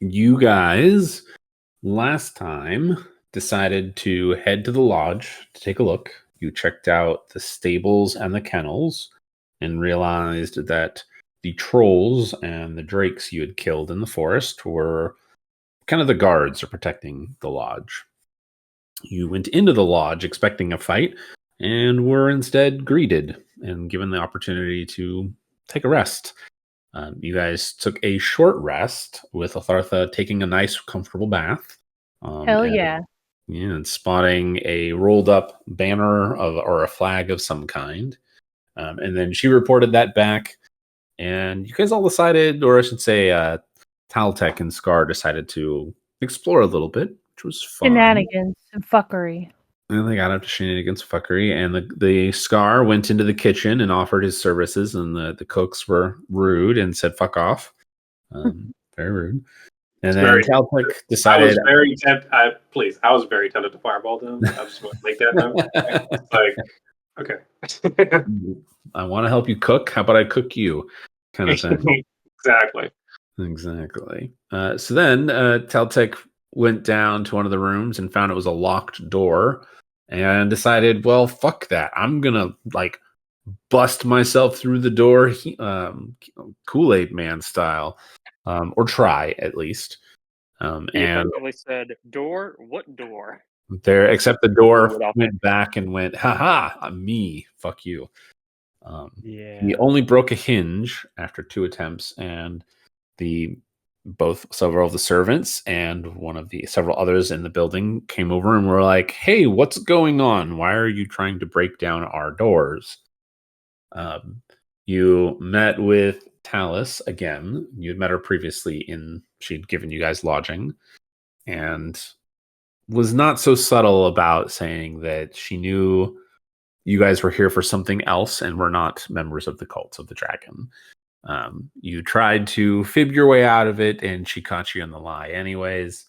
You guys last time decided to head to the lodge to take a look. You checked out the stables and the kennels and realized that the trolls and the drakes you had killed in the forest were kind of the guards are protecting the lodge. You went into the lodge expecting a fight and were instead greeted and given the opportunity to take a rest. You guys took a short rest with Athartha taking a nice, comfortable bath. Hell And, yeah. and spotting a rolled up banner or a flag of some kind. And then she reported that back. And you guys all decided, or I should say, Taltech and Scar decided to explore a little bit, which was fun. Shenanigans and fuckery. And they got up to shenanigans fuckery, and the Scar went into the kitchen and offered his services, and the cooks were rude and said "fuck off," very rude. And then Taltech I decided, was very tempted. I was very tempted to fireball them. I just want to make that note. Okay. "I want to help you cook. How about I cook you?" Kind of thing. Exactly. So then Taltech went down to one of the rooms and found it was a locked door, and decided, well, fuck that. I'm gonna bust myself through the door, Kool-Aid Man style, or try at least. He And effectively said, "Door? What door?" there, except the door went back and went, "Haha, me, fuck you." He only broke a hinge after 2 attempts, and both several of the servants and one of the several others in the building came over and were like, "Hey, what's going on? Why are you trying to break down our doors?" You met with Talis again. You had met her previously she'd given you guys lodging, and was not so subtle about saying that she knew you guys were here for something else and were not members of the cult of the dragon. You tried to fib your way out of it, and she caught you in the lie anyways.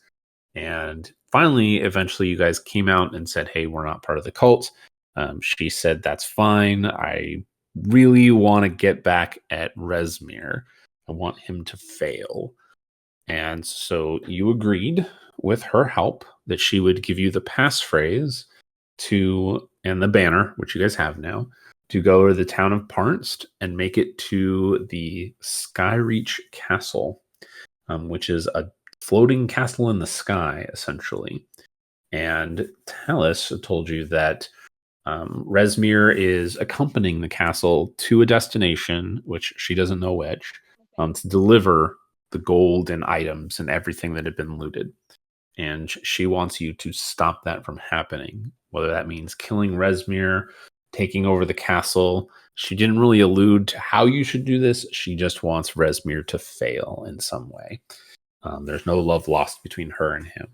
And finally, eventually, you guys came out and said, "Hey, we're not part of the cult." She said, "That's fine. I really want to get back at Rezmir. I want him to fail." And so you agreed with her help that she would give you the passphrase and the banner, which you guys have now, to go to the town of Parnast and make it to the Skyreach Castle, which is a floating castle in the sky, essentially. And Talis told you that Rezmir is accompanying the castle to a destination, which she doesn't know which, to deliver the gold and items and everything that had been looted. And she wants you to stop that from happening, whether that means killing Rezmir, taking over the castle. She didn't really allude to how you should do this. She just wants Rezmir to fail in some way. There's no love lost between her and him.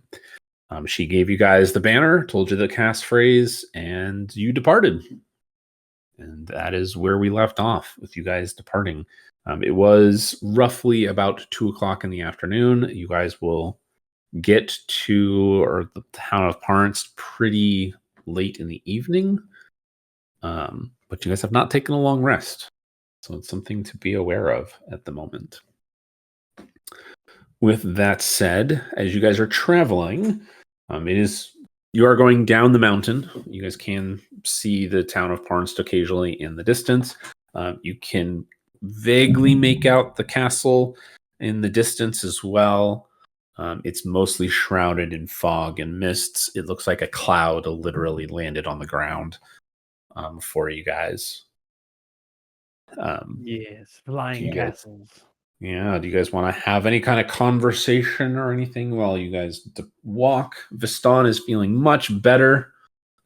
She gave you guys the banner, told you the cast phrase, and you departed. And that is where we left off, with you guys departing. It was roughly about 2:00 in the afternoon. You guys will get to the town of Parnast pretty late in the evening. But you guys have not taken a long rest. So it's something to be aware of at the moment. With that said, as you guys are traveling, you are going down the mountain. You guys can see the town of Parnast occasionally in the distance. You can vaguely make out the castle in the distance as well. It's mostly shrouded in fog and mists. It looks like a cloud literally landed on the ground for you guys. Yes, flying castles. Yeah, do you guys want to have any kind of conversation or anything while you guys walk? Viston is feeling much better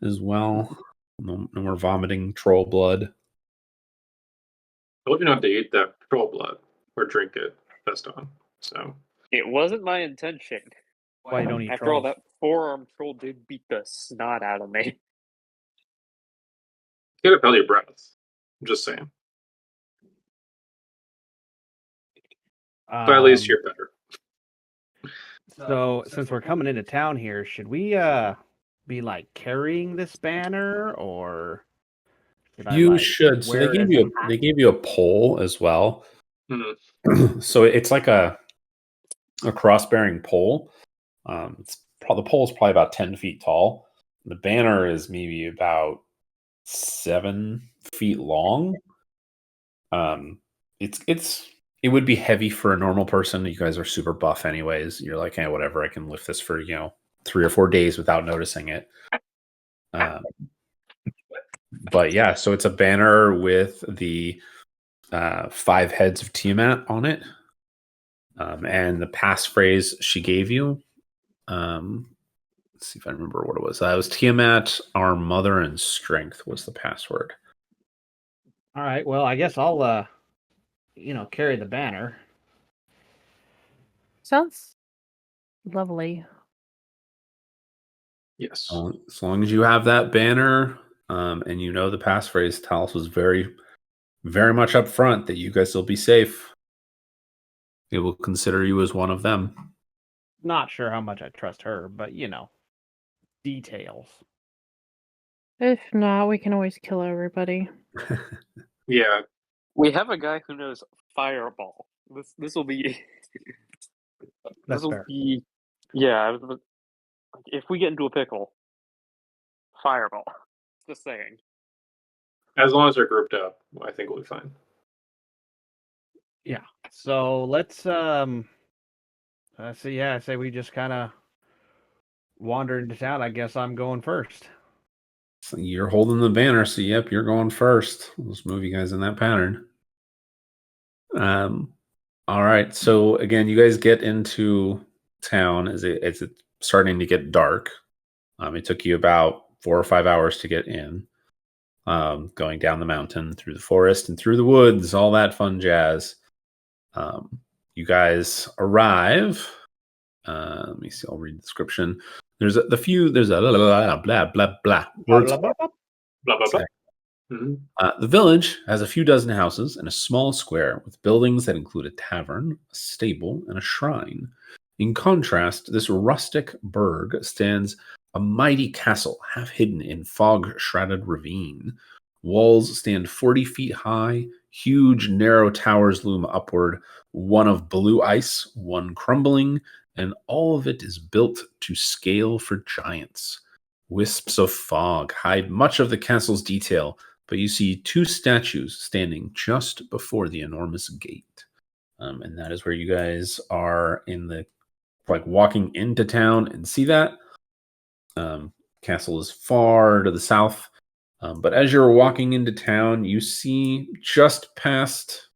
as well. No more vomiting troll blood. I hope you don't have to eat that troll blood or drink it, Viston. So it wasn't my intention. Why you don't eat After trolls? all, that forearm troll did beat the snot out of me. You gotta feel your breath. I'm just saying. But at least you're better. So, since we're coming into town here, should we be carrying this banner, or you should? So they gave you a pole as well. Mm-hmm. So it's like a cross-bearing pole. The pole is probably about 10 feet tall. The banner is maybe about 7 feet long. It would be heavy for a normal person. You guys are super buff anyways. You're like, hey, whatever, I can lift this for 3 or 4 days without noticing it. But yeah, so it's a banner with the 5 heads of Tiamat on it, and the passphrase she gave you. Let's see if I remember what it was. It was Tiamat, our mother and strength was the password. All right. Well, I guess I'll carry the banner. Sounds lovely. Yes. As long as you have that banner, and you know the passphrase, Talis was very, very much up front that you guys will be safe. It will consider you as one of them. Not sure how much I trust her, but details. If not, we can always kill everybody. Yeah. We have a guy who knows fireball. This will be. That's This will fair. be. Yeah. If we get into a pickle, fireball. Just saying. As long as they're grouped up, I think we'll be fine. Yeah. So let's I say we just kind of wander into town. I guess I'm going first. So you're holding the banner, so yep, you're going first. We'll just move you guys in that pattern. All right. So again, you guys get into town as it's starting to get dark. It took you about 4 or 5 hours to get in. Going down the mountain, through the forest, and through the woods, all that fun jazz. You guys arrive. Let me see. I'll read the description. There's a blah blah blah blah words. Blah, blah, blah. Mm-hmm. The village has a few dozen houses and a small square with buildings that include a tavern, a stable, and a shrine. In contrast, this rustic burg stands a mighty castle half hidden in fog-shrouded ravine. Walls stand 40 feet high, huge narrow towers loom upward, one of blue ice, one crumbling, and all of it is built to scale for giants. Wisps of fog hide much of the castle's detail, but you see 2 statues standing just before the enormous gate. And that is where you guys are walking into town and see that. Castle is far to the south. But as you're walking into town, you see just past,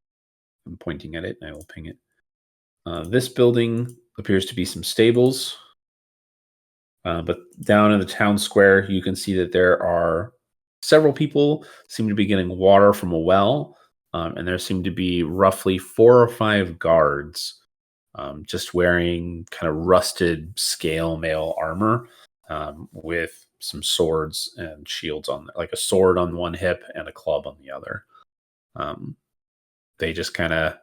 I'm pointing at it, and I will ping it. This building appears to be some stables. But down in the town square, you can see that there are several people seem to be getting water from a well. And there seem to be roughly 4 or 5 guards just wearing kind of rusted scale mail armor with some swords and shields on, like a sword on one hip and a club on the other. They just kind of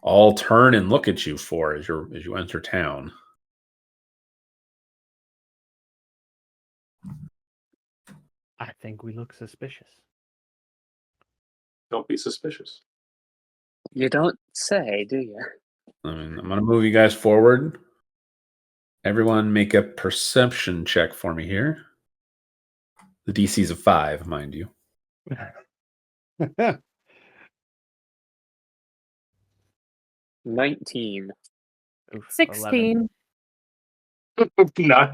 all turn and look at you as you enter town. I think we look suspicious. Don't be suspicious. You don't say, do you? I'm going to move you guys forward. Everyone make a perception check for me here. The DC's a 5, mind you. 19. Oof, 16. 9.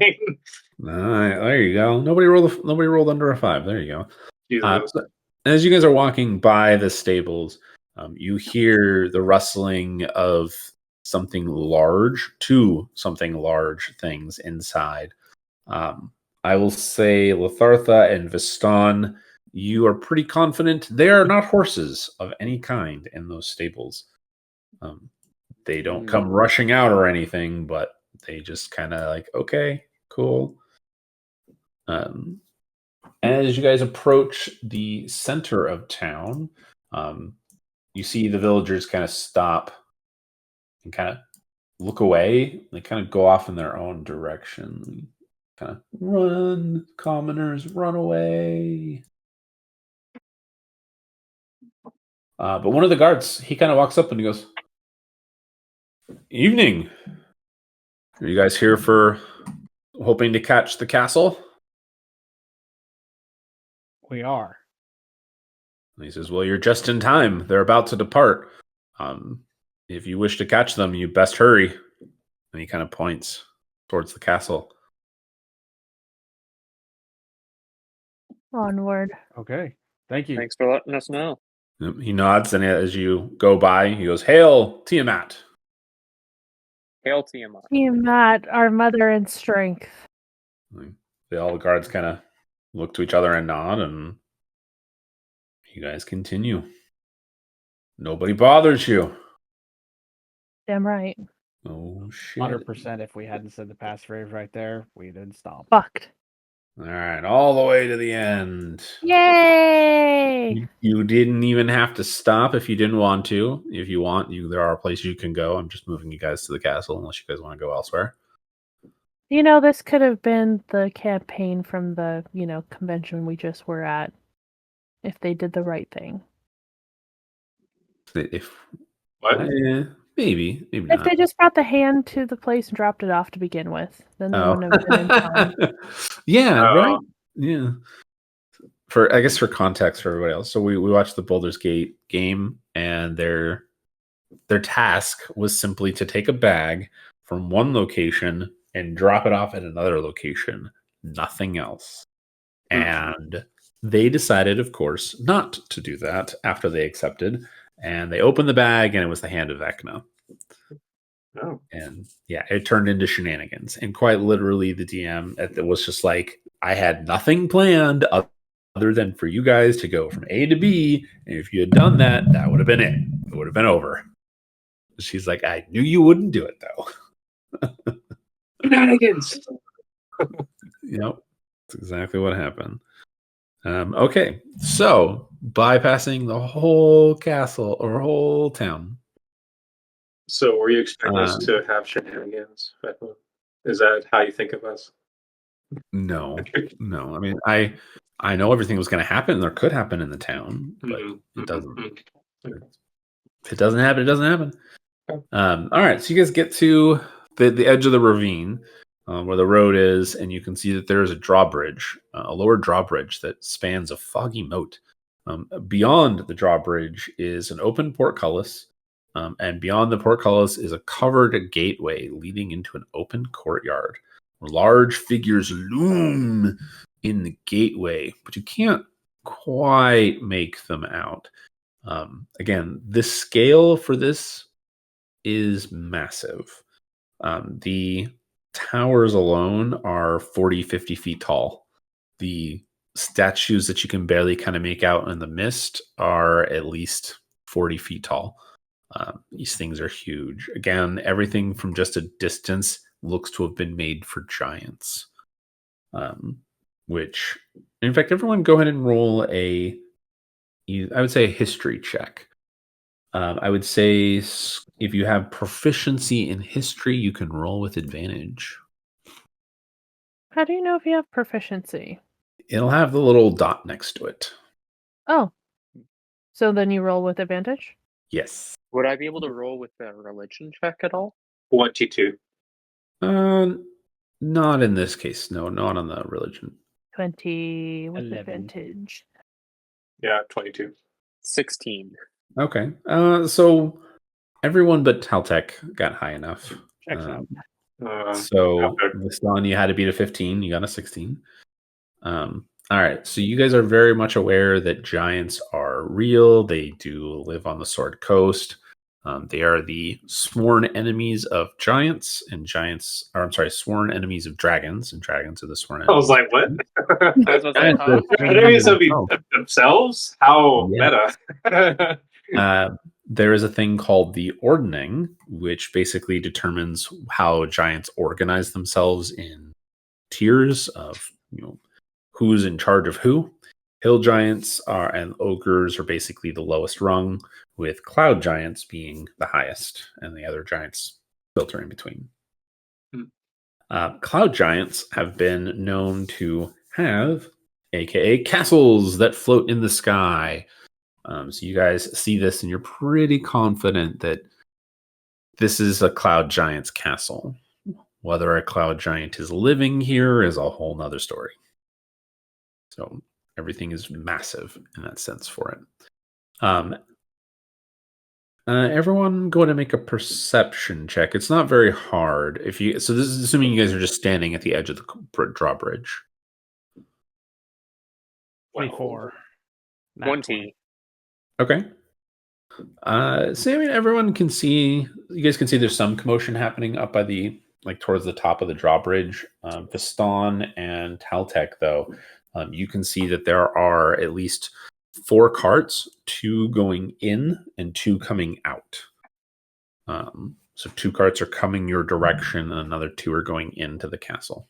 There you go. Nobody rolled under a 5. There you go. Jesus. As you guys are walking by the stables, you hear the rustling of something large things inside. I will say Lathartha and Viston, you are pretty confident there are not horses of any kind in those stables. They don't come rushing out or anything, but they just kind of like, okay, cool. As you guys approach the center of town, you see the villagers kind of stop and kind of look away. They kind of go off in their own direction. Kind of run, commoners, run away. But one of the guards, he kind of walks up and he goes, "Evening. Are you guys here for hoping to catch the castle? We are. And he says, well, you're just in time. They're about to depart. If you wish to catch them, you best hurry. And he kind of points towards the castle. Onward. Okay. Thank you. Thanks for letting us know. Yep, he nods, and as you go by, he goes, Hail, Tiamat. Hail Tiamat. Tiamat, our mother in strength. All the guards kind of look to each other and nod, and you guys continue. Nobody bothers you. Damn right. Oh, shit. 100% if we hadn't said the passphrase right there, we'd have stopped. Fucked. All right, all the way to the end. Yay! You didn't even have to stop if you didn't want to. If you want, there are places you can go. I'm just moving you guys to the castle unless you guys want to go elsewhere. You know, this could have been the campaign from the, convention we just were at. If they did the right thing. If What? maybe If not. they just brought the hand to the place and dropped it off to begin with, then they wouldn't have been in time. Yeah, Oh. right. Yeah. I guess for context for everybody else. So we watched the Baldur's Gate game, and their task was simply to take a bag from one location and drop it off at another location. Nothing else. And they decided, of course, not to do that after they accepted. And they opened the bag, and it was the hand of Vecna. Oh. And yeah, it turned into shenanigans. And quite literally, the DM was just like, I had nothing planned other than for you guys to go from A to B. And if you had done that, that would have been it. It would have been over. She's like, I knew you wouldn't do it, though. Shenanigans. Yep. That's exactly what happened. Okay. So, bypassing the whole castle or whole town. So, were you expecting us to have shenanigans? Is that how you think of us? No. I mean, I know everything was going to happen. There could happen in the town, but it doesn't. If it doesn't happen, it doesn't happen. All right. So you guys get to the edge of the ravine where the road is, and you can see that there is a drawbridge, a lower drawbridge that spans a foggy moat. Beyond the drawbridge is an open portcullis, and beyond the portcullis is a covered gateway leading into an open courtyard. Large figures loom in the gateway, but you can't quite make them out. Again, the scale for this is massive. The towers alone are 40, 50 feet tall. The statues that you can barely kind of make out in the mist are at least 40 feet tall. These things are huge. Again, everything from just a distance looks to have been made for giants. Which, in fact, everyone go ahead and roll I would say a history check. I would say if you have proficiency in history, you can roll with advantage. How do you know if you have proficiency? It'll have the little dot next to it. Oh. So then you roll with advantage? Yes. Would I be able to roll with a religion check at all? 22. Not in this case. No, not on the religion. 20 with 11. advantage. Yeah, 22. 16. Okay. So everyone but Taltech got high enough. Checks out. So this one you had to beat a 15. You got a 16. All right. So you guys are very much aware that giants are real. They do live on the Sword Coast. They are the sworn enemies of giants, and sworn enemies of dragons, and dragons are the sworn enemies. I was like, what? That's what I thought. Enemies of themselves? How Yeah. meta. There is a thing called the Ordning, which basically determines how giants organize themselves in tiers of, who's in charge of who. Hill giants and ogres are basically the lowest rung, with cloud giants being the highest, and the other giants filter in between. Cloud giants have been known to have, aka castles that float in the sky. So you guys see this, and you're pretty confident that this is a cloud giant's castle. Whether a cloud giant is living here is a whole nother story. So everything is massive in that sense for it. Everyone go ahead and make a perception check. It's not very hard. So this is assuming you guys are just standing at the edge of the drawbridge. 24. 20. Okay. So I mean, everyone can see. You guys can see there's some commotion happening up by towards the top of the drawbridge. Viston and Taltech, though, you can see that there are at least 4 carts, 2 going in and 2 coming out. So 2 carts are coming your direction, and another 2 are going into the castle.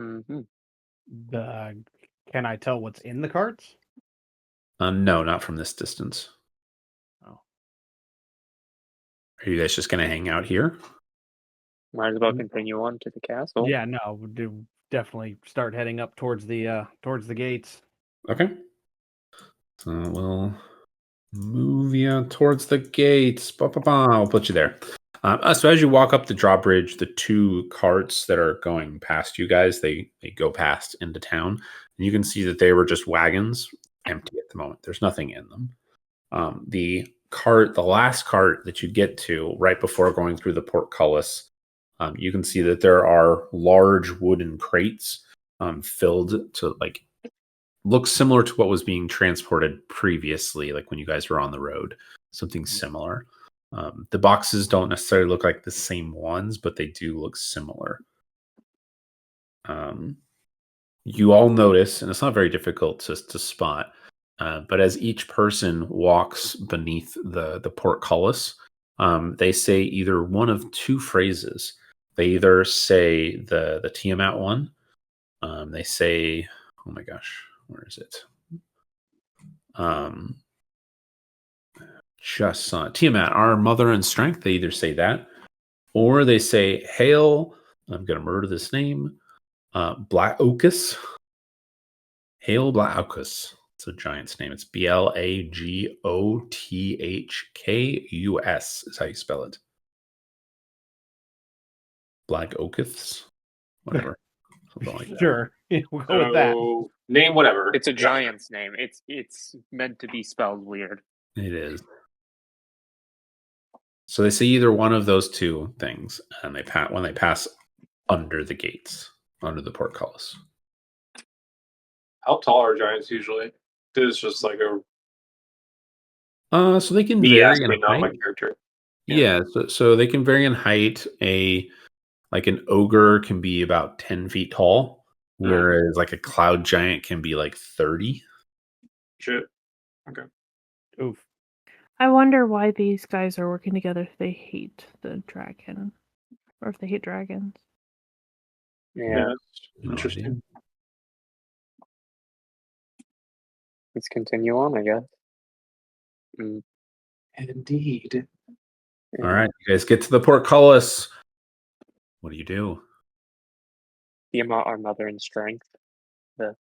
Mm-hmm. Can I tell what's in the carts? No, not from this distance. Oh. Are you guys just going to hang out here? Might as well continue on to the castle. Yeah, no, we'll definitely start heading up towards the gates. Okay. So we'll move you towards the gates. I'll put you there. So as you walk up the drawbridge, the 2 carts that are going past you guys, they go past into town. And you can see that they were just wagons, empty at the moment. There's nothing in them. The last cart that you get to right before going through the portcullis, you can see that there are large wooden crates filled to looks similar to what was being transported previously, like when you guys were on the road, something similar. The boxes don't necessarily look like the same ones, but they do look similar. You all notice, and it's not very difficult to spot, but as each person walks beneath the portcullis, they say either one of 2 phrases. They either say the Tiamat one. They say, oh my gosh, where is it? Just saw it. Tiamat, our mother in strength. They either say that, or they say, "Hail!" I'm going to murder this name. Blaukus. Hail Blaukus. It's a giant's name. It's Blagothkus is how you spell it. Blaukus. Whatever. Something like that. Sure, we'll go with that. Name whatever. It's a giant's name. It's meant to be spelled weird. It is. So they say either one of those 2 things, and when they pass under the gates, under the portcullis. How tall are giants usually? It's just like So they can me vary asking, in not my height. character. Yeah, so they can vary in height. An ogre can be about 10 feet tall, whereas a cloud giant can be 30. Shit. Okay. Oof. I wonder why these guys are working together if they hate the dragon. Or if they hate dragons. Yeah. No Interesting. idea. Let's continue on, I guess. Indeed. All right, you guys get to the portcullis. What do you do? Tiamat, our mother in strength. The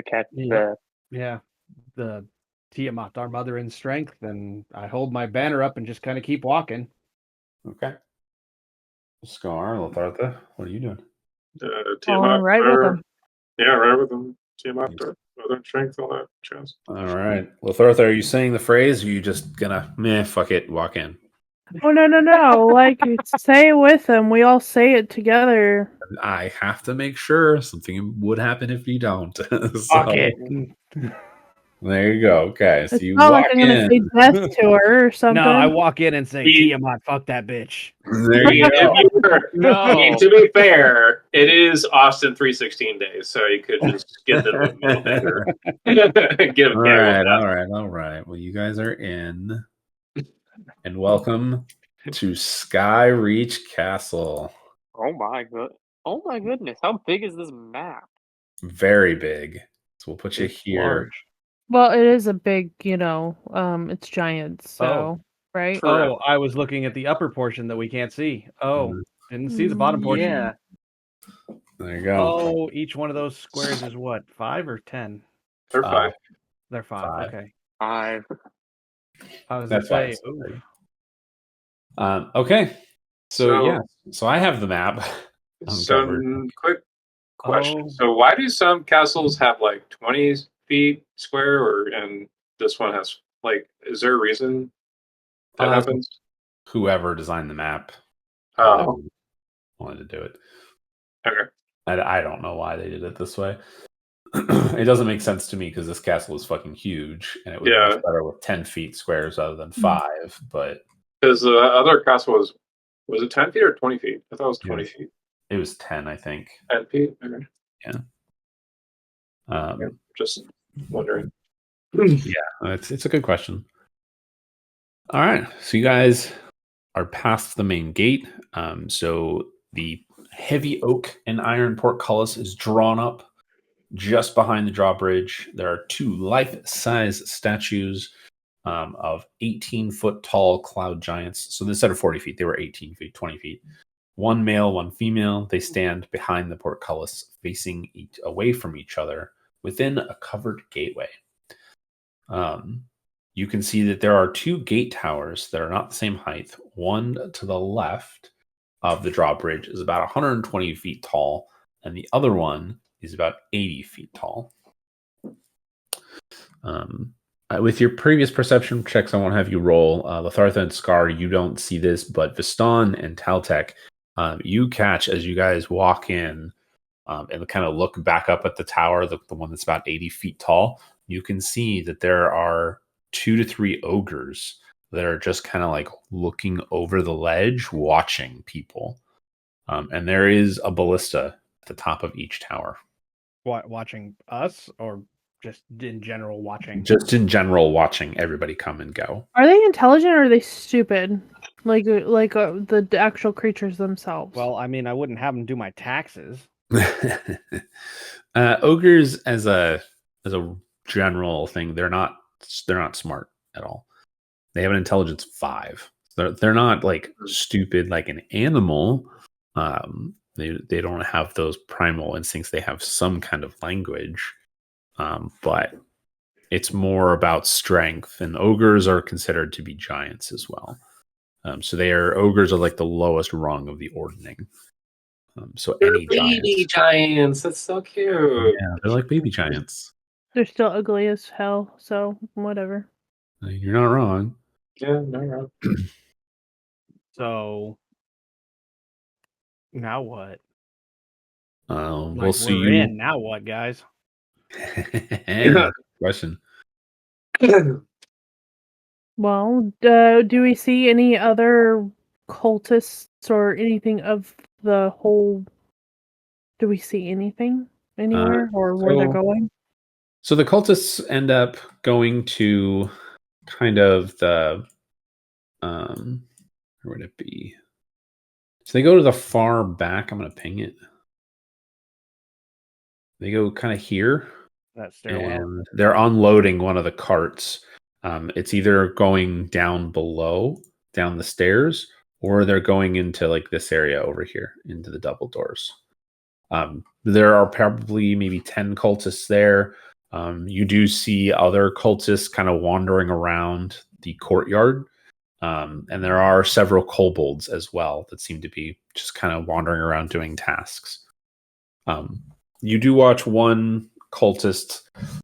cat. Yeah, the Tiamat, our mother in strength, and I hold my banner up and just kind of keep walking. Okay. Scar, Lathartha, what are you doing? Tiamat. Right with them. Yeah, right with them. Tiamat, other strength, all that jazz. All right. Lathartha, are you saying the phrase, or are you just gonna, fuck it, walk in? Oh, no. Say it with them. We all say it together. I have to make sure something would happen if you don't. Fuck it. There you go. Okay, so It's you not walk like I'm going to say in. death to her or something. No, I walk in and say, Tiamat, fuck that bitch. There you go. I mean, to be fair, it is Austin 316 days, so you could just get the middle finger. Give All right. Well, you guys are in, and welcome to Skyreach Castle. Oh my goodness! How big is this map? Very big. So we'll put you here. Large. Well, it is a big, it's giant, so, right? True. Oh, I was looking at the upper portion that we can't see. Oh, didn't see the bottom portion. Yeah. There you go. Oh, each one of those squares is what, 5 or 10? They're 5. They're 5. Okay. 5. I was That's gonna why say, it's so big. Okay. So I have the map uncovered. Quick question. Oh. So why do some castles have like 20 feet square, and this one has like? Is there a reason that happens? Whoever designed the map Oh, wanted to do it. okay. I don't know why they did it this way. It doesn't make sense to me because this castle is fucking huge, and it would be much better with 10 feet squares rather than 5. But because the other castle was it 10 feet or 20 feet? I thought it was 20 feet. It was 10, I think. 10 feet. Okay. Yeah. Just wondering. Yeah, it's a good question. All right, so you guys are past the main gate. So the heavy oak and iron portcullis is drawn up just behind the drawbridge. There are 2 life-size statues of 18-foot tall cloud giants. So instead of 40 feet, they were 18 feet, 20 feet. 1 male, 1 female. They stand behind the portcullis, facing away from each other within a covered gateway. You can see that there are 2 gate towers that are not the same height. One to the left of the drawbridge is about 120 feet tall, and the other one is about 80 feet tall. With your previous perception checks, I won't have you roll. Lathartha and Scar, you don't see this, but Viston and Taltek, you catch as you guys walk in and kind of look back up at the tower, the one that's about 80 feet tall. You can see that there are 2 to 3 ogres that are just kind of like looking over the ledge, watching people. And there is a ballista at the top of each tower. Watching us, or just in general watching? Just in general, watching everybody come and go. Are they intelligent or are they stupid? Like the actual creatures themselves? Well, I mean, I wouldn't have them do my taxes. Ogres, as a general thing, they're not smart at all. They have an intelligence 5. They're not like stupid like an animal. They don't have those primal instincts. They have some kind of language, but it's more about strength. And ogres are considered to be giants as well. So ogres are like the lowest rung of the ordning. So They're any baby giants. That's so cute. Yeah, they're like baby giants. They're still ugly as hell, so whatever. You're not wrong. Yeah, no, no. So now what? We'll see we're you. in. Now what, guys? Question. Well, do we see any other cultists or anything of the whole? Do we see anything anywhere or where they're going? So the cultists end up going to kind of the where would it be? So they go to the far back. I'm going to ping it. They go kind of here. That stairwell. And they're unloading one of the carts. It's either going down below, down the stairs, or they're going into like this area over here, into the double doors. There are probably maybe 10 cultists there. You do see other cultists kind of wandering around the courtyard. And there are several kobolds as well that seem to be just kind of wandering around doing tasks. You do watch one cultist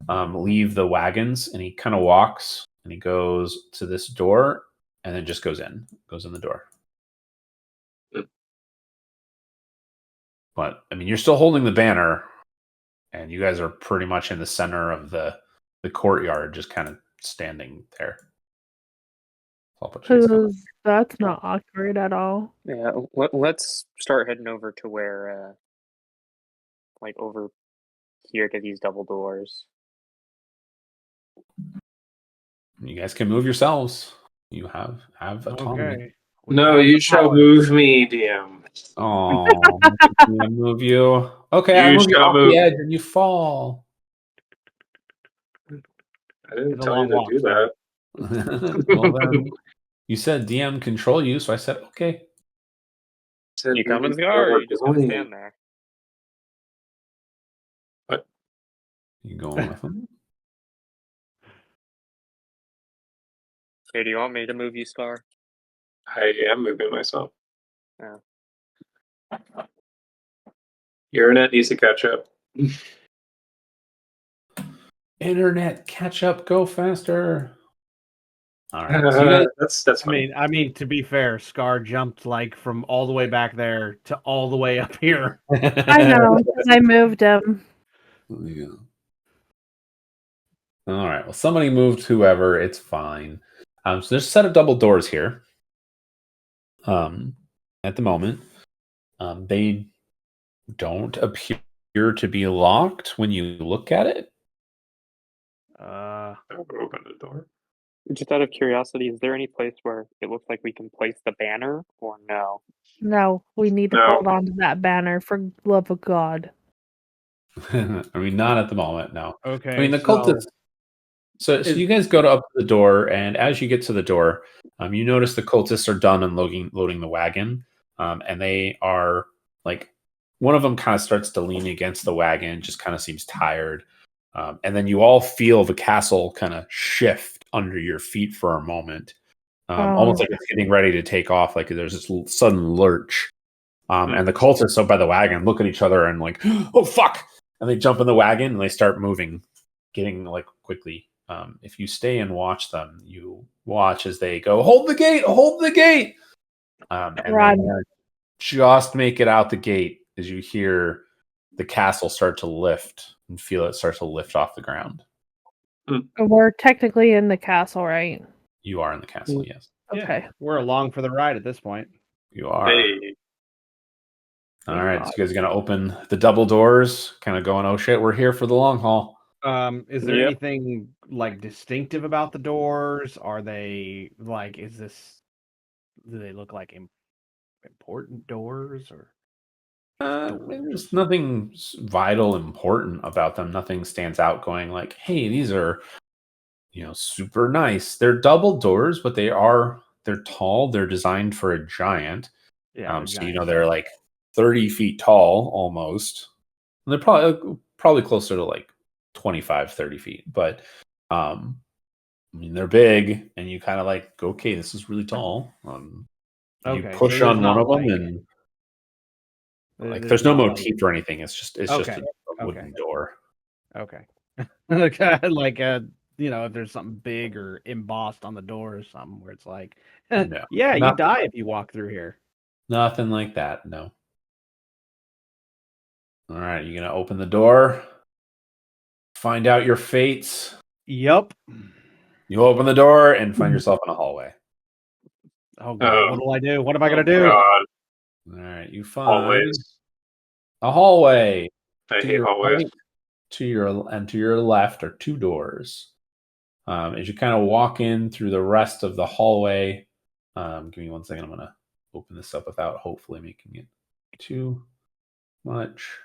leave the wagons, and he kind of walks and he goes to this door and then just goes in the door. But I mean, you're still holding the banner, and you guys are pretty much in the center of the courtyard, just kind of standing there. That's not awkward at all. Yeah, let's start heading over to where, like over here to these double doors. You guys can move yourselves. You have autonomy. Okay. No, you shall move me, DM. Oh, I move you. Okay, I You move you shall off move. the edge and you fall. I didn't It's a tell you long to walk, do sir. that. Well, then, you said DM control you, so I said okay. You come in the car, or you just gonna stand there? What? You going with him? Okay, do you want me to move you, Scar? I am moving myself. Yeah. Your internet needs to catch up. Internet, catch up, go faster. All right. So you guys, that's funny. I mean, to be fair, Scar jumped like from all the way back there to all the way up here. I know, because I moved him. Yeah. All right. Well, somebody moved whoever. It's fine. So there's a set of double doors here. At the moment, they don't appear to be locked when you look at it. I'll open the door. Just out of curiosity, is there any place where it looks like we can place the banner, or no? No, we need to No. hold on to that banner for love of God. I mean, not at the moment. No. Okay. I mean, the cultists. So you guys go up to the door, and as you get to the door, you notice the cultists are done loading the wagon, and they are like, one of them kind of starts to lean against the wagon, just kind of seems tired, and then you all feel the castle kind of shift under your feet for a moment, almost like it's getting ready to take off. Like there's this sudden lurch, and the cultists up by the wagon look at each other and like, oh fuck, and they jump in the wagon and they start moving, getting like quickly. If you stay and watch them, you watch as they go, hold the gate, hold the gate. And Run. they just make it out the gate as you hear the castle start to lift and feel it start to lift off the ground. We're technically in the castle, right? You are in the castle, yes. Okay. Yeah, we're along for the ride at this point. You are. Hey. All right, so you guys are going to open the double doors, kind of going, oh shit, we're here for the long haul. Is there Yep. anything like distinctive about the doors? Are they like, do they look like important doors or? There's nothing vital important about them. Nothing stands out going like, hey, these are, super nice. They're double doors, but they're tall. They're designed for a giant. Yeah. So, they're like 30 feet tall almost. And they're probably closer to like 25, 30 feet. But I mean, they're big, and you kind of like, okay, this is really tall. You push so on one of them, like, and like there's no motif or anything. It's just a wooden door. Okay. Like if there's something big or embossed on the door or something where it's like, No, yeah, you nothing die if you walk through here. Nothing like that. No. All right, you gonna open the door, find out your fates. Yep. You open the door and find yourself in a hallway. Oh god, what do I do? What am I gonna do? God. All right, you find Hallways. a hallway. I To hate your hallways. right, to your left are two doors. As you kind of walk in through the rest of the hallway, give me 1 second. I'm gonna open this up without hopefully making it too much.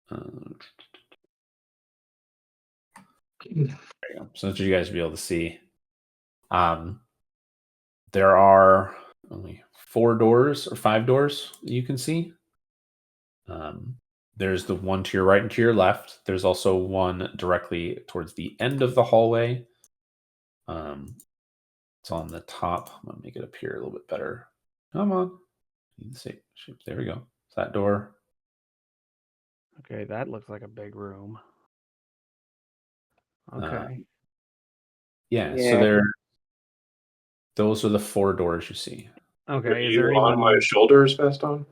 There you go. So that you guys will be able to see. There are only 4 doors or 5 doors that you can see. There's the one to your right and to your left. There's also one directly towards the end of the hallway. It's on the top. I'm gonna make it appear a little bit better. Come on. There we go. It's that door. Okay, that looks like a big room. Okay. Yeah. Yeah. So those are the 4 doors you see. Okay. Are Is you there on my anyone? shoulders, Veston?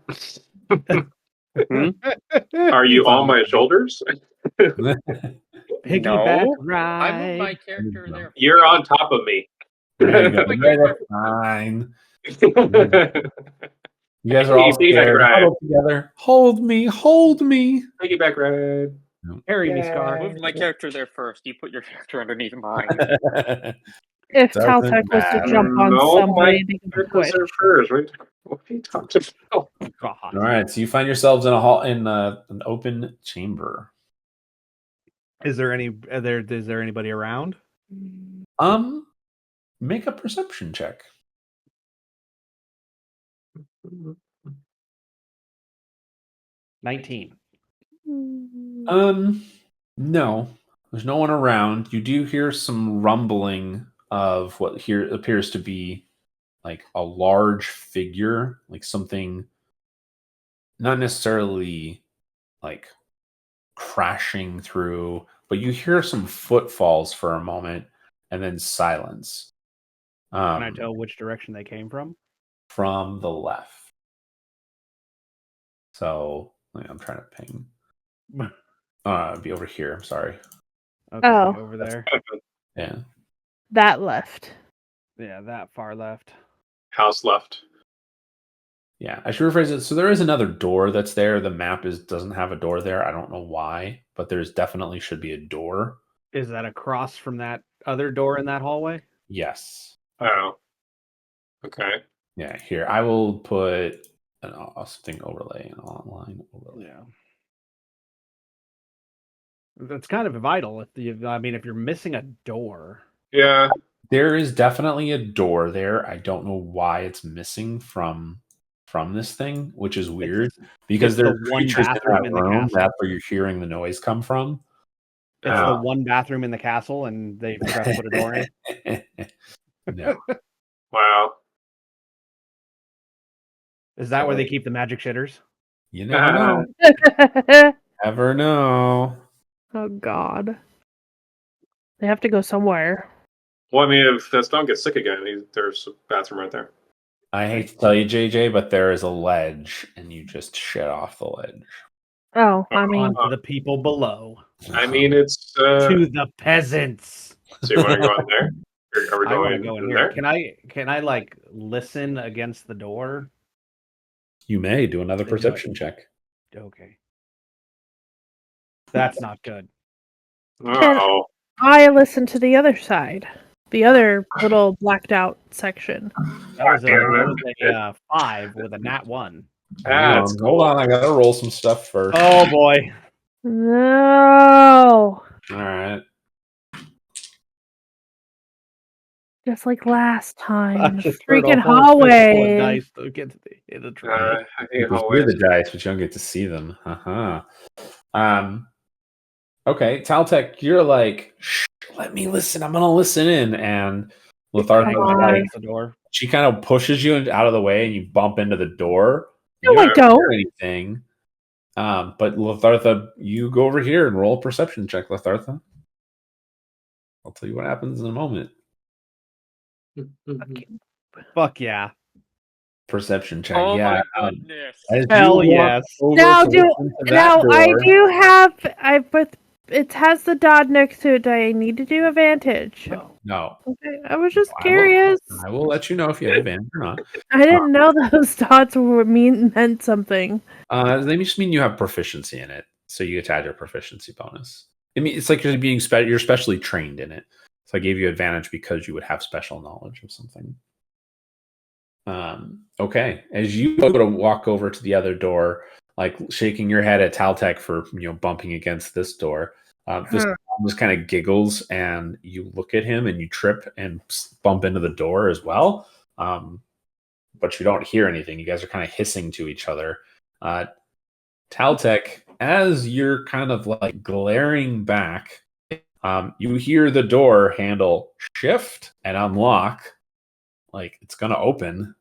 Hmm? Are you on my shoulders? Piggyback No. ride? I moved my character there. You're on top of me. There you go. My Yeah, character- that's fine. Piggyback You guys are all scared. ride. Huddle together. Hold me. Hold me. ride. Carry me, Yeah. Scar. Moved my character there first. You put your character underneath mine. If Doesn't Caltech was to matter. jump on No, somebody, they could Characters quit. are first. What are you talking about? God. All right, so you find yourselves in a hall in an open chamber. Is there anybody around? Make a perception check. 19. No, there's no one around. You do hear some rumbling of what here appears to be like a large figure, like something not necessarily like crashing through, but you hear some footfalls for a moment and then silence. Can I tell which direction they came from? From the left. So I'm trying to ping. It'd be over here. I'm sorry. Okay, Oh. over there. Yeah. That left. Yeah, that far left. House left. Yeah, I should rephrase it. So there is another door that's there. The map doesn't have a door there. I don't know why, but there's definitely should be a door. Is that across from that other door in that hallway? Yes. Oh. Okay. Yeah, here. I will put something overlay, an online overlay. Yeah. That's kind of vital. If you're missing a door. Yeah. There is definitely a door there. I don't know why it's missing from this thing, which is weird because it's the there's one creatures in bathroom that in the room. castle. That's where you're hearing the noise come from. It's the one bathroom in the castle, and they forgot to put a door in. No. Wow. Is that where they keep the magic shitters? You never know. Never know. Oh God. They have to go somewhere. Well, I mean, if that stone gets sick again, there's a bathroom right there. I hate to tell you, JJ, but there is a ledge, and you just shit off the ledge. Oh, I mean, On to the people below. I mean, it's to the peasants. So you want to go in there? Or are we I want to going go in in here. there? Can I like listen against the door? You may do another perception check. Okay. That's not good. Oh. I listened to the other side, the other little blacked out section. That was a 5 with a nat 1. Hold on, I gotta roll some stuff first. Oh boy. No. All right. Just like last time. I The just heard a freaking whole fistful of hallway. dice to get to the tray. I think You can hear the dice, but you don't get to see them. Okay, Taltech, you're like, shh, let me listen. I'm gonna listen in, and Lathartha, the door. she kind of pushes you out of the way, and you bump into the door. No, You I don't. hear anything. But Lathartha, you go over here and roll a perception check, Lathartha. I'll tell you what happens in a moment. Fuck yeah. Perception check. Oh yeah. my goodness. Hell yes. Now I do have but it has the dot next to it. Do I need to do advantage? No. Okay, I was just curious. I will let you know if you have advantage or not. I didn't know those dots meant something. They just mean you have proficiency in it, so you get to add your proficiency bonus. I mean, it's like you're being you're specially trained in it. So I gave you advantage because you would have special knowledge of something. Okay, as you go to walk over to the other door, like shaking your head at Taltech for bumping against this door, this just kind of giggles, and you look at him and you trip and bump into the door as well. But you don't hear anything. You guys are kind of hissing to each other. Taltech, as you're kind of like glaring back, you hear the door handle shift and unlock. Like it's gonna open.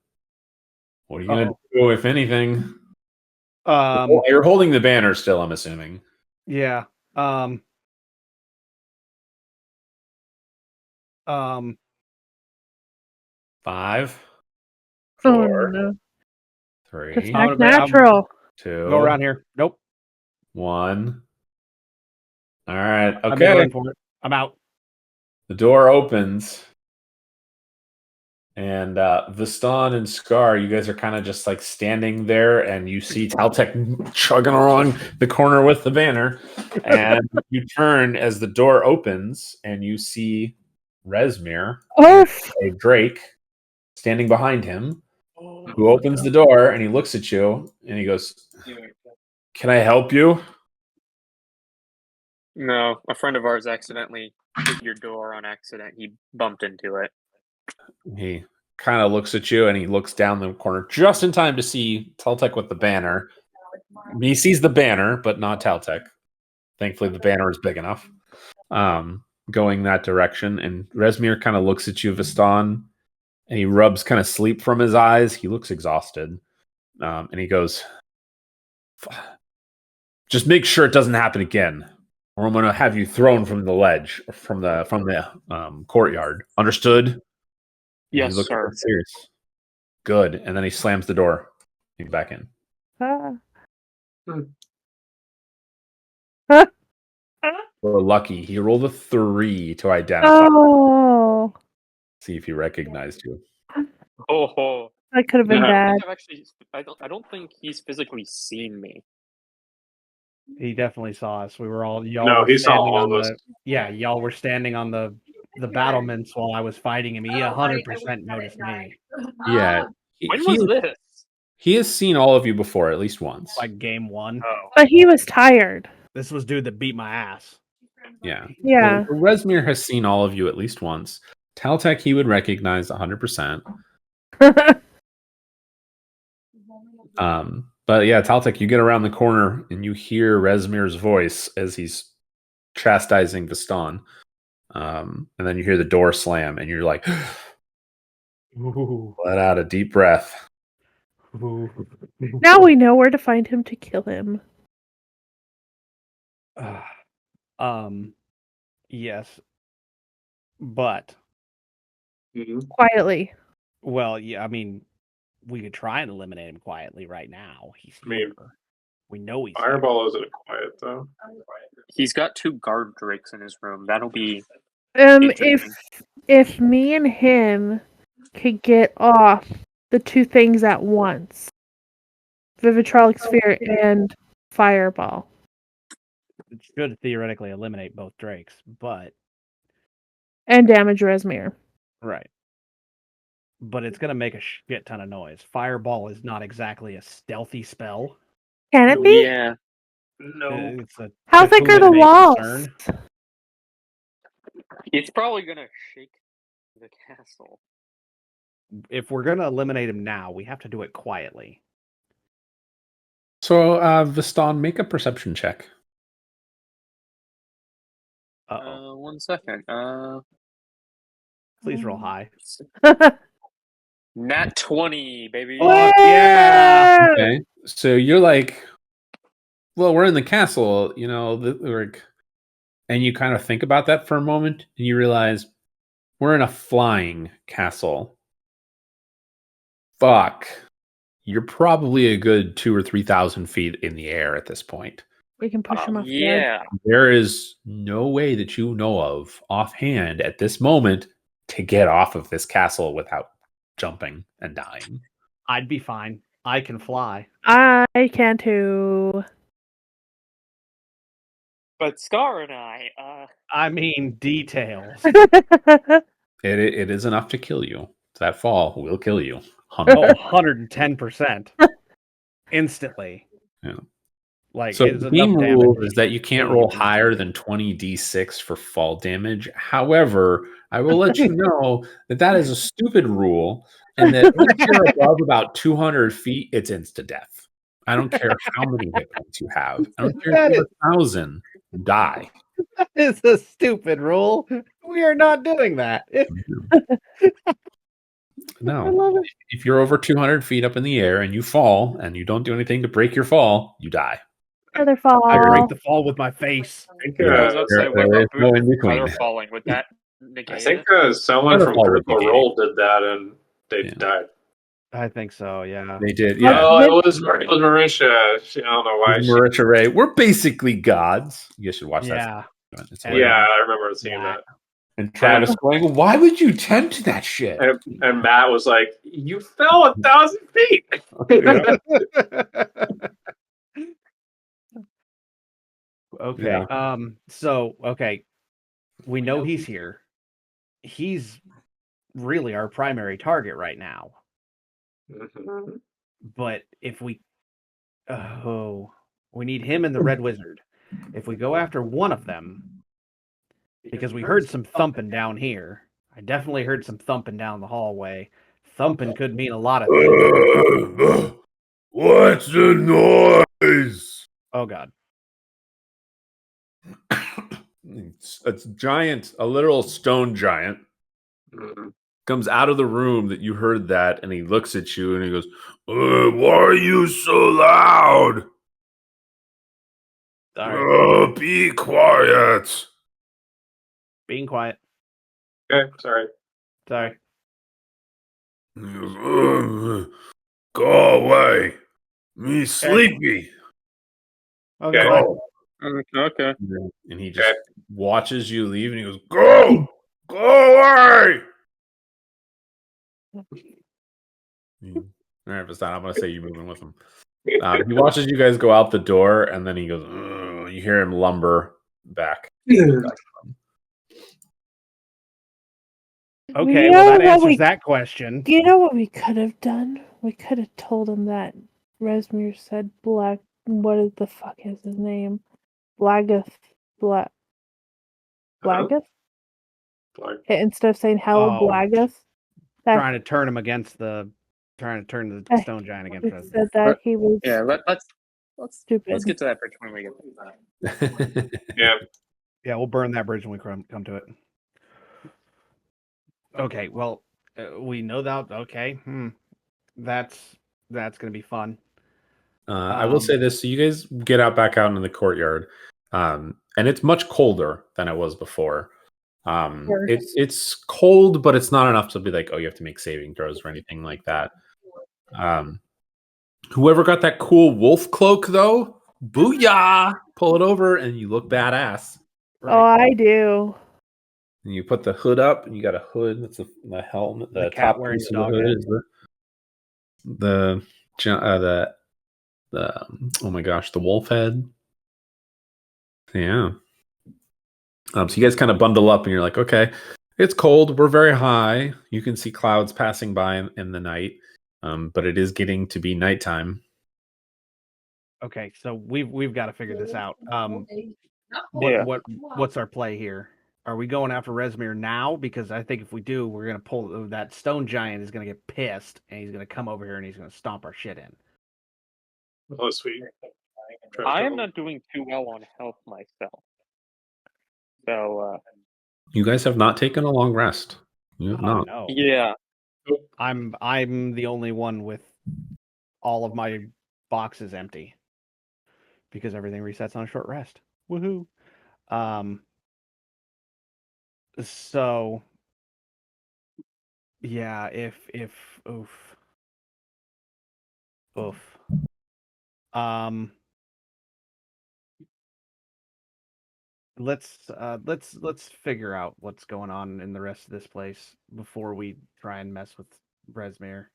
What are you gonna do, if anything? You're holding the banner still, I'm assuming. Yeah. 5, 4, Oh, no. 3, Just act natural. 2, go around here. Nope. 1. All right. I'm Okay. going for it. I'm out. The door opens. And Vistan and Scar, you guys are kind of just like standing there, and you see Taltech chugging along the corner with the banner. And you turn as the door opens, and you see Rezmir, and Drake, standing behind him, who opens the door, and he looks at you, and he goes, "Can I help you?" No, a friend of ours accidentally hit your door on accident. He bumped into it. He kind of looks at you, and he looks down the corner just in time to see Taltech with the banner. He sees the banner, but not Taltech. Thankfully, the banner is big enough. going that direction, and Rezmir kind of looks at you, Vistan, and he rubs kind of sleep from his eyes. He looks exhausted, and he goes, "Just make sure it doesn't happen again, or I'm going to have you thrown from the ledge, from the courtyard. Understood?" And Yes, he looks sir. serious. Good. And then he slams the door. He's back in. Ah. We're lucky. He rolled a 3 to identify. Oh, See if he recognized you. Oh, that could have been Yeah. bad. I don't think he's physically seen me. He definitely saw us. We were all No, were he saw standing all on of us. y'all were standing on the battlements while I was fighting him. He 100% noticed me. Yeah. When was this? He has seen all of you before, at least once. Like game 1. Oh, But he was tired. This was dude that beat my ass. Yeah. Yeah. So Rezmir has seen all of you at least once. Taltech he would recognize 100%. But yeah, Taltech, you get around the corner and you hear Rezmir's voice as he's chastising Vistan. And then you hear the door slam and you're like, Ooh. let out a deep breath. Ooh. Now we know where to find him to kill him. Yes. But Mhm. Quietly. well, yeah, I mean, we could try and eliminate him quietly right now. He's I mean, here. We know he's here. Fireball isn't quiet though. he's got 2 guard drakes in his room. That'll be interesting. If me and him could get off the 2 things at once, Vivitrolic Sphere and Fireball. It should theoretically eliminate both drakes, but And damage Rezmir. right. But it's gonna make a shit ton of noise. Fireball is not exactly a stealthy spell. Can it be? Yeah. No. It's a How thick are the may walls? concern. It's probably gonna shake the castle. If we're gonna eliminate him now, we have to do it quietly. So, Vistan, make a perception check. Uh-oh. 1 second. Please roll high. Nat 20, baby. Fuck yeah! Okay. So you're like, well, we're in the castle, you know, and you kind of think about that for a moment and you realize we're in a flying castle. Fuck. You're probably a good 2,000 or 3,000 feet in the air at this point. We can push him off the edge. Yeah. There is no way that you know of offhand at this moment to get off of this castle without jumping and dying. I'd be fine. I can fly. I can too. But Scar and I, I mean, details. It is enough to kill you. That fall will kill you. Oh, 110%. Instantly. Yeah. Like, So it's the enough game damage rule to is that you can't kill roll you higher instantly. than 20d6 for fall damage. However, I will let you know that is a stupid rule, and that once you're above about 200 feet, it's insta death. I don't care how many hit points you have. I don't care if you have 1,000. Die. That is a stupid rule. We are not doing that. No. I love it. If you're over 200 feet up in the air and you fall and you don't do anything to break your fall, you die. Feather fall. I break the fall with my face. I think, Yeah, I was about to say, what there is about no in between. feather falling? Would that I negate think it? someone from Waterfall would be Critical gay. Role did that and they Yeah. died. I think so, yeah. They did, yeah. Oh, it was Marisha. I don't know why. Marisha Ray. We're basically gods. You should watch Yeah. that. It's Yeah. hilarious. Yeah, I remember seeing Yeah. that. And Travis going, why would you tempt that shit? And Matt was like, "You fell 1,000 feet." Yeah. Okay. Yeah. So, okay. We know he's here. He's really our primary target right now. Mhm. But if we need him and the Red Wizard. If we go after one of them, because we heard some thumping down here. I definitely heard some thumping down the hallway. Thumping could mean a lot of things. What's the noise? Oh god. It's giant, a literal stone giant, comes out of the room that you heard that, and he looks at you and he goes, "Why are you so loud? Sorry. Be quiet." Being quiet. Okay, sorry. Sorry. He goes, "Go away. Me sleepy." Okay. Okay. Bye. Okay. And he just watches you leave and he goes, Go away. All right, Vastan, I'm going to say you're moving with him. He watches you guys go out the door, and then he goes, "Ugh." You hear him lumber back. Okay, You well, that know what answers that question. You know what we could have done? We could have told him that Rezmir said Black. What is the fuck is his name? Blagath. Huh? Blagath? Like, Instead of saying Hell Oh. Blagath. That Trying to turn him against the. Trying to turn the stone giant against he us. said that he was Yeah, let's stupid. get to that bridge when we get there. yeah. Yeah, we'll burn that bridge when we come to it. Okay, well, we know that. Okay, that's gonna be fun. I will say this: so you guys get out back out into the courtyard, and it's much colder than it was before. It's cold, but it's not enough to be like, oh, you have to make saving throws or anything like that. Whoever got that cool wolf cloak, though, booyah! Pull it over, and you look badass. Right? Oh, I do. And you put the hood up, and you got a hood. That's the helmet. The cat top wearing piece the of the dog hood head. is the oh my gosh, the wolf head. Yeah. So you guys kind of bundle up, and you're like, okay, it's cold. We're very high. You can see clouds passing by in the night, but it is getting to be nighttime. Okay, so we've got to figure this out. Yeah. What's our play here? Are we going after Rezmir now? Because I think if we do, we're gonna pull that stone giant is gonna get pissed and he's gonna come over here and he's gonna stomp our shit in. Oh, sweet. I am not doing too well on health myself. So You guys have not taken a long rest. You have not. No. yeah. I'm the only one with all of my boxes empty because everything resets on a short rest. Woohoo! So yeah, if oof. Let's figure out what's going on in the rest of this place before we try and mess with Rezmir.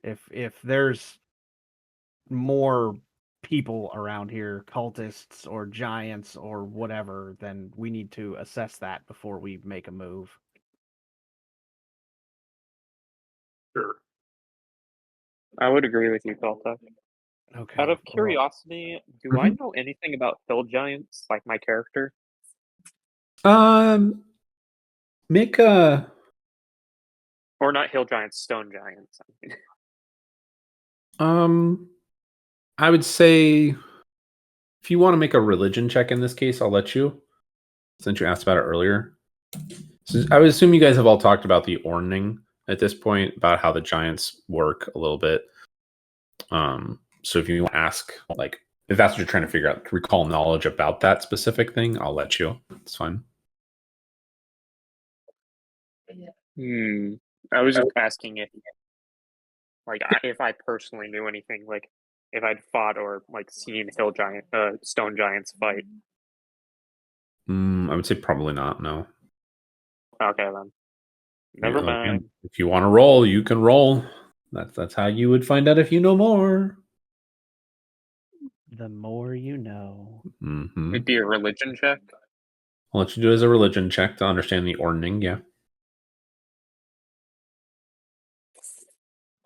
If there's more people around here, cultists or giants or whatever, then we need to assess that before we make a move. Sure. I would agree with you, Kalta. Okay. Out of curiosity, do I know anything about hill giants, like my character? Make a Or not hill giants, stone giants. I would say if you want to make a religion check in this case, I'll let you. Since you asked about it earlier. So I would assume you guys have all talked about the Orning at this point, about how the giants work a little bit. So if you ask, like, if that's what you're trying to figure out, recall knowledge about that specific thing, I'll let you. It's fine. I was just asking if I personally knew anything, like if I'd fought or like seen stone giants fight. I would say probably not. No. Okay then. Never mind. If you want to roll, you can roll. That's how you would find out if you know more. The more you know. It'd be a religion check. I'll let you do it as a religion check to understand the Orning. Yeah.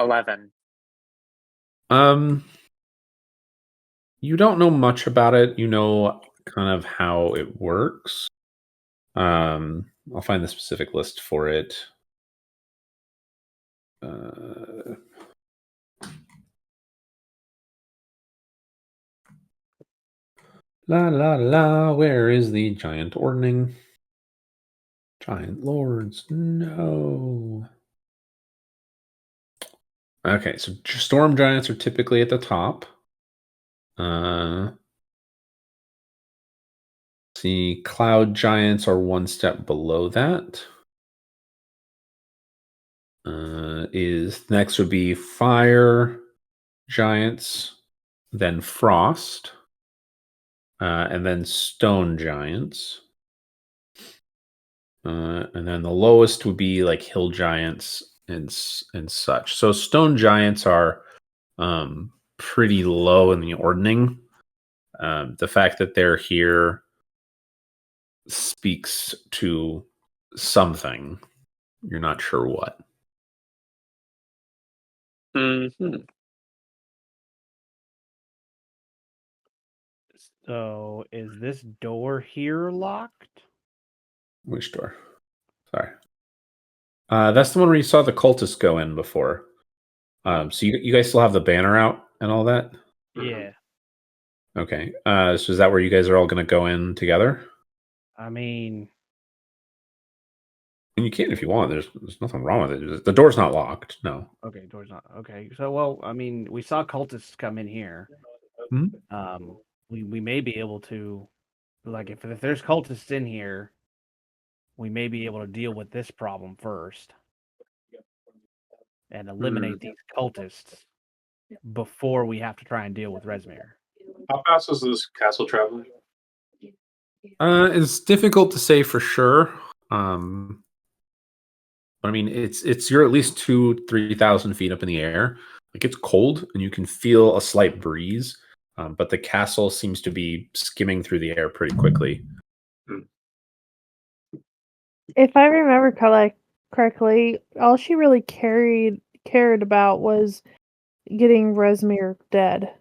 11. You don't know much about it. You know kind of how it works. I'll find the specific list for it. La la la, where is the giant ordning? Giant lords, no. Okay, so storm giants are typically at the top. See, cloud giants are one step below that. Is next would be fire giants, then frost, and then stone giants. And then the lowest would be like hill giants and such. So stone giants are pretty low in the ordning. The fact that they're here speaks to something. You're not sure what. Mm-hmm. So is this door here locked? Which door? Sorry. That's the one where you saw the cultists go in before. So you guys still have the banner out and all that? Yeah. Okay. So is that where you guys are all going to go in together? I mean, And you can if you want. There's nothing wrong with it. The door's not locked. No. okay, door's not okay. So, well, I mean, we saw cultists come in here. Mhm. We may be able to, like, if there's cultists in here, we may be able to deal with this problem first and eliminate these cultists before we have to try and deal with Rezmir. How fast is this castle traveling? It's difficult to say for sure. But I mean, you're at least 2,000-3,000 feet up in the air. Like it's cold, and you can feel a slight breeze. But the castle seems to be skimming through the air pretty quickly. If I remember correctly, all she really cared about was getting Rezmir dead.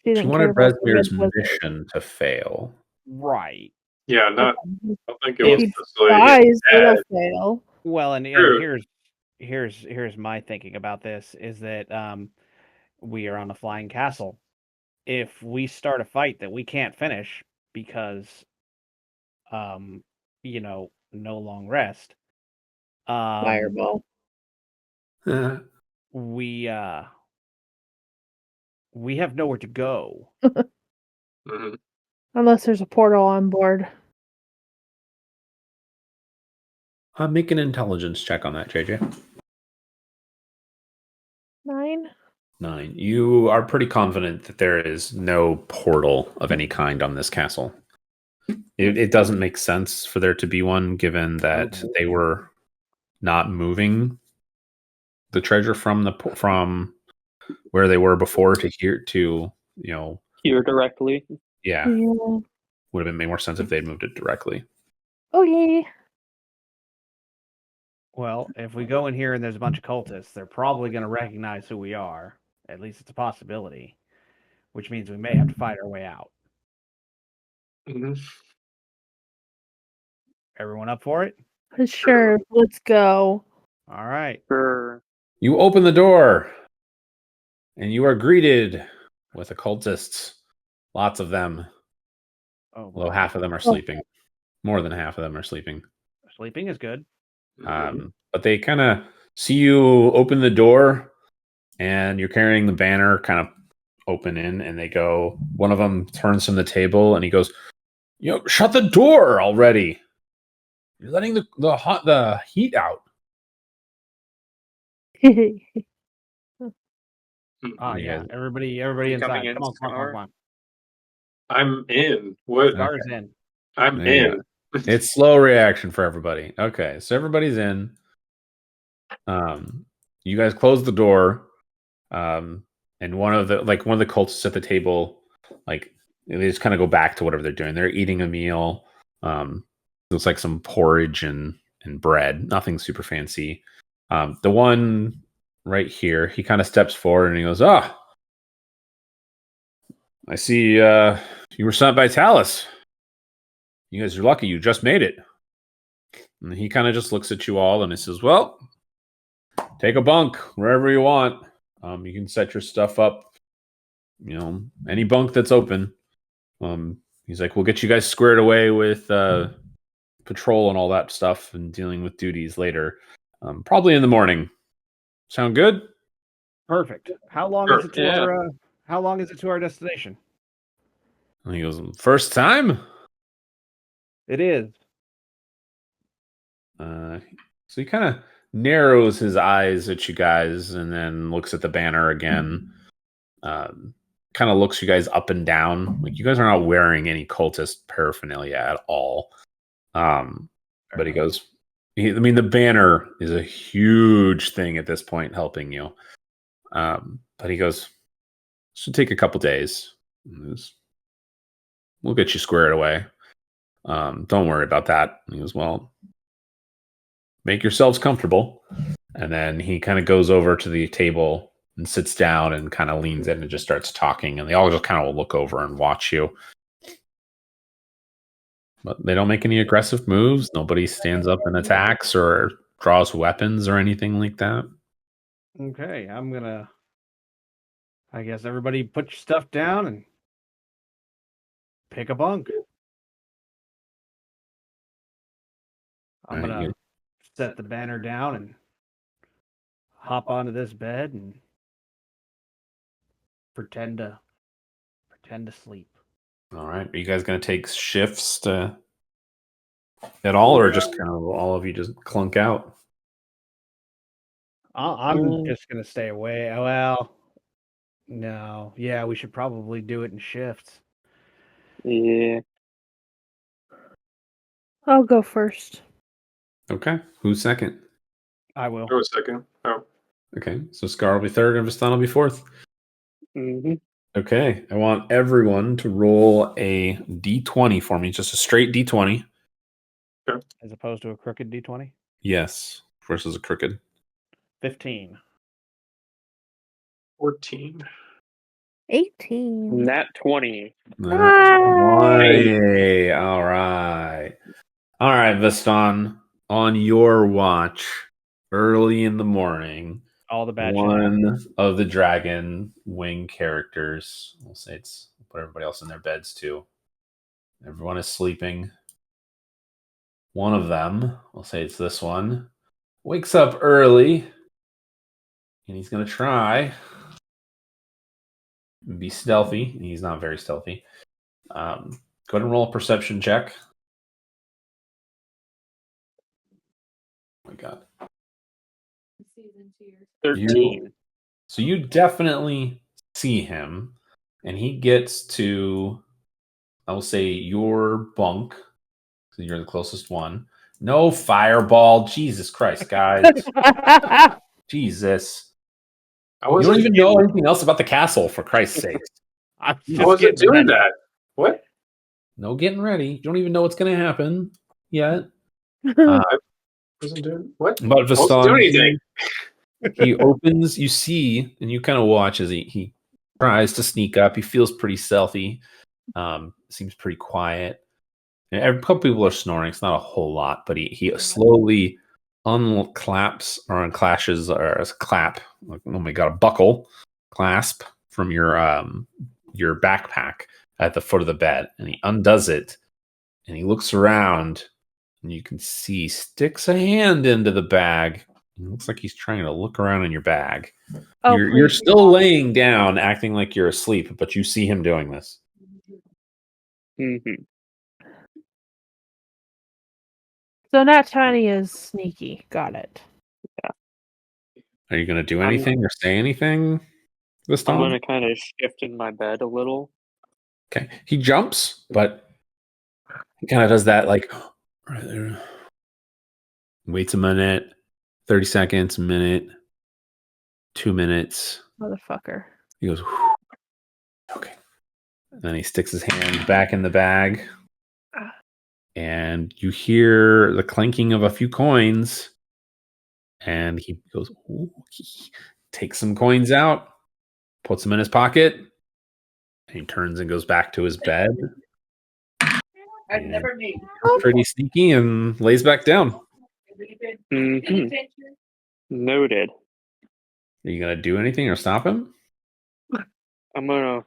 She She didn't wanted care about the Rezmir's red wizard. mission to fail. Right. Yeah, not. Okay. I don't think it If was he necessarily dies, it'll dead. fail. Well, and True. here's my thinking about this is that we are on a flying castle. If we start a fight that we can't finish because no long rest, Fireball. we have nowhere to go. Mm-hmm. Unless there's a portal on board. Make an intelligence check on that, JJ. 9. 9. You are pretty confident that there is no portal of any kind on this castle. It doesn't make sense for there to be one, given that they were not moving the treasure from where they were before to here to Here directly. yeah. Yeah. Would have made more sense if they'd moved it directly. Oh yay. Well, if we go in here and there's a bunch of cultists, they're probably going to recognize who we are. At least it's a possibility, which means we may have to fight our way out. Mm-hmm. Everyone up for it? Sure, let's go. All right. Sure. You open the door, and you are greeted with occultists. Lots of them. Oh, Although half of them are sleeping. More than half of them are sleeping. sleeping is good. But they kind of see you open the door, and you're carrying the banner kind of open in, and they go. One of them turns from the table, and he goes, shut the door already. You're letting the heat out. Yeah. Everybody inside. in, Come on, come on, come on. I'm in. What? Scar's in. I'm There you in. It's slow reaction for everybody. Okay, so everybody's in. You guys close the door, and one of the cultists at the table, like they just kind of go back to whatever they're doing. They're eating a meal. Looks like some porridge and bread. Nothing super fancy. The one right here, he kind of steps forward and he goes, "Ah, I see you were sent by Talis. You guys are lucky. You just made it." And he kind of just looks at you all and he says, "Well, take a bunk wherever you want. You can set your stuff up. Any bunk that's open. He's like, we'll get you guys squared away with patrol and all that stuff and dealing with duties later. Probably in the morning. Sound good? Perfect. How long Sure, is it to yeah. our how long is it to our destination? And he goes, first time? It is. So he kind of narrows his eyes at you guys and then looks at the banner again. Kind of looks you guys up and down. Like you guys are not wearing any cultist paraphernalia at all. But he goes, I mean, the banner is a huge thing at this point helping you. But he goes, should take a couple days. We'll get you squared away. Don't worry about that. And he goes, well, make yourselves comfortable. And then he kind of goes over to the table and sits down and kind of leans in and just starts talking. And they all just kind of look over and watch you. But they don't make any aggressive moves. Nobody stands up and attacks or draws weapons or anything like that. Okay, I guess everybody put your stuff down and pick a bunk. I'm Right, gonna you- set the banner down and hop onto this bed and pretend to sleep. All right. Are you guys going to take shifts at all, or just kind of all of you just clunk out? I'm just gonna stay away. Well, no, yeah, we should probably do it in shifts. Yeah. I'll go first. Okay. Who's second? I will. Go a second. Oh, Okay. So Scar will be third and Vistan will be fourth. Mm-hmm. Okay. I want everyone to roll a d20 for me, just a straight d20. As opposed to a crooked D20. Yes. Versus a crooked. 15. 14. 18. Nat 20. Hey, all right. All right, Vistan. On your watch, early in the morning, All the bad shit. one of the dragon wing characters, we'll say it's put everybody else in their beds too. Everyone is sleeping. One of them, we'll say it's this one, wakes up early and he's going to try and be stealthy. He's not very stealthy. Go ahead and roll a perception check. Oh my God. 13. So you definitely see him, and he gets to, I will say, your bunk. So you're the closest one. No fireball. Jesus Christ, guys. Jesus. I You wasn't don't even know anything else about the castle, for Christ's sake. I'm I just wasn't getting doing ready. that. What? No getting ready. You don't even know what's going to happen yet. Wasn't doing what? But I wasn't doing anything. he opens, you see, and you kind of watch as he tries to sneak up. He feels pretty stealthy. Seems pretty quiet. And a couple people are snoring. It's not a whole lot, but he slowly unclaps or unclashes or a clap. Like, oh my God, a buckle clasp from your backpack at the foot of the bed, and he undoes it, and he looks around, and you can see he sticks a hand into the bag. It looks like he's trying to look around in your bag. Oh, You're please. still laying down, acting like you're asleep, but you see him doing this. Mm-hmm. So Nat Tiny is sneaky. Got it. Are you going to do anything or say anything this I'm time? going to kind of shift in my bed a little. Okay. He jumps, but he kind of does that like right there. Waits a minute, 30 seconds, a minute, 2 minutes. Motherfucker. He goes, whew. Okay. And then he sticks his hand back in the bag. And you hear the clanking of a few coins. And he goes, ooh. He takes some coins out, puts them in his pocket. And he turns and goes back to his bed. I've never made. Pretty sneaky and lays back down. Mm-hmm. Noted. Are you going to do anything or stop him? I'm gonna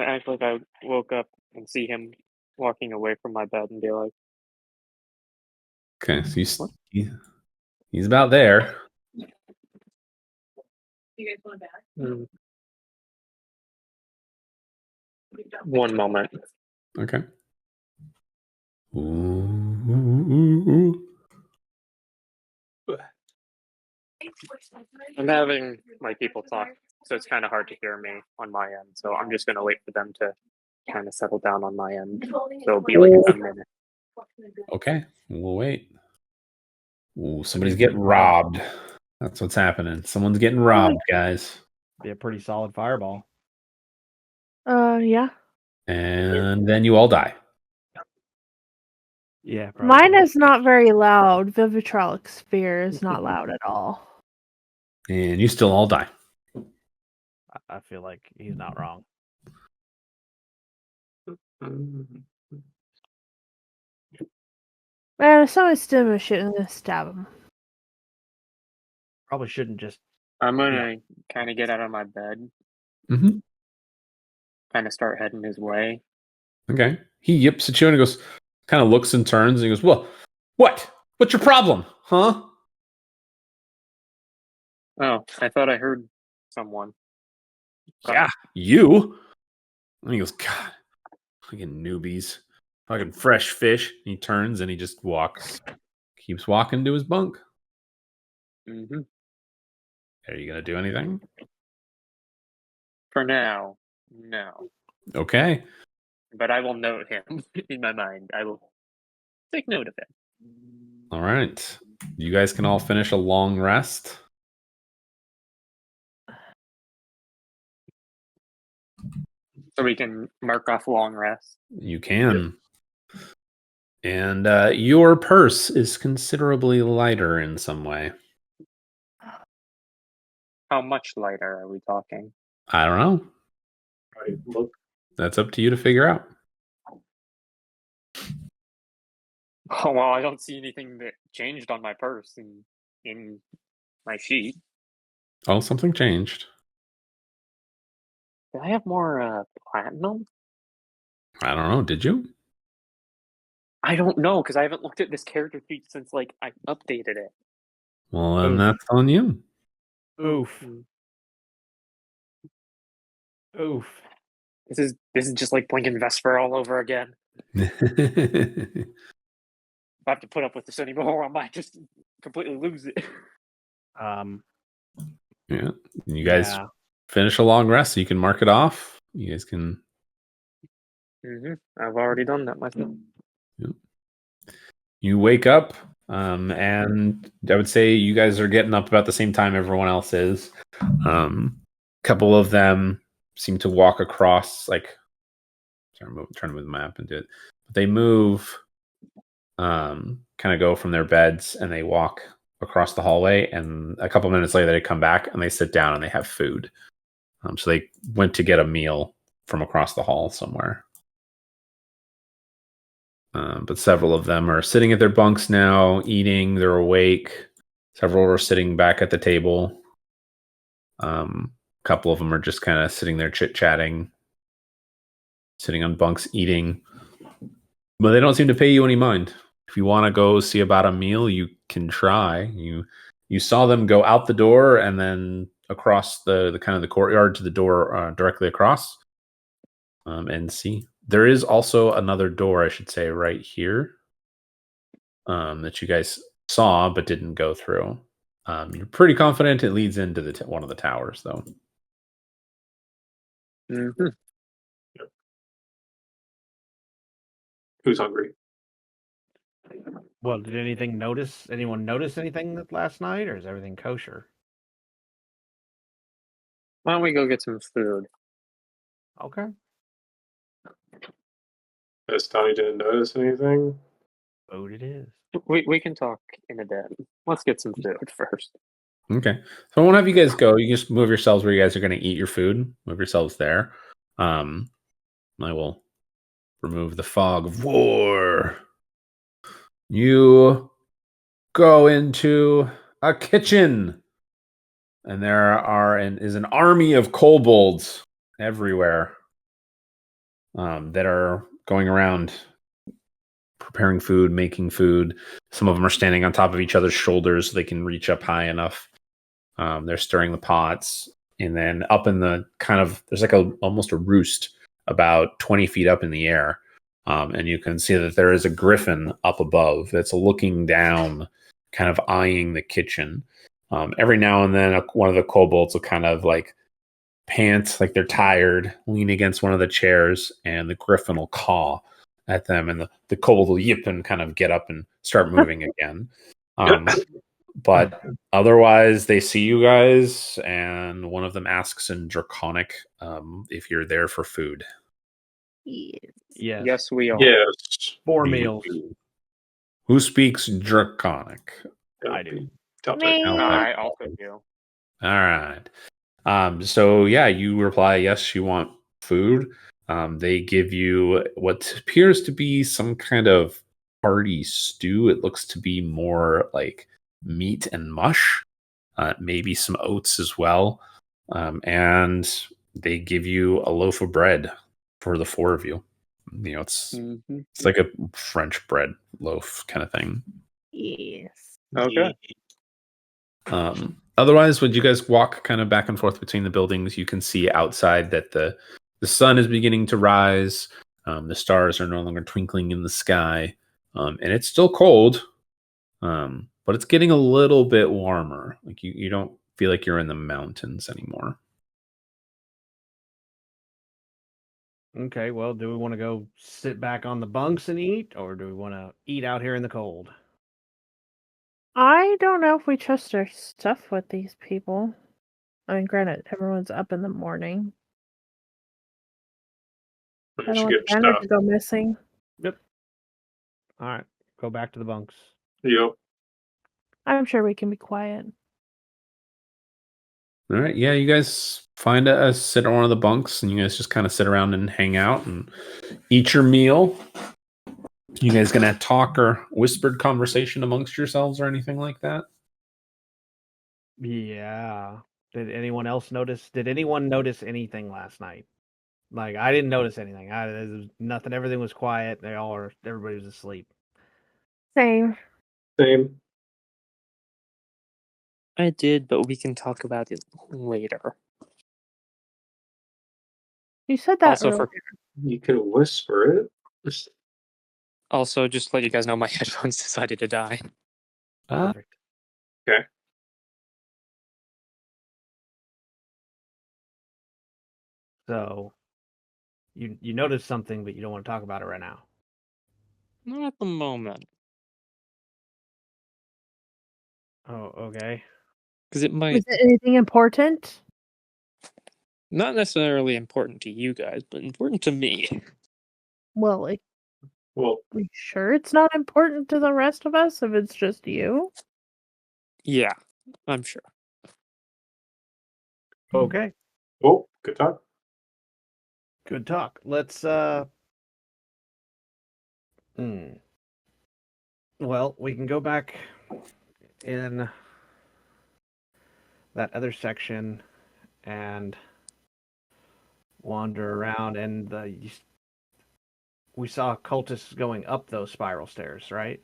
act like I woke up and see him walking away from my bed and be like, Okay, so he's about there. You guys want back? One moment. Okay. Ooh. I'm having my people talk, so it's kind of hard to hear me on my end. So I'm just going to wait for them to kind of settle down on my end. So it'll be like a minute. Okay, we'll wait. Ooh, somebody's getting robbed. That's what's happening. Someone's getting robbed, guys. Be a pretty solid fireball. Yeah. And then you all die. Yeah, probably. Mine is not very loud. Vivitrolic Sphere is not loud at all. And you still all die. I feel like he's not wrong. Man, if someone's still a shit, I'm gonna stab him. Probably shouldn't just. I'm going to kind of get out of my bed, Mm-hmm. kind of start heading his way. Okay. He yips at you and he goes, kind of looks and turns and he goes, well, what? What's your problem? Huh? Oh, I thought I heard someone. Yeah, you. And he goes, God, fucking newbies. Fucking fresh fish. He turns and he just keeps walking to his bunk. Mm-hmm. Are you going to do anything? For now, no. Okay. But I will note him in my mind. I will take note of him. All right. You guys can all finish a long rest. So we can mark off long rest. You can. And your purse is considerably lighter in some way. How much lighter are we talking? I don't know. Right, look. That's up to you to figure out. Oh, well, I don't see anything that changed on my purse in my sheet. Oh, something changed. Did I have more platinum? I don't know. Did you? I don't know, because I haven't looked at this character sheet since, like, I updated it. Well, then Oof. that's on you. Oof. Oof. This is just like Blinking Vesper all over again. If I have to put up with this anymore, I might just completely lose it. Yeah. You guys finish a long rest so you can mark it off. You guys can. I've already done that myself. Yep. You wake up, and I would say you guys are getting up about the same time everyone else is. A couple of them seem to walk across, like, trying to move the map and do it. They move, kind of go from their beds and they walk across the hallway. And a couple minutes later, they come back and they sit down and they have food. So they went to get a meal from across the hall somewhere. But several of them are sitting at their bunks now, eating. They're awake. Several are sitting back at the table. A couple of them are just kind of sitting there chit-chatting, sitting on bunks, eating. But they don't seem to pay you any mind. If you want to go see about a meal, you can try. You saw them go out the door and then across the kind of the courtyard to the door directly across. And see. There is also another door, I should say, right here that you guys saw but didn't go through. You're pretty confident it leads into one of the towers, though. Who's hungry? Well, did anyone notice anything last night, or is everything kosher? Why don't we go get some food? Okay. As Tony didn't notice anything. Food it is. We can talk in a bit. Let's get some food first. Okay. So I won't have you guys go. You just move yourselves where you guys are going to eat your food. Move yourselves there. I will remove the fog of war. You go into a kitchen. And there is an army of kobolds everywhere. that are going around preparing food, making food. Some of them are standing on top of each other's shoulders so they can reach up high enough. They're stirring the pots. And then up in the there's like almost a roost about 20 feet up in the air. And you can see that there is a griffin up above that's looking down, kind of eyeing the kitchen. Every now and then, one of the kobolds will kind of like pant, like they're tired, lean against one of the chairs, and the griffin will caw at them, and the kobold will yip and kind of get up and start moving again. But otherwise, they see you guys, and one of them asks in Draconic if you're there for food. Yes. Yes. Yes, we are. Yes. 4 meals. Who speaks Draconic? I do. Me. I also do. All right. So yeah, you reply, yes, you want food. They give you what appears to be some kind of hearty stew. It looks to be more like meat and mush, maybe some oats as well. And they give you a loaf of bread for the 4 of you. You know, it's like a French bread loaf kind of thing. Yes. Okay. Otherwise, when you guys walk kind of back and forth between the buildings, you can see outside that the sun is beginning to rise. The stars are no longer twinkling in the sky, and it's still cold, but it's getting a little bit warmer. Like you don't feel like you're in the mountains anymore. Okay, well, do we want to go sit back on the bunks and eat, or do we want to eat out here in the cold? I don't know if we trust our stuff with these people. I mean, granted, everyone's up in the morning. I You don't should want get the banner stuff. to go missing. Yep. All right, go back to the bunks. Yep. I'm sure we can be quiet. All right, yeah, you guys find a sit on one of the bunks, and you guys just kind of sit around and hang out and eat your meal. You guys gonna talk or whispered conversation amongst yourselves or anything like that? Yeah. Did anyone else notice? Did anyone notice anything last night? Like, I didn't notice anything. There was nothing. Everything was quiet. Everybody was asleep. Same. Same. I did, but we can talk about it later. You said that Also, earlier. You can whisper it. Also, just to let you guys know, my headphones decided to die. Perfect. Okay. So, you noticed something, but you don't want to talk about it right now. Not at the moment. Oh, okay. Because it might Is it anything important? not necessarily important to you guys, but important to me. Well, Well, are you sure it's not important to the rest of us if it's just you? Yeah, I'm sure. Okay. oh, good talk. Good talk. Let's Well, we can go back in that other section and wander around, and we saw cultists going up those spiral stairs, right?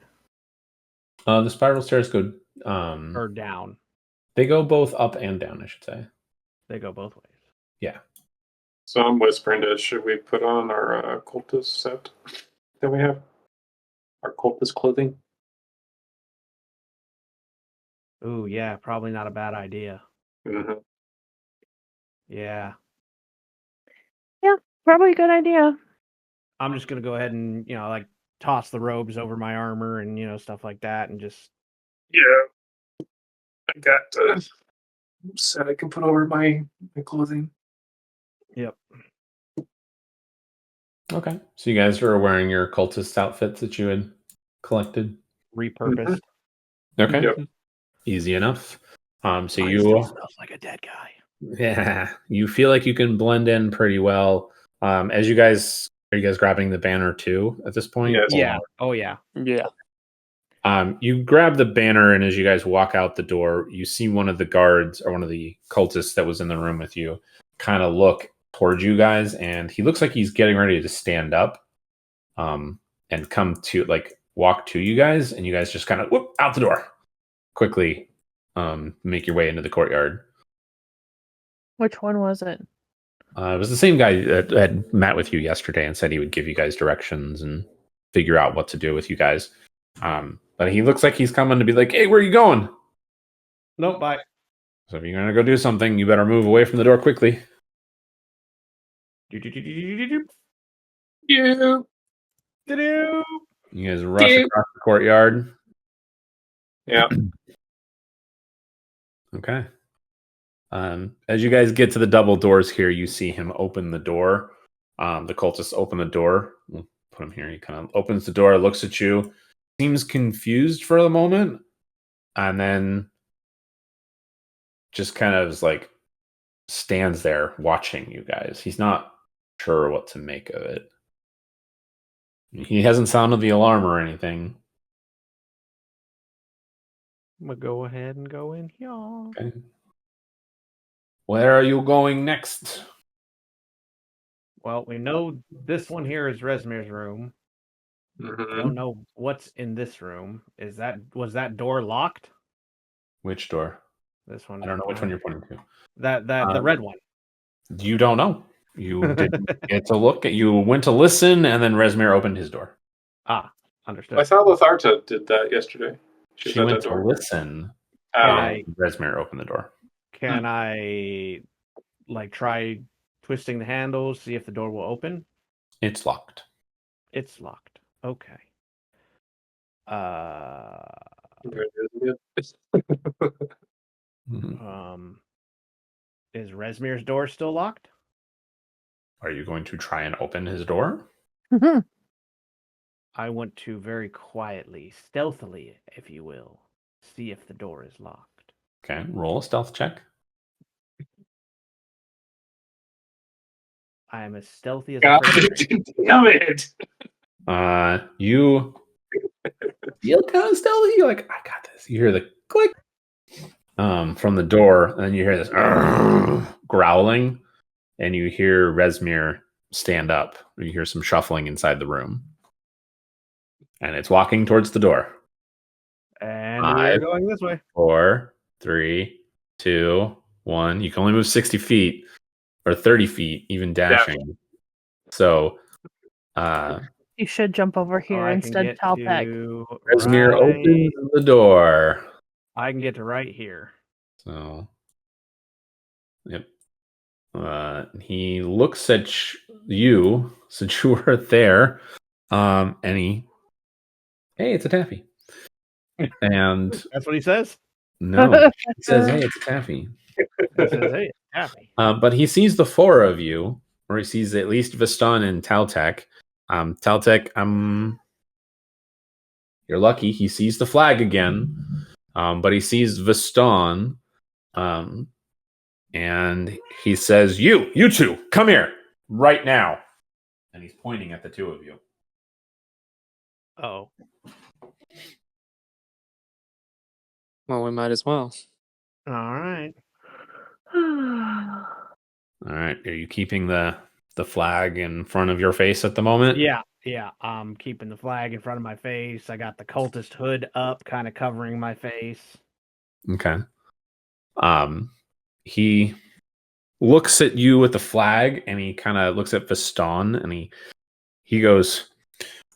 The spiral stairs go Or down. they go both up and down, I should say. They go both ways. Yeah. So I'm whispering to, should we put on our cultist set that we have? Our cultist clothing? Ooh, yeah, probably not a bad idea. Mm-hmm. Yeah. Yeah, probably a good idea. I'm just gonna go ahead and, like toss the robes over my armor and, stuff like that, and just Yeah. I got set I can put over my clothing. Yep. Okay. So you guys are wearing your cultist outfits that you had collected. Repurposed. Okay. Yep. Easy enough. So Mine still you smells like a dead guy. yeah, you feel like you can blend in pretty well. As you guys are you guys grabbing the banner too at this point? Yes. Yeah. Oh yeah. Yeah. You grab the banner, and as you guys walk out the door, you see one of the guards or one of the cultists that was in the room with you kind of look towards you guys, and he looks like he's getting ready to stand up, and come to walk to you guys, and you guys just kind of whoop out the door quickly, make your way into the courtyard. Which one was it? It was the same guy that had met with you yesterday and said he would give you guys directions and figure out what to do with you guys. But he looks like he's coming to be like, "Hey, where are you going?" Nope, bye. So if you're gonna go do something, you better move away from the door quickly. You. You guys rush across the courtyard. Yeah. Okay. As you guys get to the double doors here, you see him open the door. The cultists open the door. We'll put him here. He kind of opens the door, looks at you, seems confused for a moment, and then just kind of is like stands there watching you guys. He's not sure what to make of it. He hasn't sounded the alarm or anything. I'm gonna go ahead and go in here. Okay. Where are you going next? Well, we know this one here is Rezmir's room. I don't know what's in this room. Was that door locked? Which door? This one. I don't know which one you're pointing to. The red one. You don't know. You didn't get to look. You went to listen, and then Rezmir opened his door. Ah, understood. I thought Letharta did that yesterday. She went to listen. Oh. Rezmir opened the door. Can I try twisting the handle, see if the door will open? It's locked. It's locked. Okay. Is Rezmir's door still locked? Are you going to try and open his door? I want to very quietly, stealthily, if you will, see if the door is locked. Okay, roll a stealth check. I am as stealthy as a fairy. Damn it! You feel kind of stealthy. You're like, I got this. You hear the click from the door, and then you hear this growling, and you hear Rezmir stand up. You hear some shuffling inside the room, and it's walking towards the door. And we're going this way. 4, 3, 2, 1. You can only move 60 feet or 30 feet, even dashing. So, you should jump over here instead, Talpec. Rezmir opens the door. I can get to right here. So, yep. He looks at you since you were there, and hey, it's a taffy. And that's what he says. No, he says, "Hey, it's a taffy." He says, "Hey, it's a taffy." But he sees the four of you, or he sees at least Viston and Taltec. Taltec, you're lucky. He sees the flag again, but he sees Viston, and he says, "You two, come here right now." And he's pointing at the two of you. Oh. Well, we might as well. All right. All right. Are you keeping the flag in front of your face at the moment? Yeah. I'm keeping the flag in front of my face. I got the cultist hood up, kind of covering my face. Okay. He looks at you with the flag, and he kind of looks at Viston, and he goes,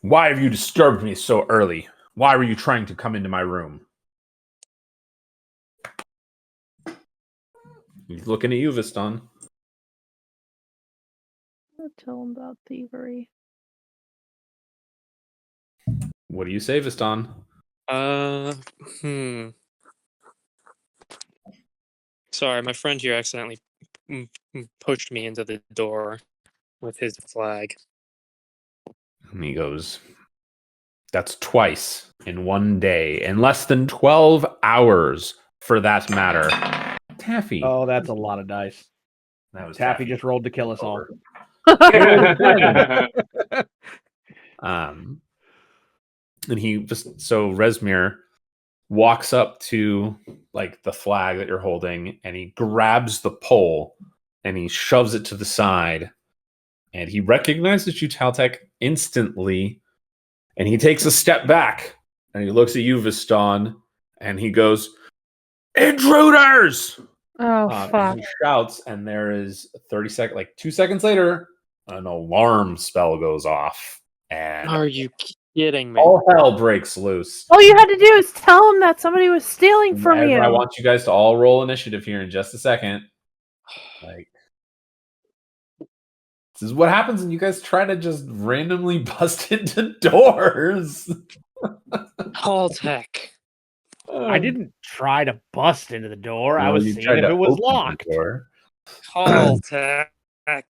"Why have you disturbed me so early? Why were you trying to come into my room?" He's looking at you, Viston. I'll tell him about thievery. What do you say, Viston? Sorry, my friend here accidentally pushed me into the door with his flag. And he goes, "That's twice in one day, in less than 12 hours, for that matter." Taffy. Oh, that's a lot of dice. That was Taffy just rolled to kill us all. And he just, so Rezmir walks up to like the flag that you're holding, and he grabs the pole and he shoves it to the side. And he recognizes you, Taltek, instantly. And he takes a step back. And he looks at you, Viston. And he goes, "Intruders!" Oh, fuck. He shouts, and there is 2 seconds later, an alarm spell goes off. And Are you kidding me? all hell breaks loose. All you had to do is tell him that somebody was stealing from And you. I want you guys to all roll initiative here in just a second. Like, this is what happens when you guys try to just randomly bust into doors. Taltek. I didn't try to bust into the door. I No, was you seeing tried if to it was open the locked. door. Taltek. All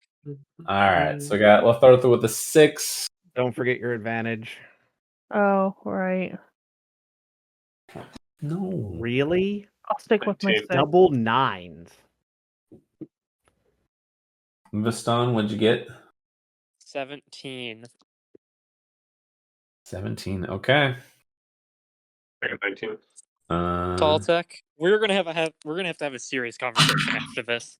right, so let's start with the 6. Don't forget your advantage. Oh, right. No, Really? I'll stick with my 19. 6. Double 9s. Viston, what'd you get? 17. 17. Okay. I got 19. Taltek. We're gonna have to have a serious conversation after this.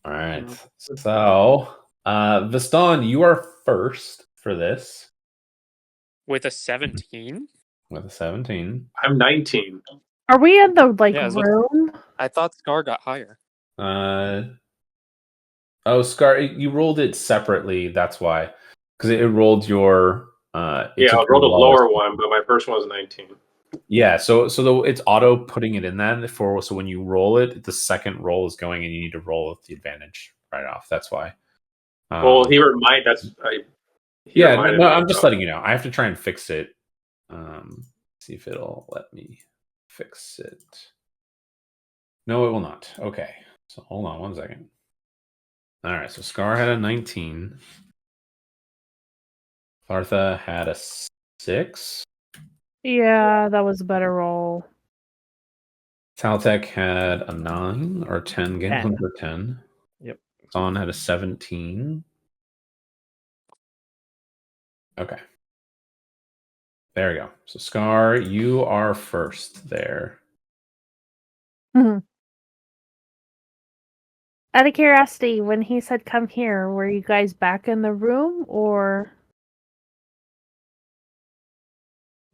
All right. So, Viston, you are first for this With a 17? with a 17. I'm 19. Are we in the Yeah, room? I thought Scar got higher. Oh, Scar, you rolled it separately. That's why, because it rolled your. Yeah, I rolled a lower one, but my first one was 19. Yeah, so it's auto putting it in that so when you roll it, the second roll is going, and you need to roll with the advantage right off. That's why. Well, he reminded that's yeah. No, I'm just letting you know. I have to try and fix it. See if it'll let me fix it. No, it will not. Okay, so hold on 1 second. All right, so Scar had a 19. Partha had a 6. Yeah, that was a better roll. Taltek had a 9 or 10. Get 10. for 10. Yep. Son had a 17. Okay. There we go. So Scar, you are first there. Out of curiosity, when he said come here, were you guys back in the room or?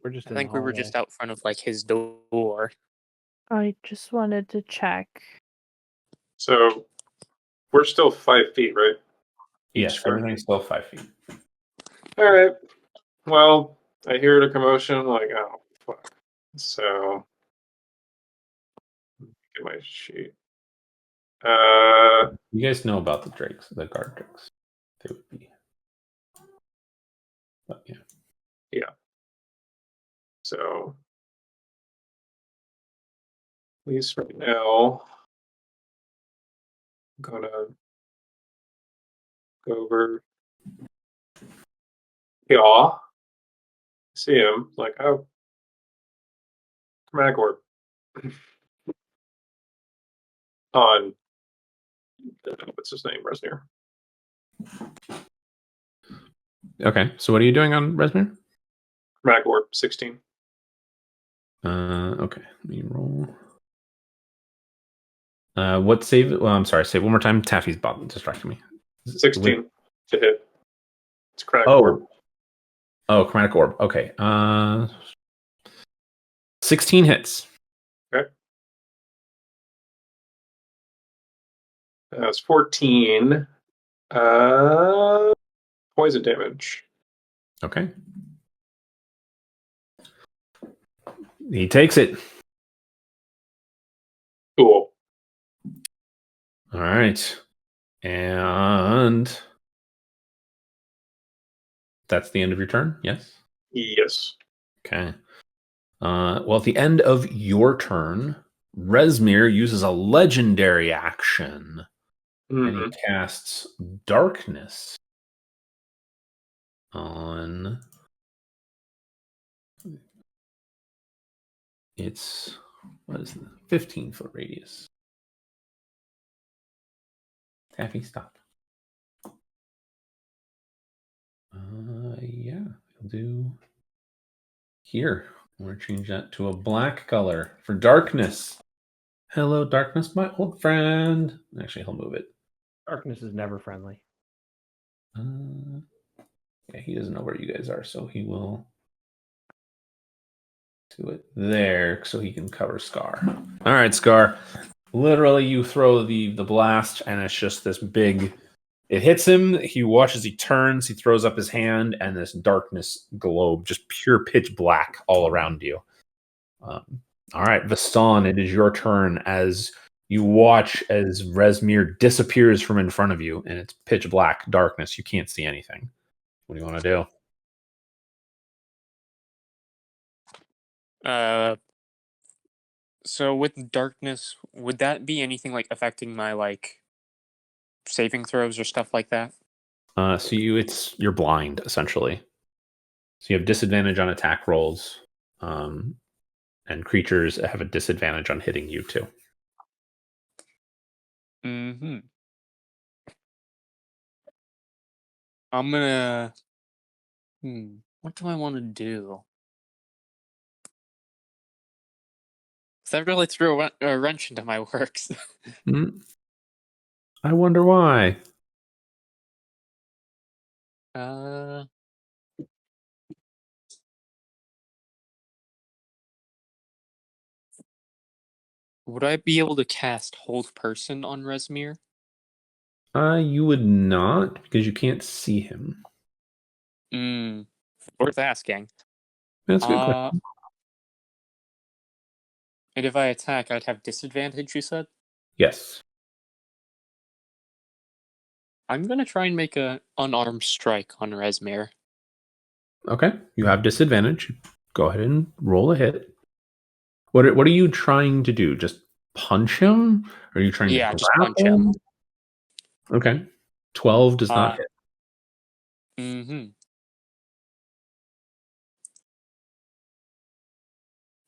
We're just I think we were just out front of like his door. I just wanted to check. So we're still 5 feet, right? Yes, everything's still 5 feet. All right. Well, I hear the commotion. Like, oh fuck. So get my sheet. You guys know about the drakes, the guard drakes. They would be. But yeah. Yeah. So at least right now, I'm gonna go over. Yeah. See him. Like, oh, chromatic orb. On what's his name, Rezmir. Okay, so what are you doing on Rezmir? Chromatic orb 16. Okay, let me roll. What save? Well, I'm sorry. Say it one more time. Taffy's distracting me. 16 to hit. It's chromatic Oh. orb. Oh, chromatic orb. Okay. 16 hits. Okay. That's 14. Poison damage. Okay. He takes it. Cool. All right. And that's the end of your turn? Yes? Yes. Okay. Well, at the end of your turn, Rezmir uses a legendary action. And he casts Darkness on its, what is the 15-foot radius. Taffy, stop. Yeah, he'll do here. I'm going to change that to a black color for Darkness. Hello, darkness, my old friend. Actually, he'll move it. Darkness is never friendly. Yeah, he doesn't know where you guys are, so he will do it there so he can cover Scar. All right, Scar. Literally, you throw the blast, and it's just this big. It hits him. He watches. He turns. He throws up his hand, and this darkness globe, just pure pitch black, all around you. All right, Vastan, it is your turn as you watch as Rezmir disappears from in front of you, and it's pitch black darkness. You can't see anything. What do you want to do? So with darkness, would that be anything like affecting my like saving throws or stuff like that? So you're blind essentially. So you have disadvantage on attack rolls, and creatures have a disadvantage on hitting you too. Mm-hmm. I'm gonna. What do I want to do? That really threw a wrench into my works. I wonder why. Would I be able to cast Hold Person on Rezmir? You would not, because you can't see him. Worth asking. That's a good question. And if I attack, I'd have disadvantage, you said? Yes. I'm gonna try and make an unarmed strike on Rezmir. Okay, you have disadvantage. Go ahead and roll a hit. What are you trying to do? Just punch him? Or are you trying to just punch him. Okay. 12 does not hit.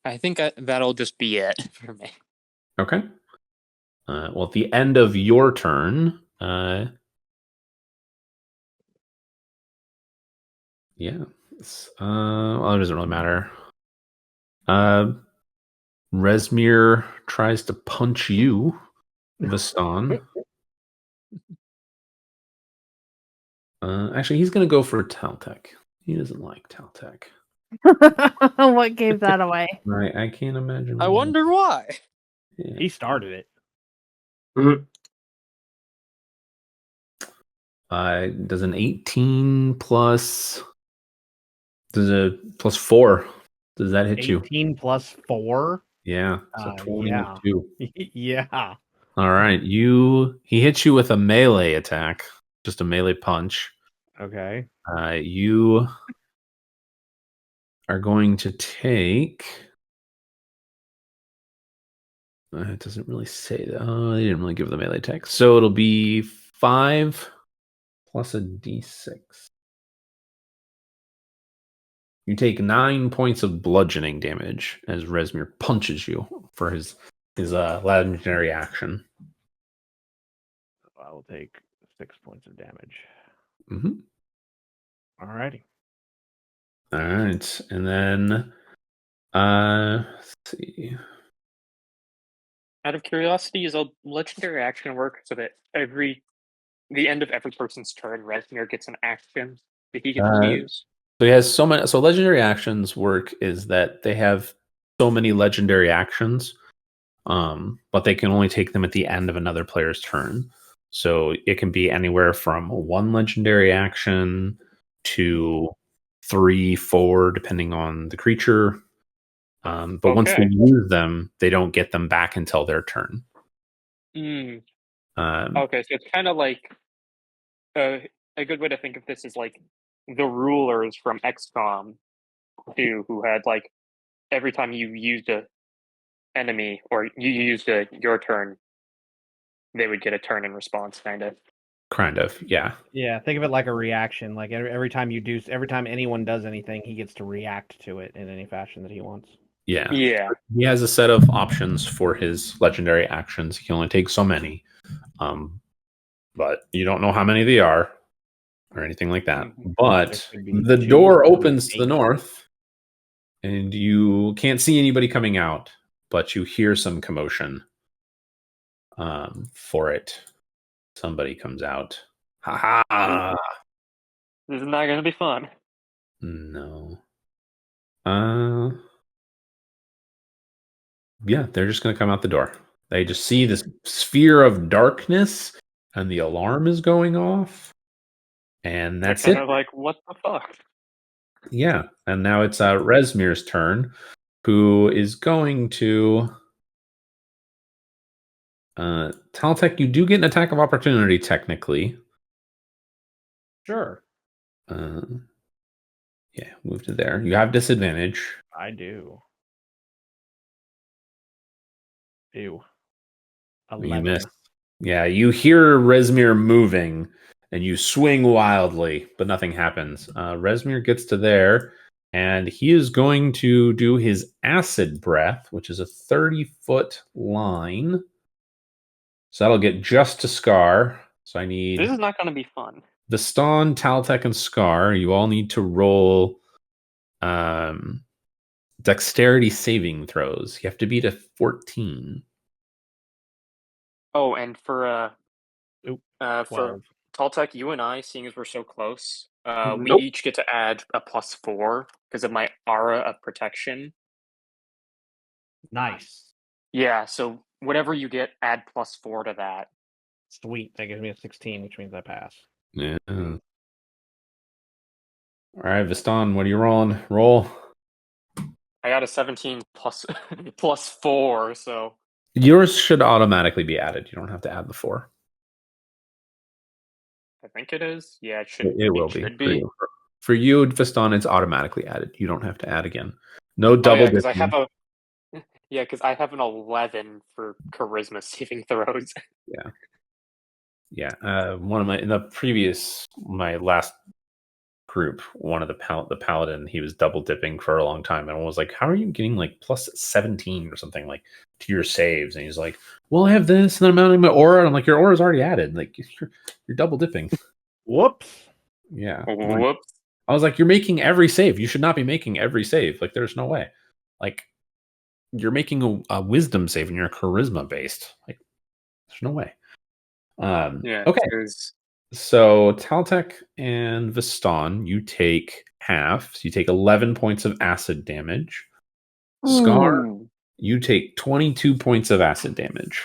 I think that'll just be it for me. Okay. Well, at the end of your turn, yeah. Well, it doesn't really matter. Rezmir tries to punch you, Vastan. Actually, he's going to go for Taltech. He doesn't like Taltech. What gave that away? I can't imagine. I wonder why. Yeah. He started it. Does an 18 plus... Does a plus 4? Does that hit 18 you? 18 plus 4? Yeah. So 22. Yeah. All right. He hits you with a melee attack. Just a melee punch. Okay. You are going to take... it doesn't really say that. Oh, they didn't really give the melee attack. So it'll be 5 plus a d6. You take 9 points of bludgeoning damage as Rezmir punches you for his legendary action. I will take 6 points of damage. Mm-hmm. Alrighty. All right, and then let's see. Out of curiosity, is a legendary action work so that the end of every person's turn, Rezmir gets an action that he gets to use? So he has so many. So legendary actions work is that they have so many legendary actions, but they can only take them at the end of another player's turn. So it can be anywhere from 1 legendary action to 3, 4, depending on the creature. But once they use them, they don't get them back until their turn. Okay, so it's kind of like a good way to think of this is like the rulers from XCOM 2, who had like every time you used a enemy or you used your turn, they would get a turn in response, kind of. Kind of, yeah. Yeah, think of it like a reaction. Like every time anyone does anything, he gets to react to it in any fashion that he wants. Yeah. Yeah. He has a set of options for his legendary actions. He can only take so many. But you don't know how many they are or anything like that. But the door opens to the north and you can't see anybody coming out, but you hear some commotion for it. Somebody comes out. Ha ha! This is not going to be fun. No. Yeah, they're just going to come out the door. They just see this sphere of darkness, and the alarm is going off, and that's They're it. kind of like, what the fuck? Yeah, and now it's Rezmir's turn, who is going to. Taltech, you do get an attack of opportunity, technically. Sure. Yeah, move to there. You have disadvantage. I do. Ew. You 11. miss. Yeah, you hear Rezmir moving, and you swing wildly, but nothing happens. Rezmir gets to there, and he is going to do his acid breath, which is a 30-foot line. So that'll get just to Scar. So I need This is not going to be fun. Viston, Taltech, and Scar. You all need to roll dexterity saving throws. You have to beat a 14. Oh, and for 12. Taltech, you and I, seeing as we're so close, we Nope. each get to add a +4 because of my aura of protection. Nice. Yeah, so whatever you get, add +4 to that. Sweet. That gives me a 16, which means I pass. Yeah. All right, Viston, what are you rolling? Roll. I got a 17 plus +4, so Yours should automatically be added. You don't have to add the 4. I think it is. Yeah, it should. It will should be. be. For you, Viston, it's automatically added. You don't have to add again. No double because I dipping. have I have an 11 for charisma saving throws. Yeah. One of my last group, one of the paladin, he was double dipping for a long time, and I was like, "How are you getting like plus 17 or something like to your saves?" And he's like, "Well, I have this, and then I'm adding my aura." And I'm like, "Your aura's already added. Like you're double dipping." Whoops. Yeah. Whoops. I was like, "You're making every save. You should not be making every save. Like, there's no way. Like, you're making a wisdom save, and you're charisma based. Like, there's no way." Yeah. Okay. 'Cause So Taltech and Viston, you take half. So you take 11 points of acid damage. Scar, Ooh. you take 22 points of acid damage.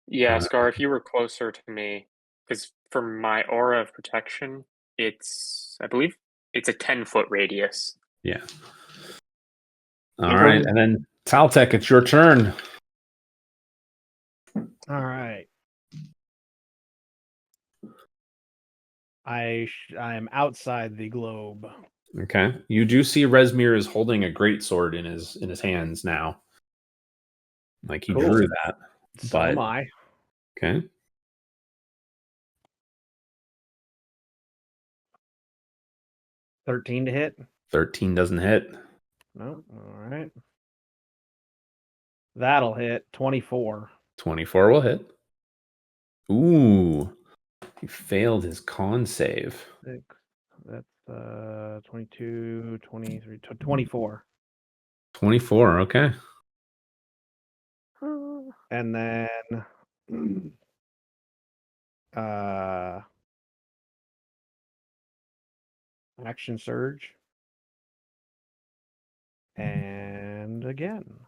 Yeah, Scar, if you were closer to me, because for my aura of protection, I believe it's a 10-foot radius. Yeah. All right. And then Taltech, it's your turn. All right. I am outside the globe. Okay. You do see Rezmir is holding a greatsword in his hands now. Like he drew that. So am I. Okay. 13 to hit. 13 doesn't hit. No. All right. That'll hit. 24. 24 will hit. Ooh. He failed his con save. That's 22, 23, 24. 24, okay. And then action surge. And again.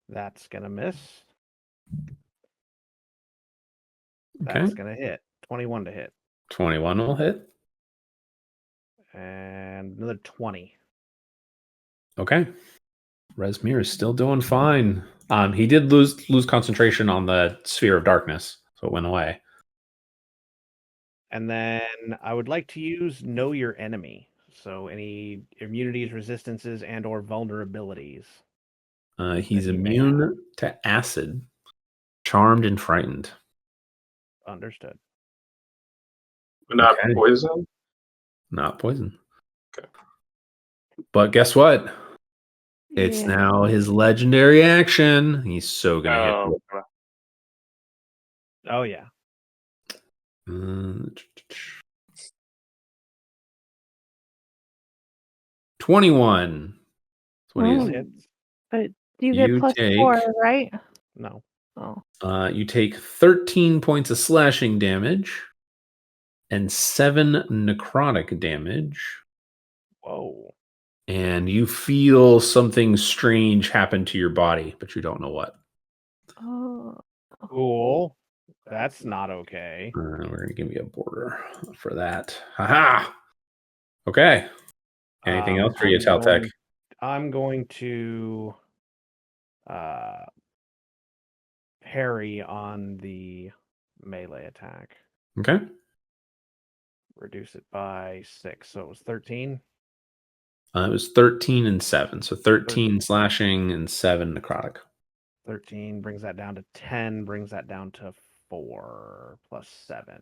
That's gonna miss. Okay. That's gonna hit. 21 to hit. 21 will hit. And another 20. Okay. Rezmir is still doing fine. He did lose concentration on the sphere of darkness, so it went away. And then I would like to use Know Your Enemy. So any immunities, resistances, and or vulnerabilities. He's immune to acid, charmed, and frightened. Understood. Not poison? Not poison. Okay. But guess what? It's now his legendary action. He's so going to hit. Oh, yeah. 21. That's what he is. I Do you get You +4, right? No. Oh. You take 13 points of slashing damage and 7 necrotic damage. Whoa. And you feel something strange happen to your body, but you don't know what. Oh. Cool. That's not okay. We're going to give you a border for that. Haha! Okay. Anything else for you, Taltech? I'm going to parry on the melee attack. Okay. Reduce it by 6. So it was 13. It was 13 and 7. So 13 slashing and 7 necrotic. 13 brings that down to 10, brings that down to 4 plus 7.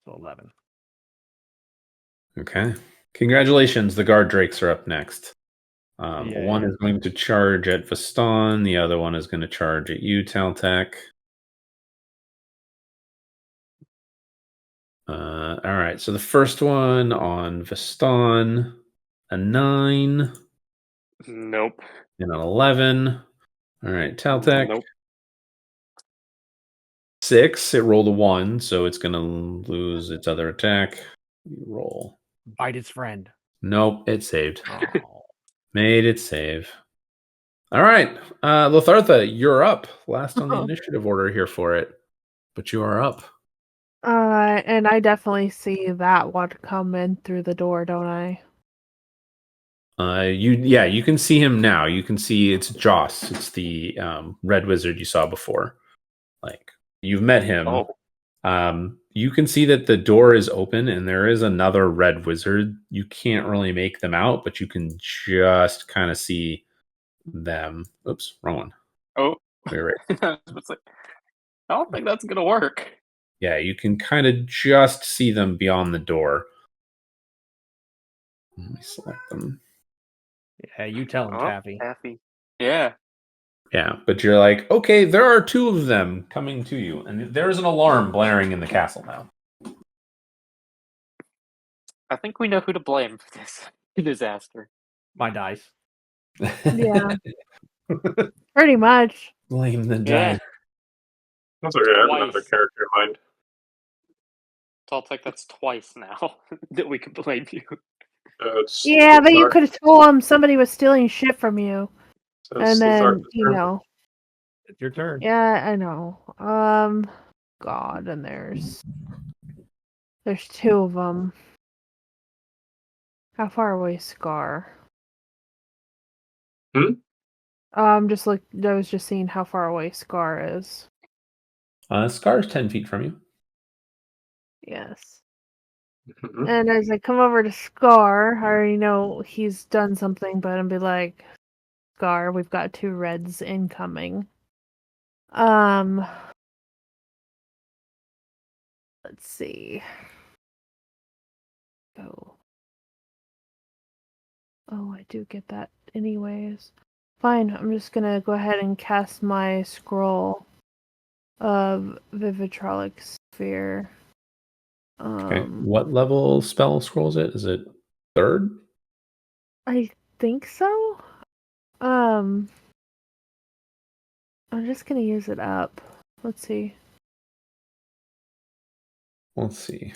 So 11. Okay. Congratulations. The guard drakes are up next. Yeah. One is going to charge at Vaston. The other one is going to charge at you, Taltech. All right. So the first one on Vaston, a 9. Nope. And an 11. All right. Taltech. Nope. 6. It rolled a 1, so it's going to lose its other attack. You roll. Bite its friend. Nope. It saved. Oh. Made it save. All right. Lothartha, you're up. Last on the initiative order here for it. But you are up. And I definitely see that one come in through the door, don't I? You can see him now. You can see it's Joss. It's the red wizard you saw before. Like, you've met him. Oh. You can see that the door is open and there is another red wizard. You can't really make them out, but you can just kind of see them. Oops, wrong one. Oh. Wait, right. I don't think that's gonna work. Yeah, you can kind of just see them beyond the door. Let me select them. Yeah, you tell him, Taffy. Taffy. Yeah. Yeah, but you're like, okay, there are 2 of them coming to you, and there is an alarm blaring in the castle now. I think we know who to blame for this disaster. My dice. Yeah. Pretty much. Blame the Yeah. dice. That's okay. I have Twice. another character in mind. Taltech, that's twice now that we can blame you. Yeah, but you could have told him somebody was stealing shit from you. And then, you know. It's your turn. Yeah, I know. God, and there's 2 of them. How far away is Scar? I was just seeing how far away Scar is. Scar's 10 feet from you. Yes. And as I come over to Scar, I already know he's done something, but I'll be like, Scar, we've got 2 reds incoming. Let's see. Oh, I do get that anyways. Fine, I'm just gonna go ahead and cast my scroll of Vivitrolic Sphere. Okay. What level spell scroll is it? Is it 3rd? I think so. I'm just gonna use it up. Let's see. Let's see.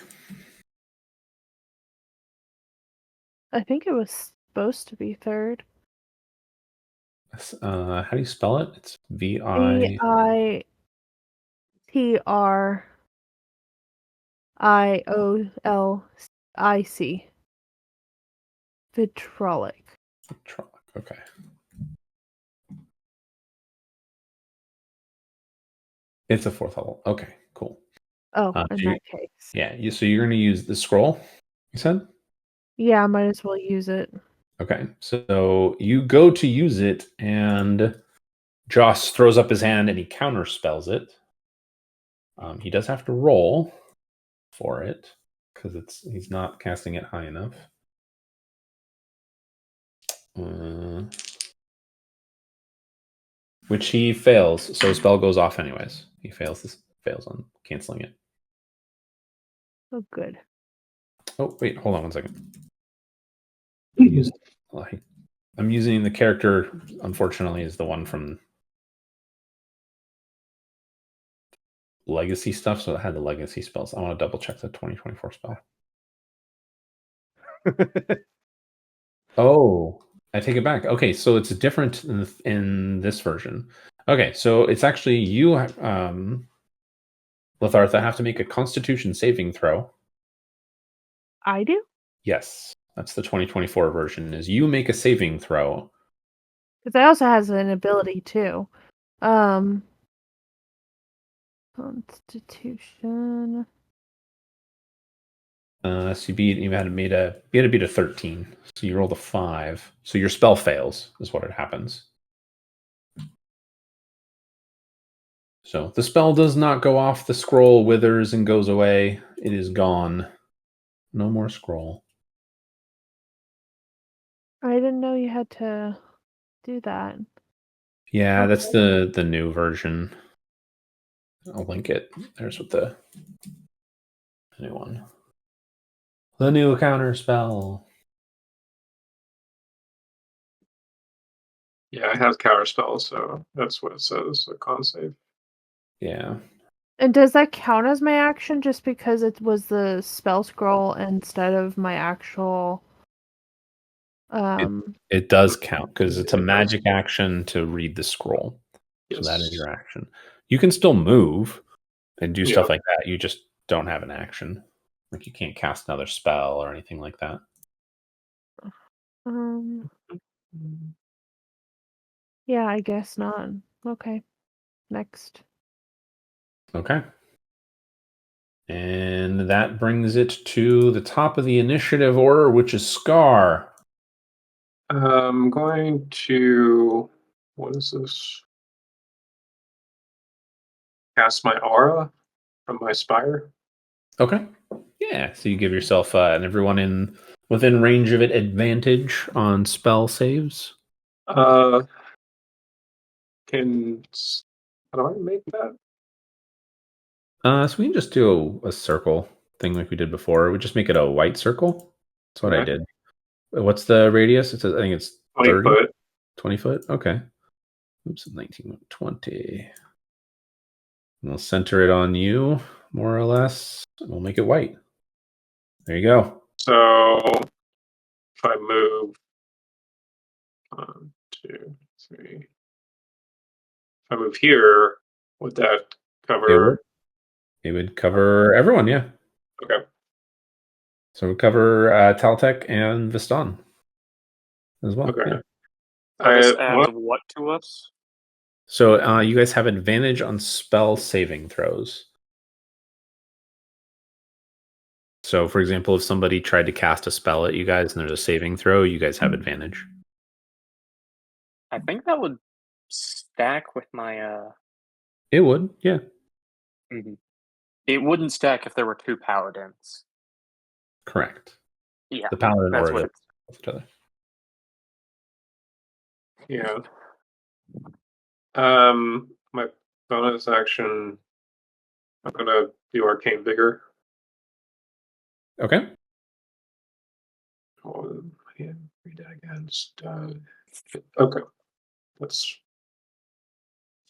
I think it was supposed to be 3rd. How do you spell it? It's VITROLIC. Vitrolic. Okay. It's a 4th level. Okay, cool. Oh, in that case. Yeah, so you're going to use the scroll, you said? Yeah, I might as well use it. Okay, so you go to use it, and Joss throws up his hand and he counterspells it. He does have to roll for it because he's not casting it high enough. Which he fails, so spell goes off anyways. He fails on canceling it. Oh, good. Oh, wait, hold on 1 second. He I'm using the character, unfortunately, is the one from Legacy stuff, so it had the Legacy spells. I want to double check the 2024 spell. Oh, I take it back. Okay, so it's different in this version. Okay, so it's actually you, Lathartha, have to make a Constitution saving throw. I do? Yes, that's the 2024 version. Is you make a saving throw. Because I also has an ability too. Constitution. So you had to beat a 13. So you rolled a 5. So your spell fails, is what it happens. So the spell does not go off. The scroll withers and goes away. It is gone. No more scroll. I didn't know you had to do that. Yeah, that's the new version. I'll link it. There's what the new one. The new counter spell. Yeah, I have counter spell, so that's what it says. A con save. Yeah. And does that count as my action just because it was the spell scroll instead of my actual It does count because it's a magic action to read the scroll. Yes. So that is your action. You can still move and do stuff Yeah. like that. You just don't have an action. Like you can't cast another spell or anything like that. Yeah, I guess not. Okay. Next. Okay. And that brings it to the top of the initiative order, which is Scar. I'm going to, what is this? Cast my aura from my spire. Okay. Yeah. So you give yourself and everyone within range of it advantage on spell saves. How do I make that? So we can just do a circle thing like we did before. We just make it a white circle. That's what I did. What's the radius? I think it's 20 30? foot. 20 foot? Okay. Oops, 19, 20. And we'll center it on you, more or less. And we'll make it white. There you go. So if I move 1, 2, 3. If I move here, would that cover? It would cover everyone, yeah. Okay. So we cover Taltech and Viston as well. Okay. Yeah. This adds what to us? So you guys have advantage on spell saving throws. So, for example, if somebody tried to cast a spell at you guys and there's a saving throw, you guys have advantage. I think that would stack with my. It would, yeah. Mm-hmm. It wouldn't stack if there were 2 paladins. Correct. Yeah, the paladin that's or what each other. Yeah. My bonus action, I'm gonna do Arcane Vigor. Okay. Read that against. Okay. That's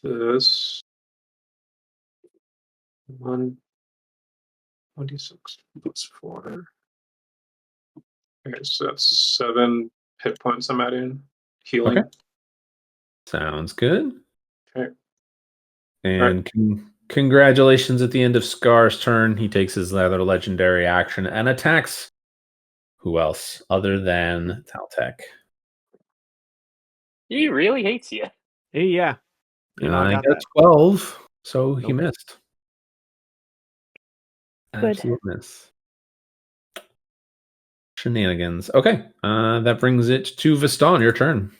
this 126 plus 4. Okay, so that's 7 hit points I'm adding. Healing. Okay. Sounds good. Okay. And congratulations at the end of Scar's turn. He takes his other legendary action and attacks. Who else other than Taltech? He really hates you. Yeah. You know, I got that. 12, so he missed. Good. Absolute miss. Shenanigans. Okay, that brings it to Viston. Your turn.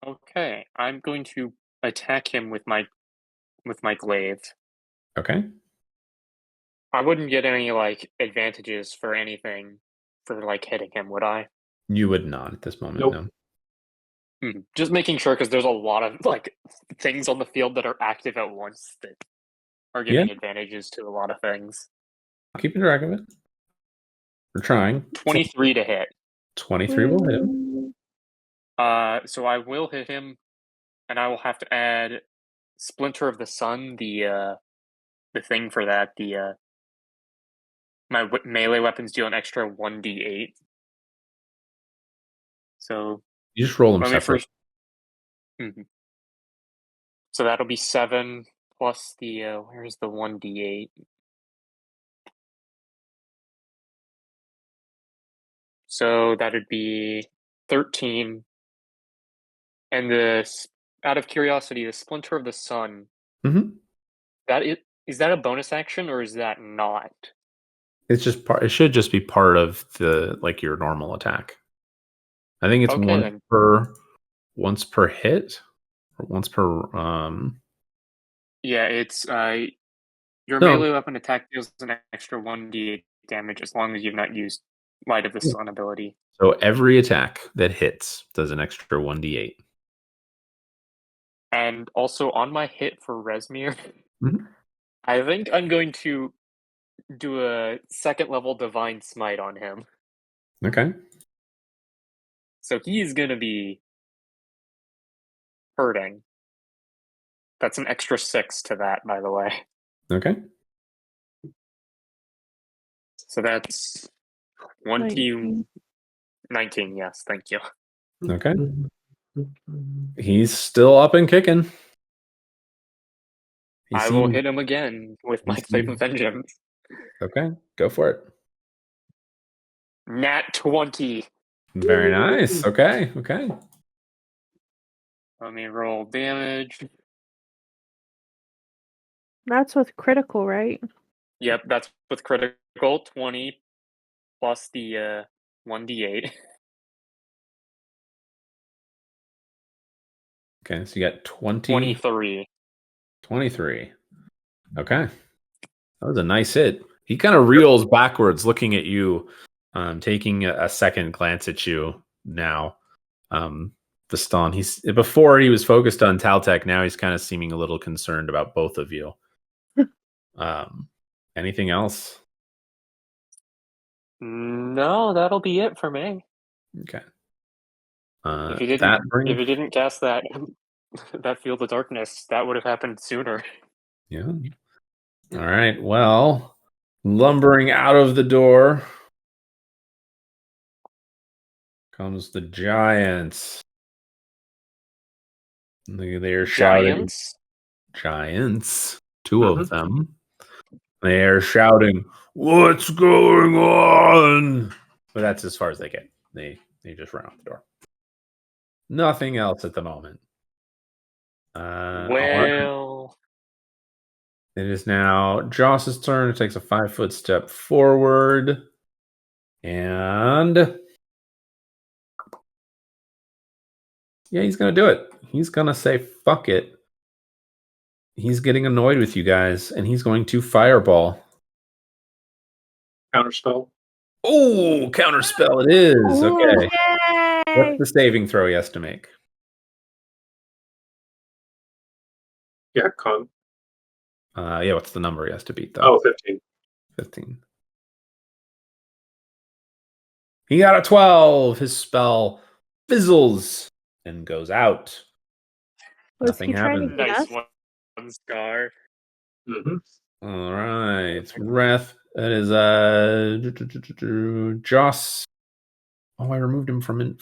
Okay, I'm going to attack him with my glaive. Okay. I wouldn't get any advantages for anything for hitting him, would I? You would not at this moment. Nope. No. Just making sure because there's a lot of things on the field that are active at once that are giving advantages to a lot of things. Keeping track of it. We're trying. 23 to hit. 23 will hit him. So I will hit him, and I will have to add Splinter of the Sun, the thing for that. My melee weapons deal an extra 1d8. So You just roll them let me separate. first. So that'll be 7 plus the where's the 1d8? So that'd be 13. And out of curiosity, the Splinter of the Sun. Mm-hmm. Is that a bonus action or is that not? It's just part. It should just be part of the your normal attack. I think it's Okay, once per hit, or once per. Yeah, it's your No. melee weapon attack deals an extra 1d8 damage as long as you've not used Light of the Sun ability. So every attack that hits does an extra 1d8. And also on my hit for Rezmir, Mhm. I think I'm going to do a 2nd level Divine Smite on him. Okay. So he's gonna be hurting. That's an extra 6 to that, by the way. Okay. So that's 19, yes, thank you. Okay. He's still up and kicking. I will hit him again with my Type of Vengeance. Okay, go for it. Nat 20. Very nice. Okay. Let me roll damage. That's with critical, right? Yep, that's with critical. 20 plus the 1d8. Okay, so you got 23. 23. Okay. That was a nice hit. He kind of reels backwards, looking at you, taking a second glance at you now. The stun. Before he was focused on Taltech, now he's kind of seeming a little concerned about both of you. Anything else? No, that'll be it for me. Okay. If you didn't cast that Field of Darkness, that would have happened sooner. Yeah. All right. Well, lumbering out of the door comes the giants. They're shouting. Giants. Two of them. They are shouting, "What's going on?" But that's as far as they get. They just run out the door. Nothing else at the moment. Well, it is now Joss's turn. It takes a 5-foot step forward. And yeah, he's going to do it. He's going to say, fuck it. He's getting annoyed with you guys, and he's going to fireball. Counterspell. Oh, counterspell it is. Okay. Yay! What's the saving throw he has to make? Yeah, con. Yeah, what's the number he has to beat, though? Oh, 15. 15. He got a 12. His spell fizzles and goes out. Nothing happens. Nice one, Scar. All right. Wrath. That is Joss. Oh, I removed him from it.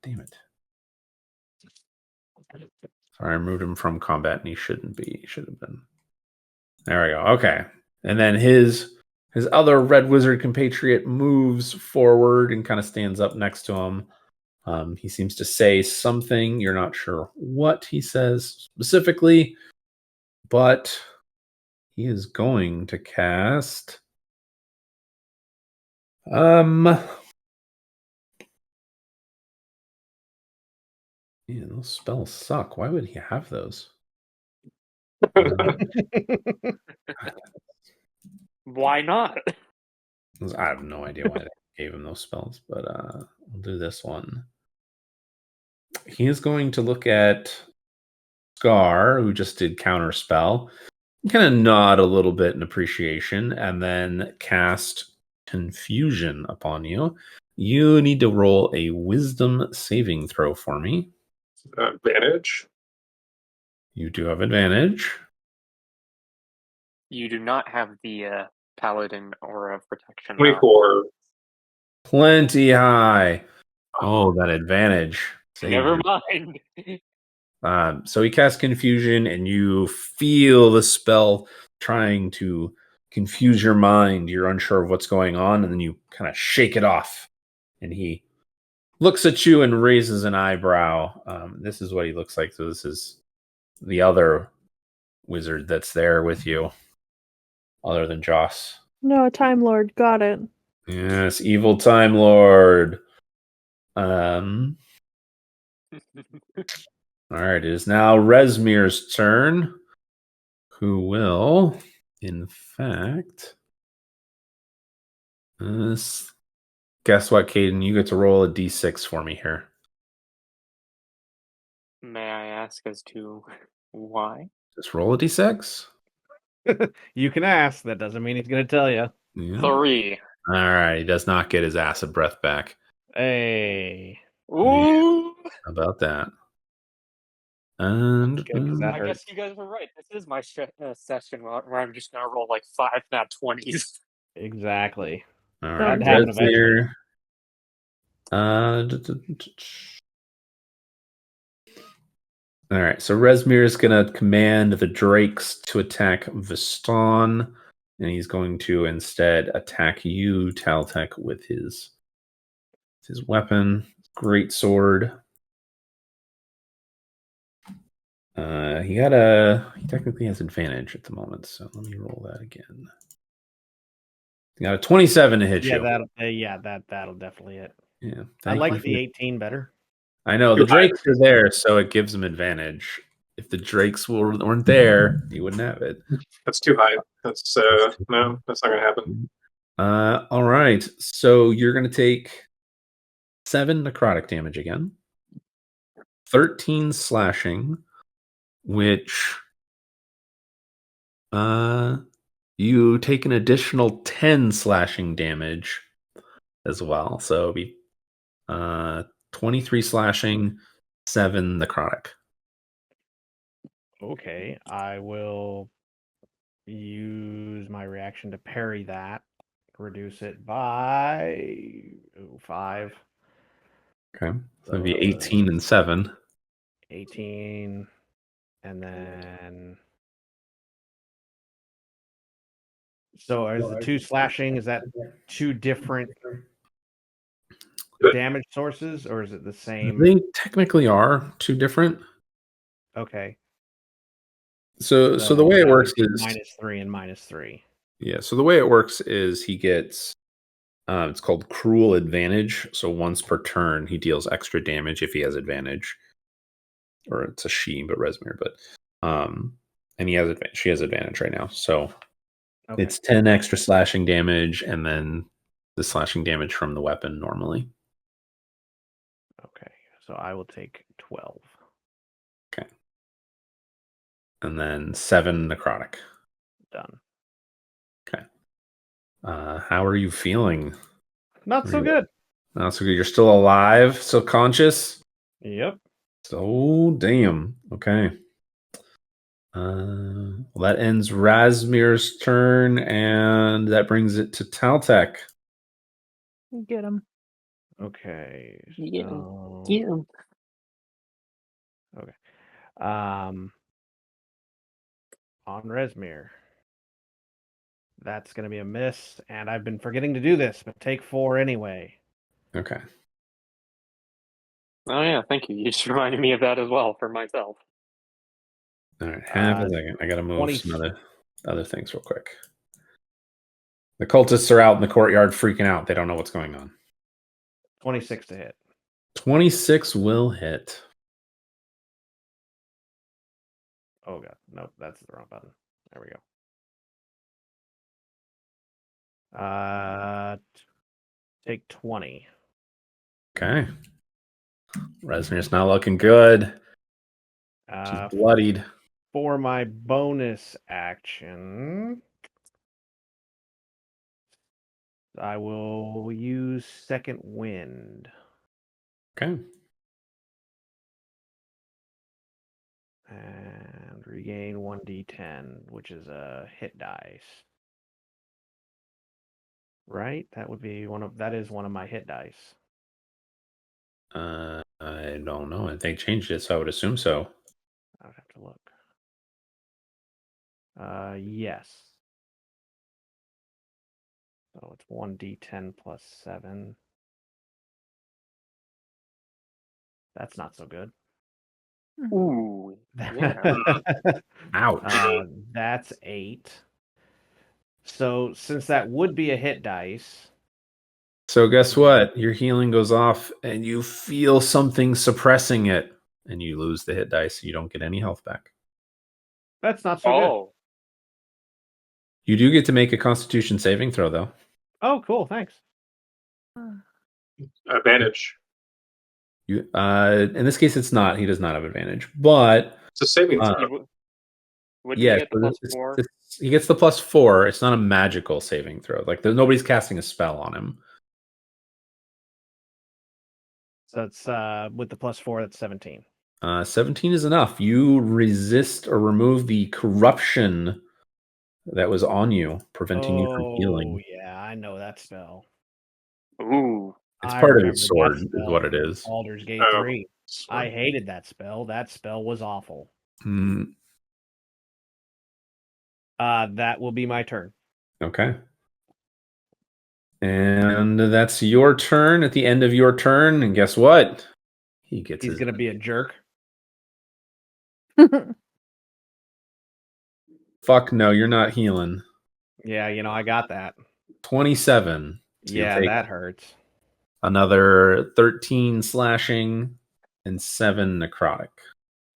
Damn it. Sorry, I removed him from combat, and he shouldn't be. He should have been. There we go. Okay. And then his other red wizard compatriot moves forward and kind of stands up next to him. He seems to say something. You're not sure what he says specifically, but he is going to cast. Yeah, those spells suck. Why would he have those? Why not? I have no idea why they gave him those spells, but we'll do this one. He is going to look at Scar, who just did counterspell, kind of nod a little bit in appreciation, and then cast Confusion upon you. You need to roll a wisdom saving throw for me. Advantage. You do have advantage. You do not have the paladin aura of protection. 24. Plenty high. Oh, that advantage. Never mind. So he casts confusion, and you feel the spell trying to confuse your mind. You're unsure of what's going on, and then you kind of shake it off. And he looks at you and raises an eyebrow. This is what he looks like. So this is the other wizard that's there with you, other than Joss. No, a Time Lord. Got it. Yes, evil Time Lord. All right, it is now Rezmir's turn, who will, in fact, guess what, Caden? You get to roll a d6 for me here. May I ask as to why? Just roll a d6. You can ask. That doesn't mean he's going to tell you. Yeah. 3. All right, he does not get his acid breath back. Hey. Ooh! How about that? And Good, 'cause that I hurt. guess you guys were right. This is my session where I'm just going to roll like 5 nat 20s. Exactly. all That right, would happen eventually. All right, so Rezmir is going to command the Drakes to attack Viston, and he's going to instead attack you, Taltek, with his weapon, great sword. He technically has advantage at the moment, so let me roll that again. He got a 27 to hit you. That'll definitely hit. Yeah, I like the 18 better. I know the Drakes are there, so it gives him advantage. If the Drakes weren't there, he wouldn't have it. That's too high. That's no, that's not gonna happen. All right, so you're gonna take 7 necrotic damage again, 13 slashing, which you take an additional 10 slashing damage as well. So it'll be 23 slashing, 7 necrotic. Okay, I will use my reaction to parry that. Reduce it by 5. Okay, so it'll be 18 and 7. 18, and then so is the 2 slashing, is that 2 different damage sources, or is it the same? They technically are 2 different. Okay. So the way it works is -3 and -3. Yeah, so the way it works is he gets it's called cruel advantage. So once per turn, he deals extra damage if he has advantage. Or it's a she, but Rezmir, but and he has advantage. She has advantage right now. So it's 10 extra slashing damage, and then the slashing damage from the weapon normally. Okay, so I will take 12. Okay. And then 7 necrotic. Done. Okay. How are you feeling? Not so good. Not so good. You're still alive, still conscious? Yep. So damn. Okay. Well, that ends Razmir's turn, and that brings it to Taltek. Get him. Okay. Yeah. So... Yeah. Okay. On Rezmir. That's going to be a miss, and I've been forgetting to do this, but take 4 anyway. Okay. Oh yeah, thank you. You just reminded me of that as well for myself. All right, half a second. I gotta move some other things real quick. The cultists are out in the courtyard freaking out. They don't know what's going on. 26 to hit. 26 will hit. Oh god, nope, that's the wrong button. There we go. Take 20. Okay. Rezmir's not looking good. She's bloodied. For my bonus action, I will use second wind. Okay. And regain 1d10, which is a hit dice. Right? That would be that is one of my hit dice. I don't know. They changed it, so I would assume so. I would have to look. Yes. So it's 1d10 plus 7. That's not so good. Ooh. Yeah. Ouch. That's 8. So since that would be a hit dice. So guess what? Your healing goes off and you feel something suppressing it. And you lose the hit dice. You don't get any health back. That's not so good. You do get to make a Constitution saving throw, though. Oh, cool. Thanks. Advantage. You, in this case, it's not. He does not have advantage, but it's a saving throw. Wouldn't he get the plus 4? He gets the plus 4. It's not a magical saving throw. Like nobody's casting a spell on him. So it's with the plus 4, that's 17. 17 is enough. You resist or remove the corruption that was on you, preventing you from healing. Oh, yeah, I know that spell. Ooh. It's part of his sword, is what it is. Baldur's Gate 3. I hated that spell. That spell was awful. That will be my turn. Okay. And that's your turn. At the end of your turn, and guess what? He's going to be a jerk. Fuck no, you're not healing. Yeah, I got that. 27. So yeah, that hurts. Another 13 slashing and 7 necrotic.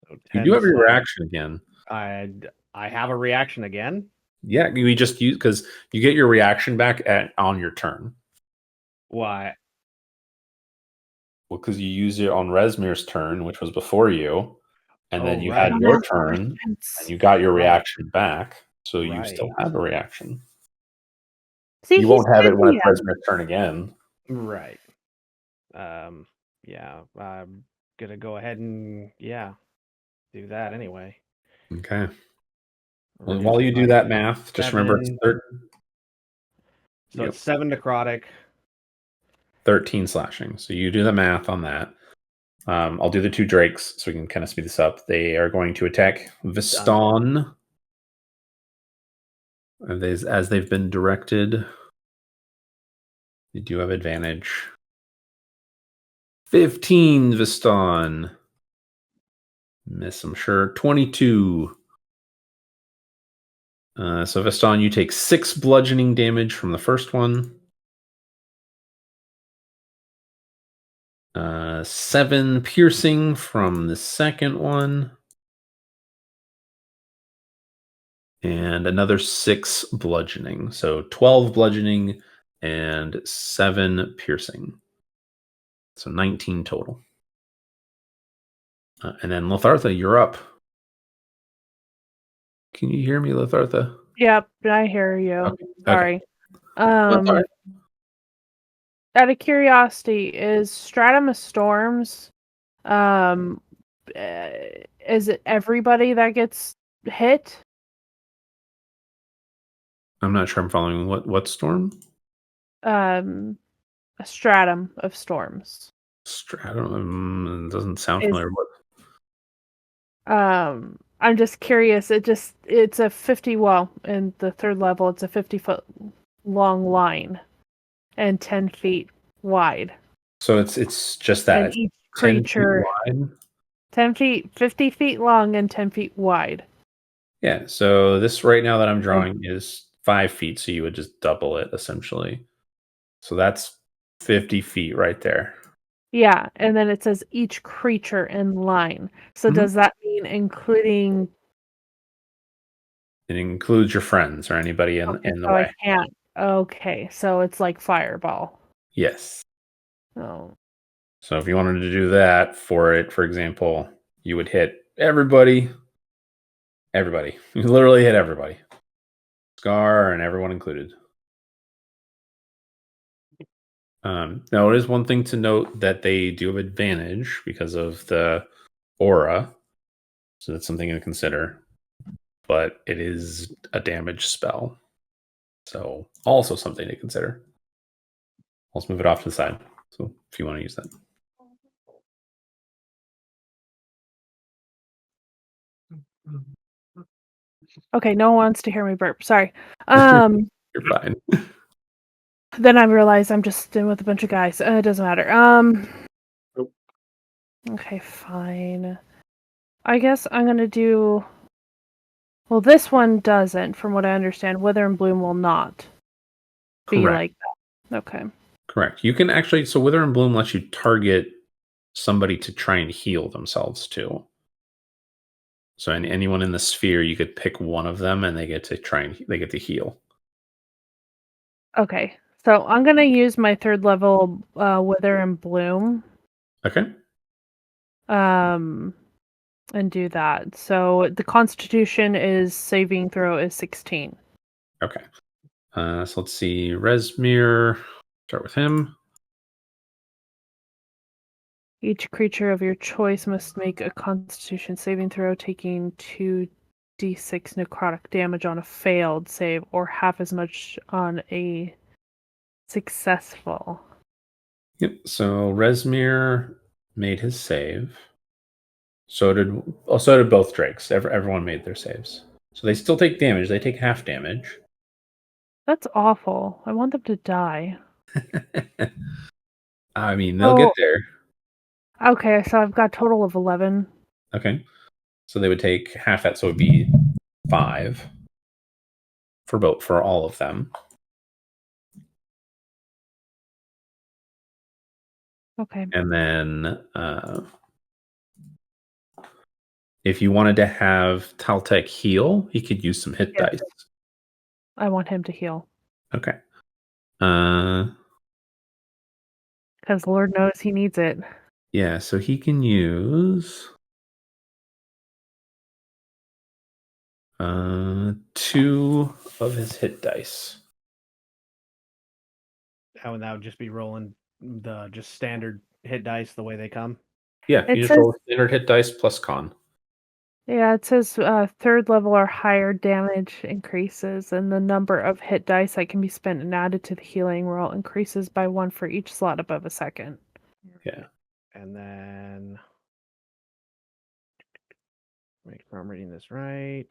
So you do have your reaction again. I have a reaction again? Yeah, we just use because you get your reaction back on your turn. Why? Well, because you use it on Rezmir's turn, which was before you, and then you had your turn, and you got your reaction back, so you still have a reaction. See, you won't have it when it's Rezmir's turn again. Right. Yeah, I'm gonna go ahead and do that anyway. Okay. Well, while you do that math, just remember it's 13. So it's 7 necrotic. 13 slashing. So you do the math on that. I'll do the 2 drakes so we can kind of speed this up. They are going to attack Viston as they've been directed. They do have advantage. 15 Viston. Miss, I'm sure. 22. So Viston, you take 6 bludgeoning damage from the first one. 7 piercing from the second one. And another 6 bludgeoning. So 12 bludgeoning and 7 piercing. So 19 total. And then Lothartha, you're up. Can you hear me, Lothartha? Yep, I hear you. Okay. Sorry. Out of curiosity, is Stratum of Storms, is it everybody that gets hit? I'm not sure I'm following. What storm? A stratum of storms. Stratum doesn't sound familiar. I'm just curious. It's a 50. Well, in the 3rd level, it's a 50-foot long line and 10 feet wide. So it's just that. And each creature 10 feet, 50 feet long and 10 feet wide. Yeah. So this right now that I'm drawing is 5 feet. So you would just double it essentially. So that's 50 feet right there. Yeah, and then it says each creature in line. So does that mean including? It includes your friends or anybody in the way. I can't. Okay, so it's like fireball. Yes. Oh. So if you wanted to do that for it, for example, you would hit everybody. Everybody. You literally hit everybody. Scar and everyone included. Now, it is one thing to note that they do have advantage because of the aura. So that's something to consider. But it is a damage spell. So also something to consider. Let's move it off to the side. So if you want to use that. Okay, no one wants to hear me burp. Sorry. You're fine. Then I realize I'm just in with a bunch of guys. It doesn't matter. Nope. Okay, fine. I guess I'm gonna do. Well, this one doesn't, from what I understand. Wither and Bloom will not be Correct. like that. Okay. Correct. You can actually. So Wither and Bloom lets you target somebody to try and heal themselves too. So anyone in the sphere, you could pick one of them, and they get to heal. Okay. So I'm gonna use my 3rd level Wither and Bloom. Okay. And do that. So the Constitution saving throw is 16. Okay. So let's see. Rezmir. Start with him. Each creature of your choice must make a Constitution saving throw, taking 2d6 necrotic damage on a failed save, or half as much on a successful. Yep. So Rezmir made his save. So did both Drakes. Everyone made their saves. So they still take damage. They take half damage. That's awful. I want them to die. I mean, they'll get there. Okay, so I've got a total of 11. Okay. So they would take half that, so it would be 5 for all of them. Okay. And then if you wanted to have Taltek heal, he could use some hit dice. I want him to heal. Okay. Because Lord knows he needs it. Yeah, so he can use 2 of his hit dice. How would that just be rolling the just standard hit dice the way they come? Yeah, you just roll standard hit dice plus con. Yeah, it says 3rd level or higher damage increases, and the number of hit dice that can be spent and added to the healing roll increases by 1 for each slot above a 2nd. Yeah. And then make sure I'm reading this right.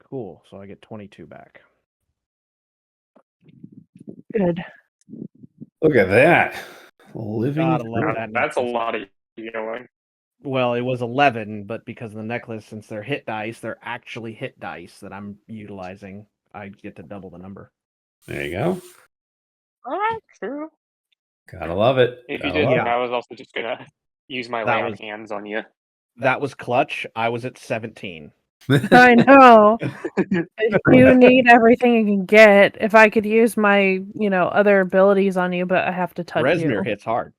Cool. So I get 22 back. Good. Look at that. Living. Gotta love that That's a necklace. lot of healing. Well, it was 11, but because of the necklace, since they're hit dice, they're actually hit dice that I'm utilizing. I get to double the number. There you go. True. Gotta love it. If you Gotta didn't, love I was also just gonna use my lay on hands on you. That was clutch. I was at 17. it. I know. If you need everything you can get, if I could use my, other abilities on you, but I have to touch Rezmir you. hits hard.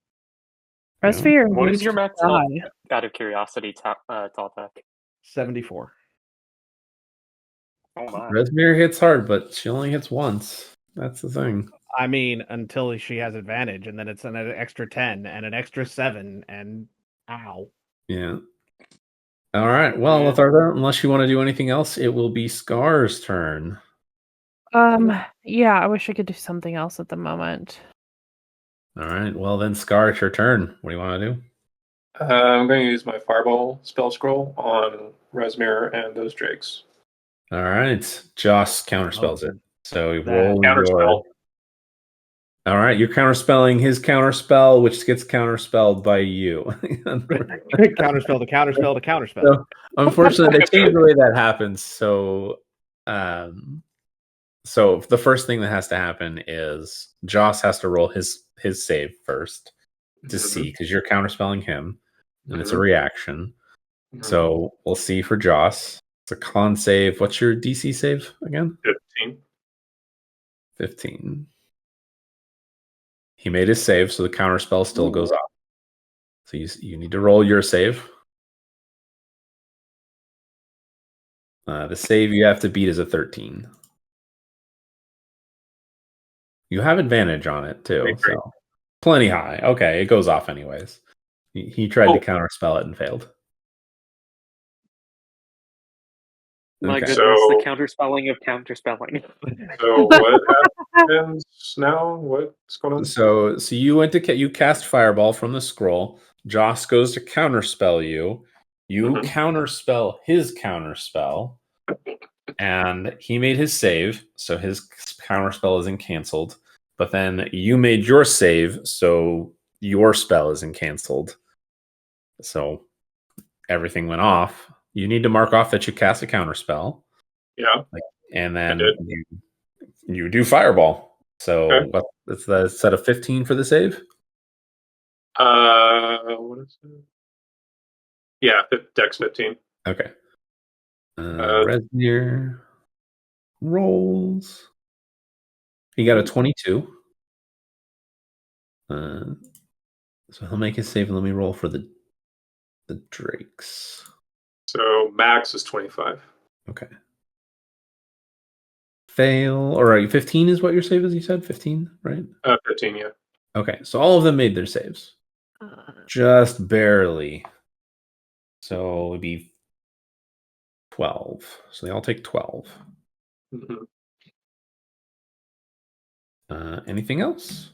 Rezmir What needs is your to max die. health, out of curiosity, Taltek? 74. Oh my. Rezmir hits hard, but she only hits once. That's the thing. I mean, until she has advantage, and then it's an extra 10 and an extra 7, and ow. Yeah. All right. Well, Yeah. Latharda, unless you want to do anything else, it will be Scar's turn. Yeah, I wish I could do something else at the moment. All right. Well, then, Scar, it's your turn. What do you want to do? I'm going to use my Fireball spell scroll on Rezmir and those Drakes. All right. Joss counterspells it. So we That roll Counterspell. your... All right. You're counterspelling his counterspell, which gets counterspelled by you. counterspell to counterspell to counterspell. So, unfortunately, they changed the way that happens. So the first thing that has to happen is Joss has to roll his save first to see, because you're counterspelling him, and it's a reaction. So we'll see for Joss. It's a con save. What's your DC save again? 15. 15. He made his save, so the counterspell still goes off. So you need to roll your save. The save you have to beat is a 13. You have advantage on it too, Great. so plenty high. Okay, it goes off anyways. He tried to counterspell it and failed. My Okay. goodness, the So- counterspelling of counterspelling. So what happens now? What's going on? So you went to you cast Fireball from the scroll. Joss goes to counterspell you. You Mhm. counterspell his counterspell, and he made his save, so his counterspell isn't canceled. But then you made your save, so your spell isn't canceled. So everything went off. You need to mark off that you cast a counterspell. Yeah. And then you do Fireball. So that's the set of 15 for the save? What is it? Yeah, Dex 15. Okay. Rezmir rolls. He got a 22. So he'll make his save and let me roll for the drakes. So max is 25. Okay. Fail. All right, 15 is what your save is, you said? 15, right? 15, yeah. Okay, so all of them made their saves. Just barely. So it'd be 12. So they all take 12. Mm-hmm. Anything else?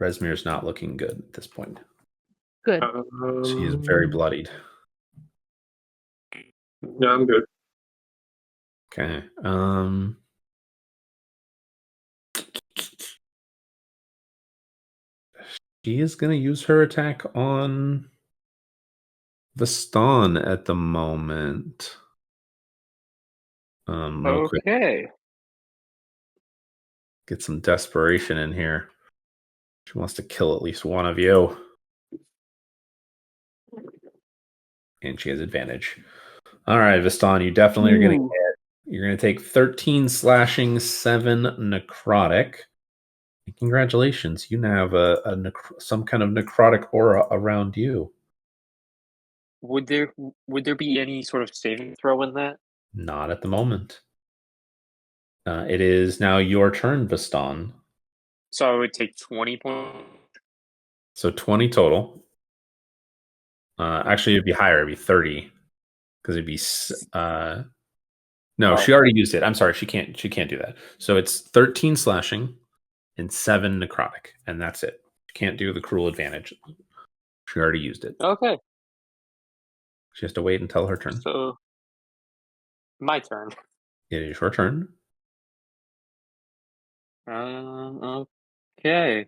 Rezmir's not looking good at this point. Good. She is very bloodied. Yeah, I'm good. Okay. She is going to use her attack on Vastan at the moment. Real quick. Get some desperation in here. She wants to kill at least one of you. And she has advantage. All right, Vastan, you definitely are going to hit. You're going to take 13 slashing, 7 necrotic. Congratulations, you now have some kind of necrotic aura around you. Would there be any sort of saving throw in that? Not at the moment. It is now your turn, Vastan. So I would take 20 points. So 20 total. Actually, it'd be higher. It'd be 30 because it'd be. No, she already used it. I'm sorry, she can't do that. So it's 13 slashing and 7 necrotic, and that's it. She can't do the cruel advantage. She already used it. Okay. She has to wait until her turn. So my turn. It is your turn. Okay.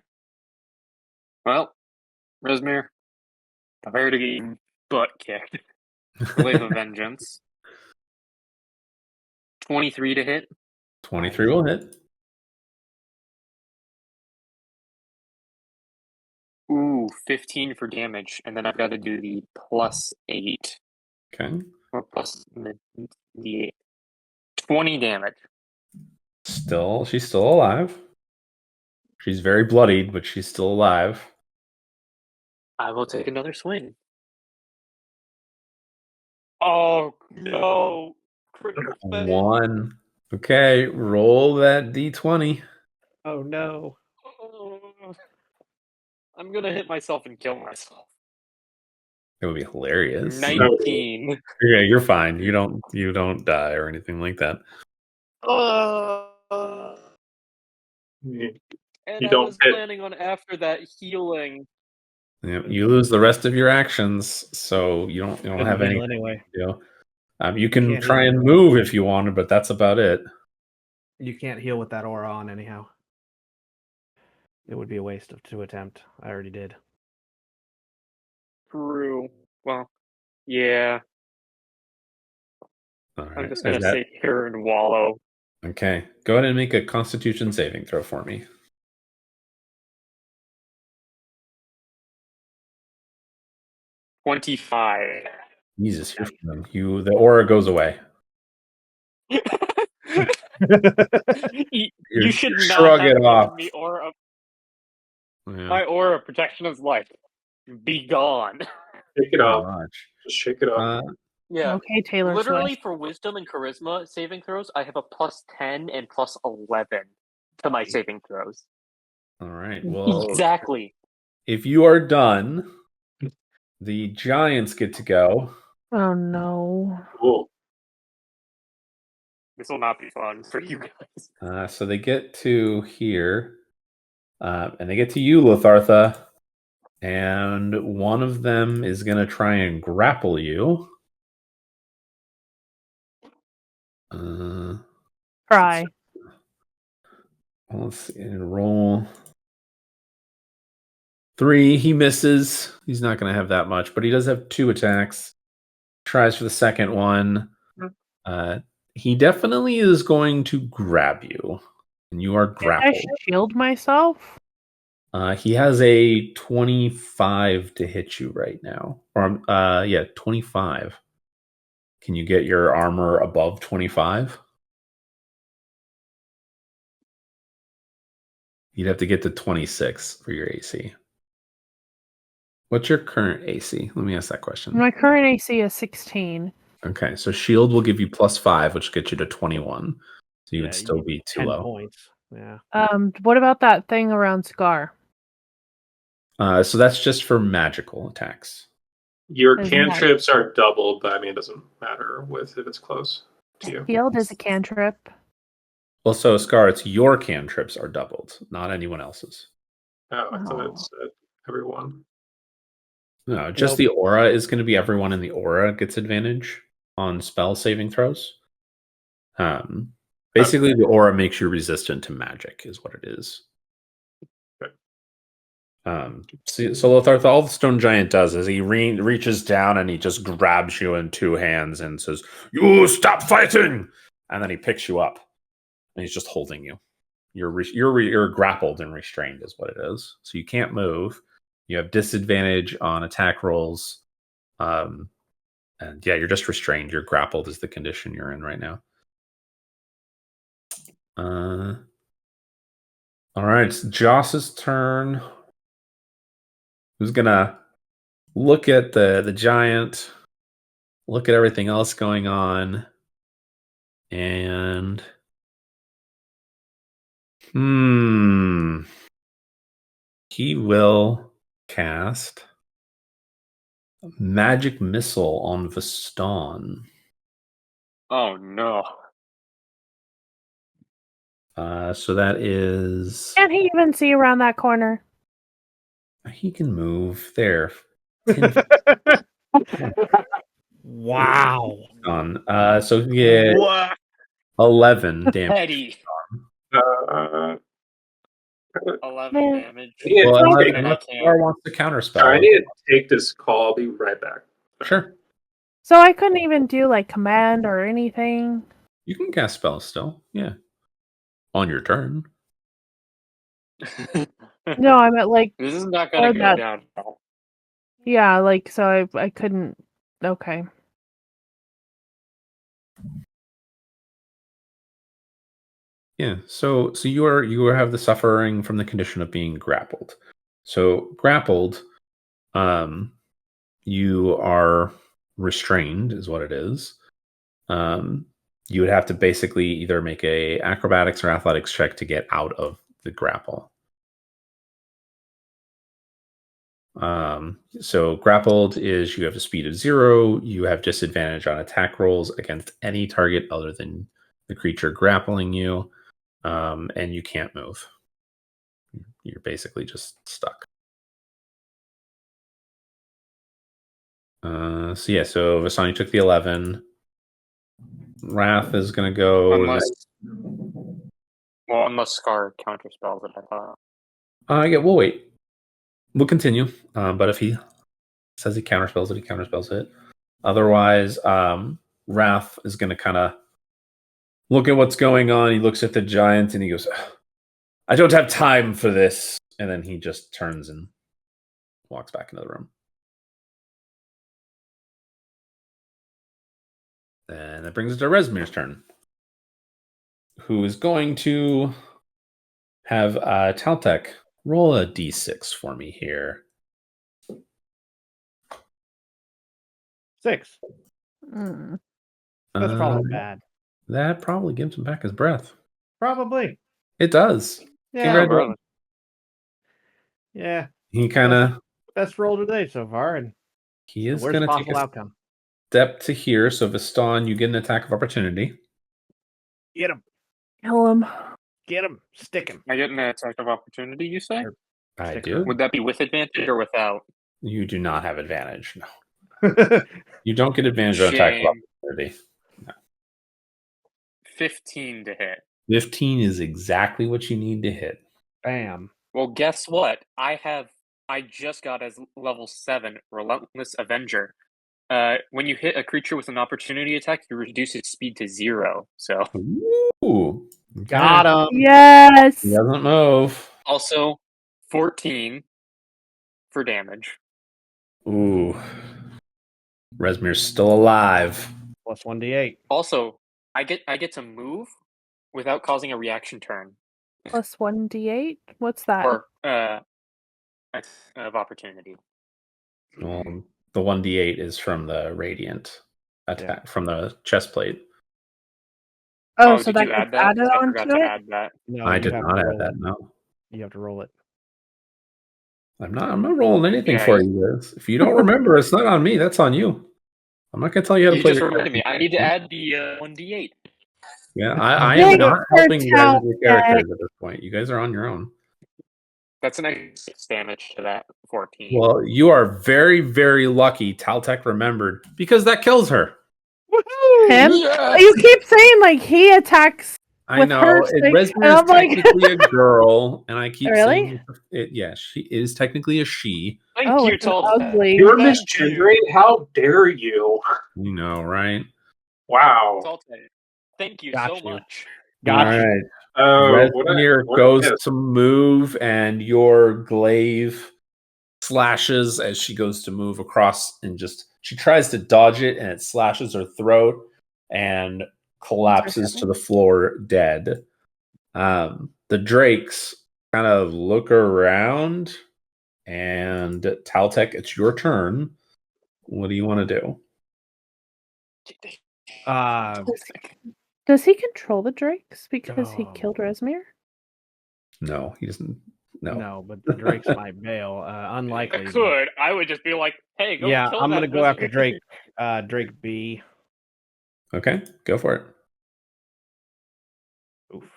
Well, Rezmir, prepare to get butt kicked. Wave of Vengeance. 23 to hit. 23 will hit. Ooh, 15 for damage, and then I've got to do the +8. Okay. Or plus the 8. 20 damage. She's still alive. She's very bloodied, but she's still alive. I will take another swing. Oh, no. Critical fail. 1. Okay, roll that d20. Oh, no. I'm going to hit myself and kill myself. It would be hilarious. 19. Yeah, you're fine. You don't die or anything like that. And I was planning on after that healing. Yeah, you lose the rest of your actions, so you don't have any anyway. You can try and move if you wanted, but that's about it. You can't heal with that aura on anyhow. It would be a waste to attempt. I already did. True. Well, yeah. All right. I'm just going to sit here and wallow. Okay. Go ahead and make a Constitution saving throw for me. 25. Jesus, the aura goes away. You should not shrug have it given off. me aura. Yeah. My aura protection is life. Be gone. Shake it off. Just shake it off. Yeah. Okay, Taylor Literally Swift. for wisdom and charisma saving throws, I have a +10 and +11. to my saving throws. All right. Well, Exactly. if you are done, the giants get to go. Oh no. Cool. This will not be fun for you guys. So they get to here, and they get to you, Lothartha, and one of them is going to try and grapple you. Try. Let's see. Roll 3. He misses. He's not going to have that much, but he does have 2 attacks. Tries for the second one. He definitely is going to grab you, and you are grappled. I shield myself? He has a 25 to hit you right now. Or 25. Can you get your armor above 25? You'd have to get to 26 for your AC. What's your current AC? Let me ask that question. My current AC is 16. Okay, so shield will give you +5, which gets you to 21. So you would still be too 10 low. points. Yeah. What about that thing around Scar? So that's just for magical attacks. Your Isn't cantrips are doubled, but I mean, it doesn't matter with if it's close to you. Shield is a cantrip. Well, so Scar, it's your cantrips are doubled, not anyone else's. Oh, I thought it said everyone. No, just the aura is going to be everyone in the aura gets advantage on spell saving throws. Basically, the aura makes you resistant to magic, is what it is. So Lothartha, all the stone giant does is he reaches down and he just grabs you in 2 hands and says, "You stop fighting!" And then he picks you up and he's just holding you. You're grappled and restrained, is what it is. So you can't move. You have disadvantage on attack rolls, and yeah, you're just restrained. You're grappled is the condition you're in right now. All right, it's Joss's turn. Who's gonna look at the giant, look at everything else going on, and he will cast Magic Missile on Vaston. Oh no. So that is... Can't he even see around that corner? He can move there. Wow. So he get 11 damage. Eddie. 11 damage. Well, I Scar wants to counterspell. I need to take this call. I'll be right back. Sure. So I couldn't even do like command or anything. You can cast spells still. Yeah. On your turn. No, I meant like this is not gonna go down. yeah, like so I couldn't. Okay. Yeah. So you have the suffering from the condition of being grappled. So grappled, you are restrained, is what it is. You would have to basically either make a acrobatics or athletics check to get out of the grapple. So grappled is you have a speed of 0. You have disadvantage on attack rolls against any target other than the creature grappling you, and you can't move. You're basically just stuck. So Vasani took the 11. Wrath is going to go... Unless Scar counterspells it, I thought. Yeah, we'll wait. We'll continue. But if he says he counterspells it, he counterspells it. Otherwise, Wrath is going to kind of look at what's going on. He looks at the giant and he goes, "I don't have time for this." And then he just turns and walks back into the room. And that brings us to Rezmir's turn, who is going to have Taltek roll a d6 for me here. 6. That's probably bad. That probably gives him back his breath. Probably. It does. Yeah, Congratulations. yeah. He kind of Best roll today so far, and he the is worst going to take possible a outcome. step to here. So Viston, you get an attack of opportunity. Get him, Kill him. get him, stick him. I get an attack of opportunity, you say? I Stick do. Would that be with advantage or without? You do not have advantage. No, her. you don't get advantage on attack of Shame. opportunity. 15 to hit. 15 is exactly what you need to hit. Bam. Well, guess what? I just got as level 7 Relentless Avenger. When you hit a creature with an opportunity attack, you reduce its speed to 0. So Ooh, okay. Got him. Yes. He doesn't move. also 14 for damage. Ooh, Rezmir's still alive. Plus 1d8. Also, I get to move without causing a reaction turn Plus 1d8? What's that? or of opportunity. Well, the 1d8 is from the radiant attack from the chest plate. Oh, so did that you add gets that? added I onto forgot to it? add that. No, I you did have not to add roll that. it. No, You have to roll it. I'm not rolling anything Yeah, for you guys. If you don't remember, it's not on me. That's on you. I'm not gonna tell you how to You play just your reminded me. character. I need to add the 1d8. Yeah, I Dang am it, not helping you guys with your Tal. characters at this point. You guys are on your own. That's an extra 6 damage to that 14. Well, you are very, very lucky Taltech remembered because that kills her. Him? Yes! You keep saying like he attacks I with know. her It, stick, Rezmir and is I'm like, technically a girl, and I keep Really? saying it. Yeah, she is technically a she. Thank oh, you, it's an Toltec. ugly. You're Thank misgendering? How dare you? You know, right? Wow. Toltec. Thank you Got so you. much. Got All you. right. Oh, Rezmir what goes a miss. to move, and your glaive slashes as she goes to move across, and she tries to dodge it, and it slashes her throat and collapses to the floor dead. The drakes kind of look around, and Taltech, it's your turn. What do you want to do? Does he control the drakes because he Oh. killed Rezmir? No, he doesn't. No, but the Drakes might bail. Unlikely. I could. I would just be like, hey, go Yeah, kill I'm that gonna go after Rezmir. Drake. Drake B. Okay, go for it. Oof.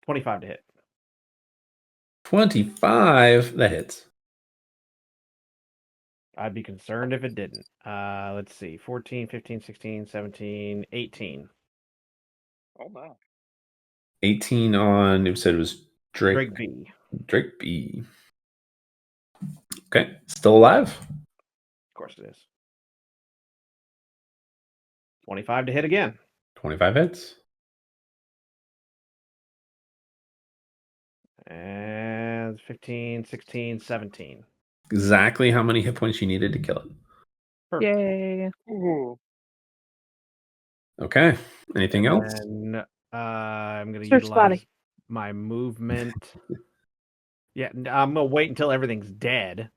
25 to hit. 25. That hits. I'd be concerned if it didn't. Let's see. 14, 15, 16, 17, 18. Oh, wow. 18 on, you said it was Drake B. Drake B. Okay, still alive? Of course it is. 25 to hit again. 25 hits. And 15, 16, 17. Exactly how many hit points you needed to kill it. Perfect. Yay. Ooh. Okay, anything else? And I'm going to Search utilize body. my movement. Yeah, I'm going to wait until everything's dead.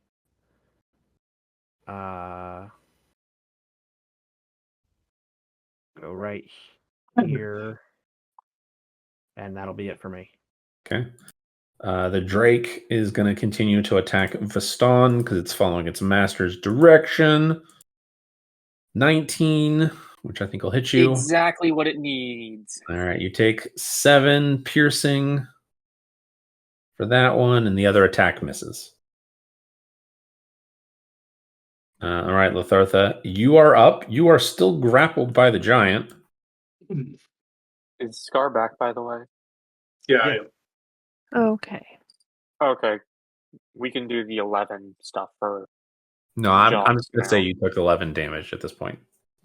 Go right here. And that'll be it for me. Okay. The Drake is going to continue to attack Viston because it's following its master's direction. 19, which I think will hit you. Exactly what it needs. All right, you take 7 piercing for that one, and the other attack misses. All right, Lathartha, you are up. You are still grappled by the giant. Is Scar back, by the way? Yeah, I am. Okay. Okay. We can do the 11 stuff for No, I'm Jones just gonna now. say you took 11 damage at this point.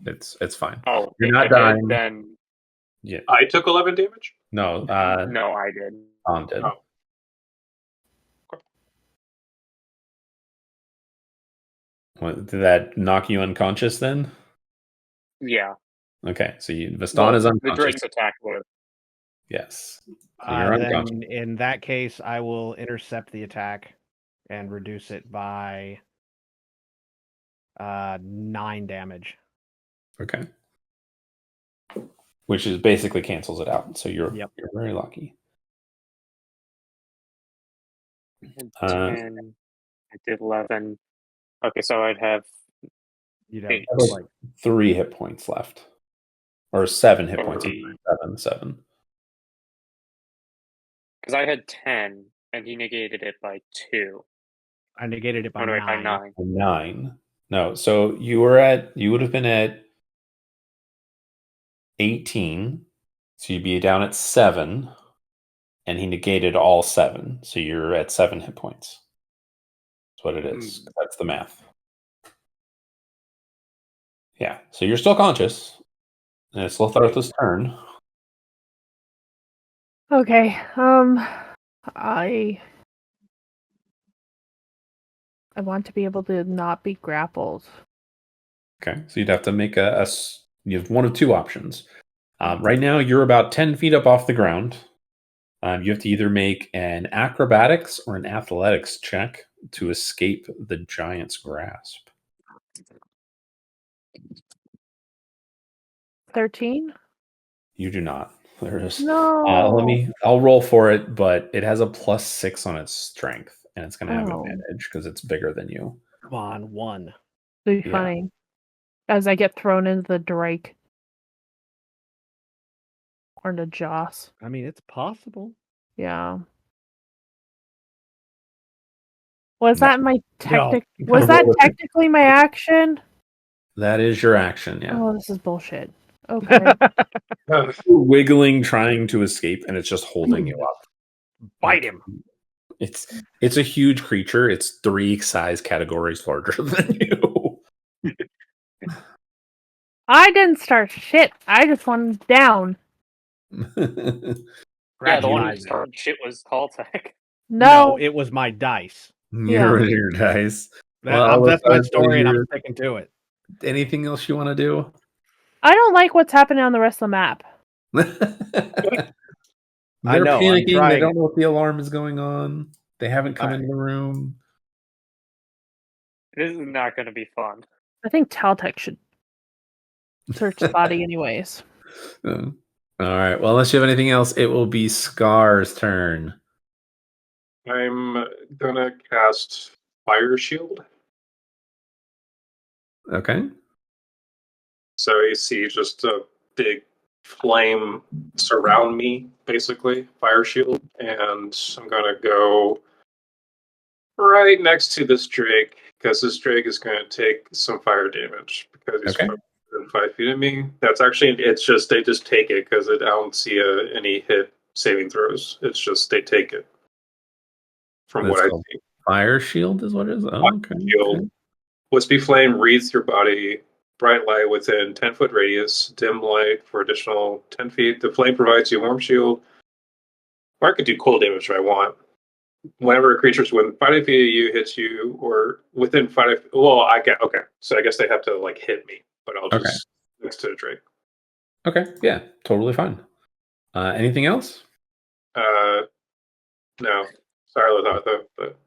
It's fine. Oh, You're not if I dying. did, then Yeah. I took 11 damage? No, no, I did. Tom did. Oh. What, did that knock you unconscious then? Yeah. Okay, so Viston Well, is the unconscious. Drake's attack would. Yes. So you're unconscious. Then in that case, I will intercept the attack and reduce it by 9 damage. Okay. Which is basically cancels it out. So you're Yep. very lucky. Uh, 10. I did 11. Okay, so I'd have You'd have 8. like 3 hit points left, or 7 hit points. Because 7. I had 10, and he negated it by 2. I negated it by Oh, no, wait, by 9. 9. 9. No, so you would have been at 18, so you'd be down at 7, and he negated all 7, so you're at 7 hit points. That's what it is. That's the math. Yeah, so you're still conscious, and it's Lotharth's turn. Okay. I want to be able to not be grappled. Okay, so you'd have to make you have one of two options. Right now, you're about 10 feet up off the ground. You have to either make an acrobatics or an athletics check to escape the giant's grasp. 13? You do not. There's No. I'll roll for it, but it has a +6 on its strength, and it's going to have Oh. advantage because it's bigger than you. Come on, 1. It'd be Yeah. funny. As I get thrown into the Drake. Or into Joss. I mean, it's possible. Yeah. Was No. that my No. Was that technically my action? That is your action, yeah. Oh, this is bullshit. Okay. You're wiggling, trying to escape, and it's just holding you up. Bite him. It's a huge creature. It's 3 size categories larger than you. I didn't start shit. I just wanted down. Yeah, the one who Gradualize it. started shit was Caltech. No. it was my dice. Your dice. That's my story, and I'm sticking to it. Anything else you want to do? I don't like what's happening on the rest of the map. They're I know, I'm panicking. They trying don't it. know what the alarm is going on. They haven't come into the room. This is not going to be fun. I think Taltech should search the body anyways. All right. Well, unless you have anything else, it will be Scar's turn. I'm gonna cast Fire Shield. Okay. So you see just a big flame surround me, basically, Fire Shield. And I'm gonna go right next to this Drake, because this Drake is going to take some fire damage because he's Okay. within 5 feet of me. That's actually, it's just, they just take it because I don't see any hit saving throws. It's just, they take it. From That's what I called see. Fire shield is what it is? Oh, okay. Shield. Wispy flame wreathes your body. Bright light within 10-foot radius. Dim light for additional 10 feet. The flame provides you a warm shield. Or I could do cold damage if I want. Whenever a creature's within 5 feet of you hits you, or within 5, well, okay. So I guess they have to like hit me, but I'll just next to the Drake. Okay, yeah, totally fine. Anything else? No, sorry, Lathatha, but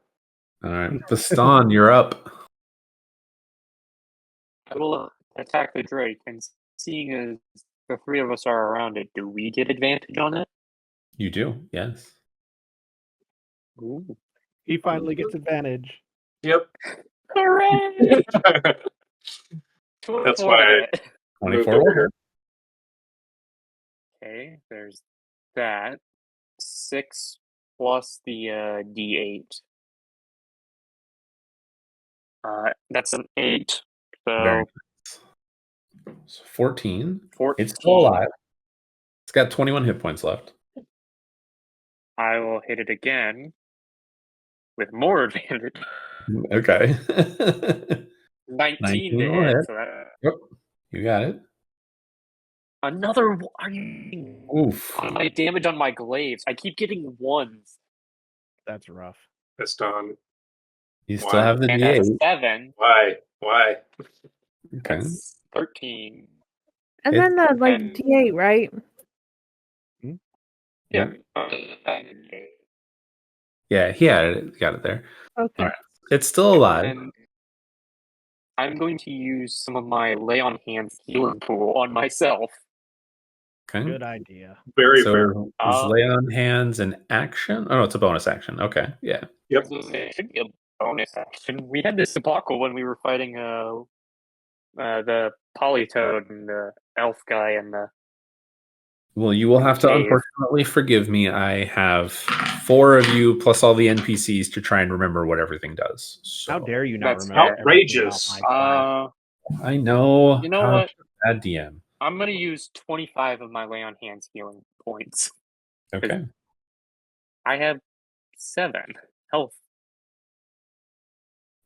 All right, Bastan, you're up. I will attack the Drake, and seeing as the 3 of us are around it, do we get advantage on it? You do, yes. Ooh. He finally gets advantage. yep. Hooray! That's why 24 will hit. Okay, there's that. 6 plus the D8. That's an 8. Very So nice. So 14. 14. It's still alive. It's got 21 hit points left. I will hit it again with more advantage. Okay. 19 to will hit. hit. So that, Yep. You got it. another. Are you? Oof. My damage on my glaives. I keep getting 1s. That's rough. it's done. You still have the And that's D8. 7. Why? Okay. That's 13. And It- then the and- D8, right? Yeah. Yeah, he had it. Got it there. Okay. All right. It's still alive. And I'm going to use some of my lay on hands healing pool on myself. Okay. Good idea. Very So fair. is lay on hands an action? Oh, no, it's a bonus action. Okay, yeah. Yep. It should be a bonus action. We had this debacle when we were fighting the polytoad and the elf guy and the. Well, you will have to Cave. unfortunately forgive me. I have 4 of you plus all the NPCs to try and remember what everything does. So, How dare you not That's remember everything about outrageous. my class? I know. You know God, what? bad DM. I'm gonna use 25 of my lay on hands healing points. Okay. I have 7 health.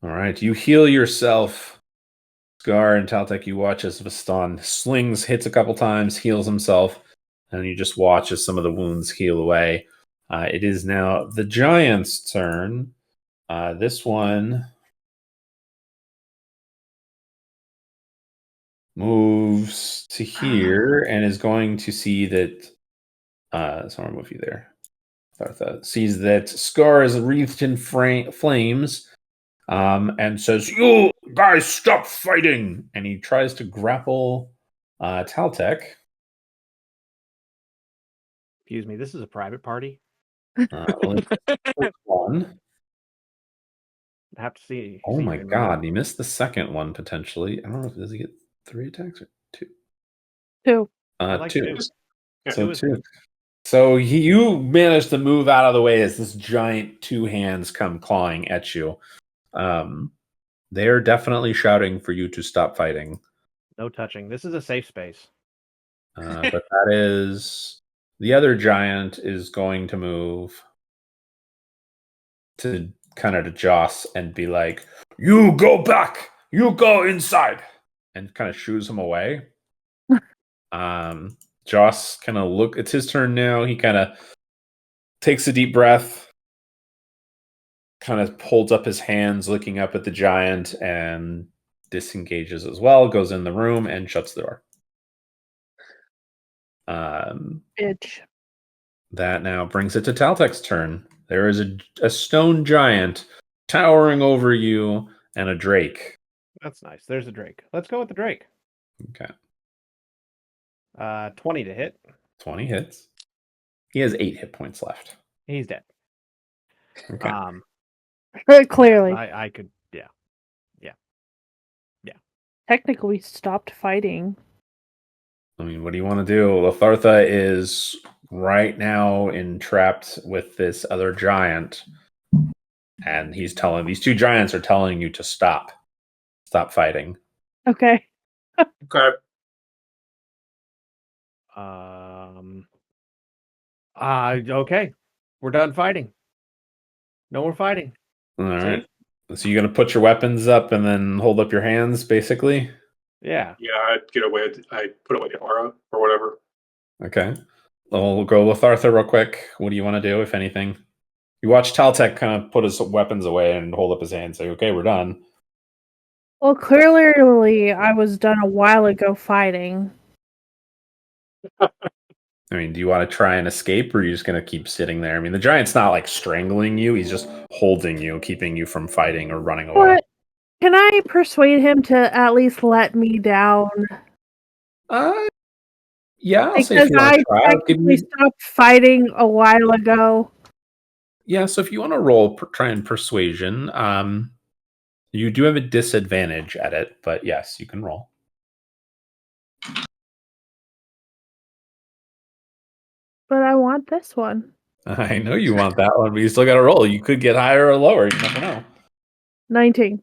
All right. You heal yourself. Scar and Taltek, you watch as Vastan slings, hits a couple times, heals himself, and you just watch as some of the wounds heal away. It is now the giant's turn. This one moves to here and is going to see that. So I'll move you there. Thartha sees that Scar is wreathed in flames, and says, "You guys, stop fighting!" And he tries to grapple Taltek. Excuse me, this is a private party. One. I have to see. Oh see my your god, he missed the second one potentially. I don't know if does he get 3 attacks or 2? 2. I like 2. two. So Two is 2. good. So you managed to move out of the way as this giant 2 hands come clawing at you. They're definitely shouting for you to stop fighting. No touching. This is a safe space. But that is the other giant is going to move to kind of to Joss and be like, "You go back, you go inside," and kind of shoos him away. Joss kind of look. It's his turn now. He kind of takes a deep breath, kind of holds up his hands, looking up at the giant, and disengages as well. Goes in the room and shuts the door. Bitch. That now brings it to Taltek's turn. There is a stone giant towering over you and a drake. That's nice. There's a Drake. Let's go with the Drake. Okay. 20 to hit. 20 hits. He has 8 hit points left. He's dead. Okay. Clearly. I could, yeah. Technically, we stopped fighting. I mean, what do you want to do? Lathartha is right now entrapped with this other giant. And he's telling these 2 giants are telling you to stop. Stop fighting. Okay. Okay. Okay. We're done fighting. No more fighting. All right. So you're gonna put your weapons up and then hold up your hands, basically. Yeah. Yeah, I'd get away. I put away the aura or whatever. Okay. We'll go with Arthur real quick. What do you want to do, if anything? You watch Taltek kind of put his weapons away and hold up his hand and say, "Okay, we're done." Well, clearly, I was done a while ago fighting. I mean, do you want to try and escape, or are you just going to keep sitting there? I mean, the giant's not like strangling you; he's just holding you, keeping you from fighting or running away. What? Can I persuade him to at least let me down? Yeah, I'll say Because if you want I to try. technically stopped fighting a while ago. Yeah, so if you want to roll, try and persuasion. You do have a disadvantage at it, but yes, you can roll. But I want this one. I know you want that one, but you still got to roll. You could get higher or lower. You never know. 19.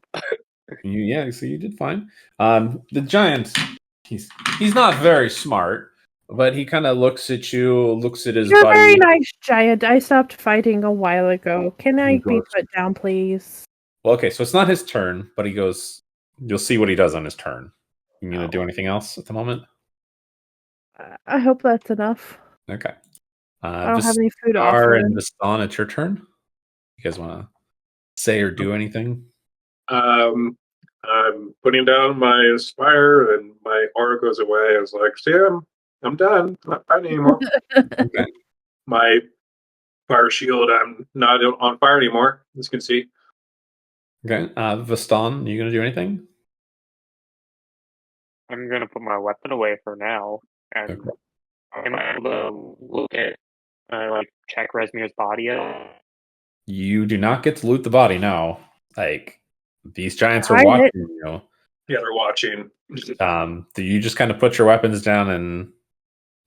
So you did fine. The giant, he's not very smart, but he kind of looks at you, looks at his You're a buddy. very nice giant. I stopped fighting a while ago. Can I be put down, please? Well, okay, so it's not his turn, but he goes. You'll see what he does on his turn. You gonna do anything else at the moment? I hope that's enough. Okay. I don't have any food to offer. And Vastan, it's your turn. You guys want to say or do anything? I'm putting down my Aspire and my aura goes away. I was like, see, I'm done. I'm not fighting anymore. Okay. My fire shield, I'm not on fire anymore, as you can see. Okay. Vastan, you gonna do anything? I'm gonna put my weapon away for now and Am I able to look at, like, check Rezmir's body out? You do not get to loot the body now. Like, these giants are Hide watching it. you. Yeah, they're watching. Do you just kind of put your weapons down and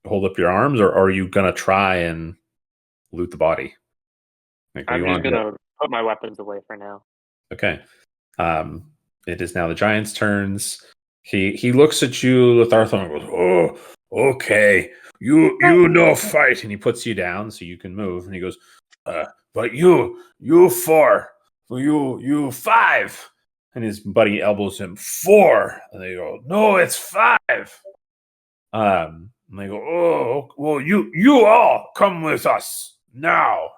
hold up your arms, or are you gonna try and loot the body? Like, what do I'm you just want to do? gonna put my weapons away for now. Okay. It is now the giant's turns. He looks at you, Letharthon, and goes, "Oh, okay. You no fight," and he puts you down so you can move. And he goes, "But you four, you five." And his buddy elbows him, "4," and they go, "No, it's 5." And they go, "Oh, well, you all come with us now."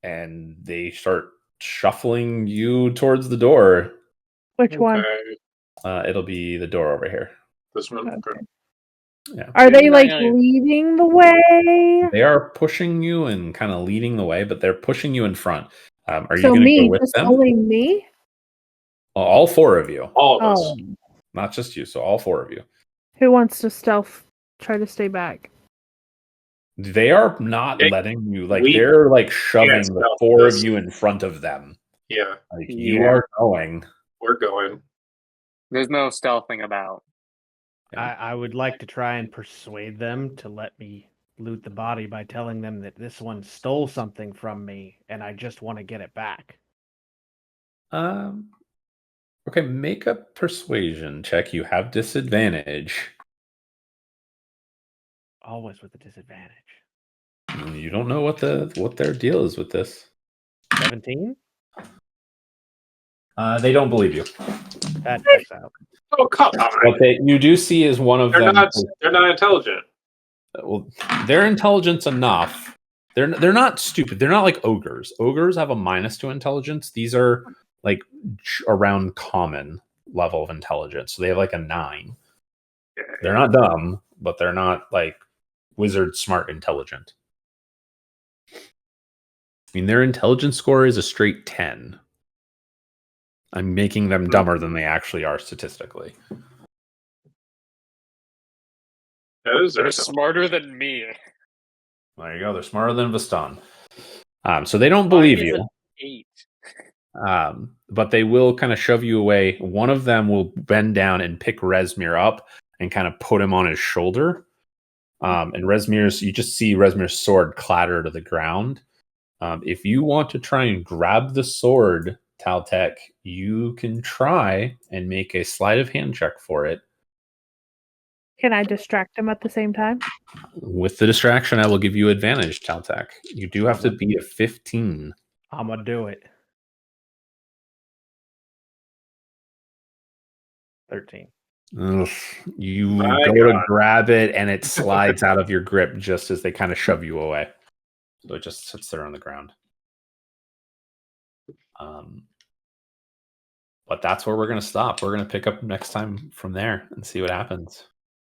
And they start shuffling you towards the door. Which one? It'll be the door over here. This one. Okay. Yeah. Are they like leading the way? They are pushing you and kind of leading the way, but they're pushing you in front. Are you So going to go me, with just them? only me? All 4 of you. All of us. Oh, Not just you, so all 4 of you. who wants to stealth? Try to stay back. They are not Hey, letting you, like, we they're like shoving can't the stealth 4 of this. you in front of them. Yeah, Like, you Yeah. are going. we're going. There's no stealthing about. I would like to try and persuade them to let me loot the body by telling them that this one stole something from me and I just want to get it back. Okay, make a persuasion check. You have disadvantage. Always with a disadvantage. You don't know what their deal is with this. 17? They don't believe you. That checks out. Oh, come on. What you do see is one of They're them. not intelligent. Well, they're intelligent enough. They're not stupid. They're not like ogres. Ogres have a -2 intelligence. These are like around common level of intelligence. So they have like a 9. They're not dumb, but they're not like wizard smart intelligent. I mean, their intelligence score is a straight 10. I'm making them dumber than they actually are statistically. They're smarter than me. There you go. They're smarter than Vastan. So they don't believe Mine is you. an 8. But they will kind of shove you away. One of them will bend down and pick Rezmir up and kind of put him on his shoulder. And you just see Rezmir's sword clatter to the ground. If you want to try and grab the sword, Taltek, you can try and make a sleight of hand check for it. Can I distract him at the same time? With the distraction, I will give you advantage, Taltek. You do have to beat a 15. I'm going to do it. 13. Ugh, you go to grab it, and it slides out of your grip just as they kind of shove you away. So it just sits there on the ground. But that's where we're going to stop. We're going to pick up next time from there and see what happens.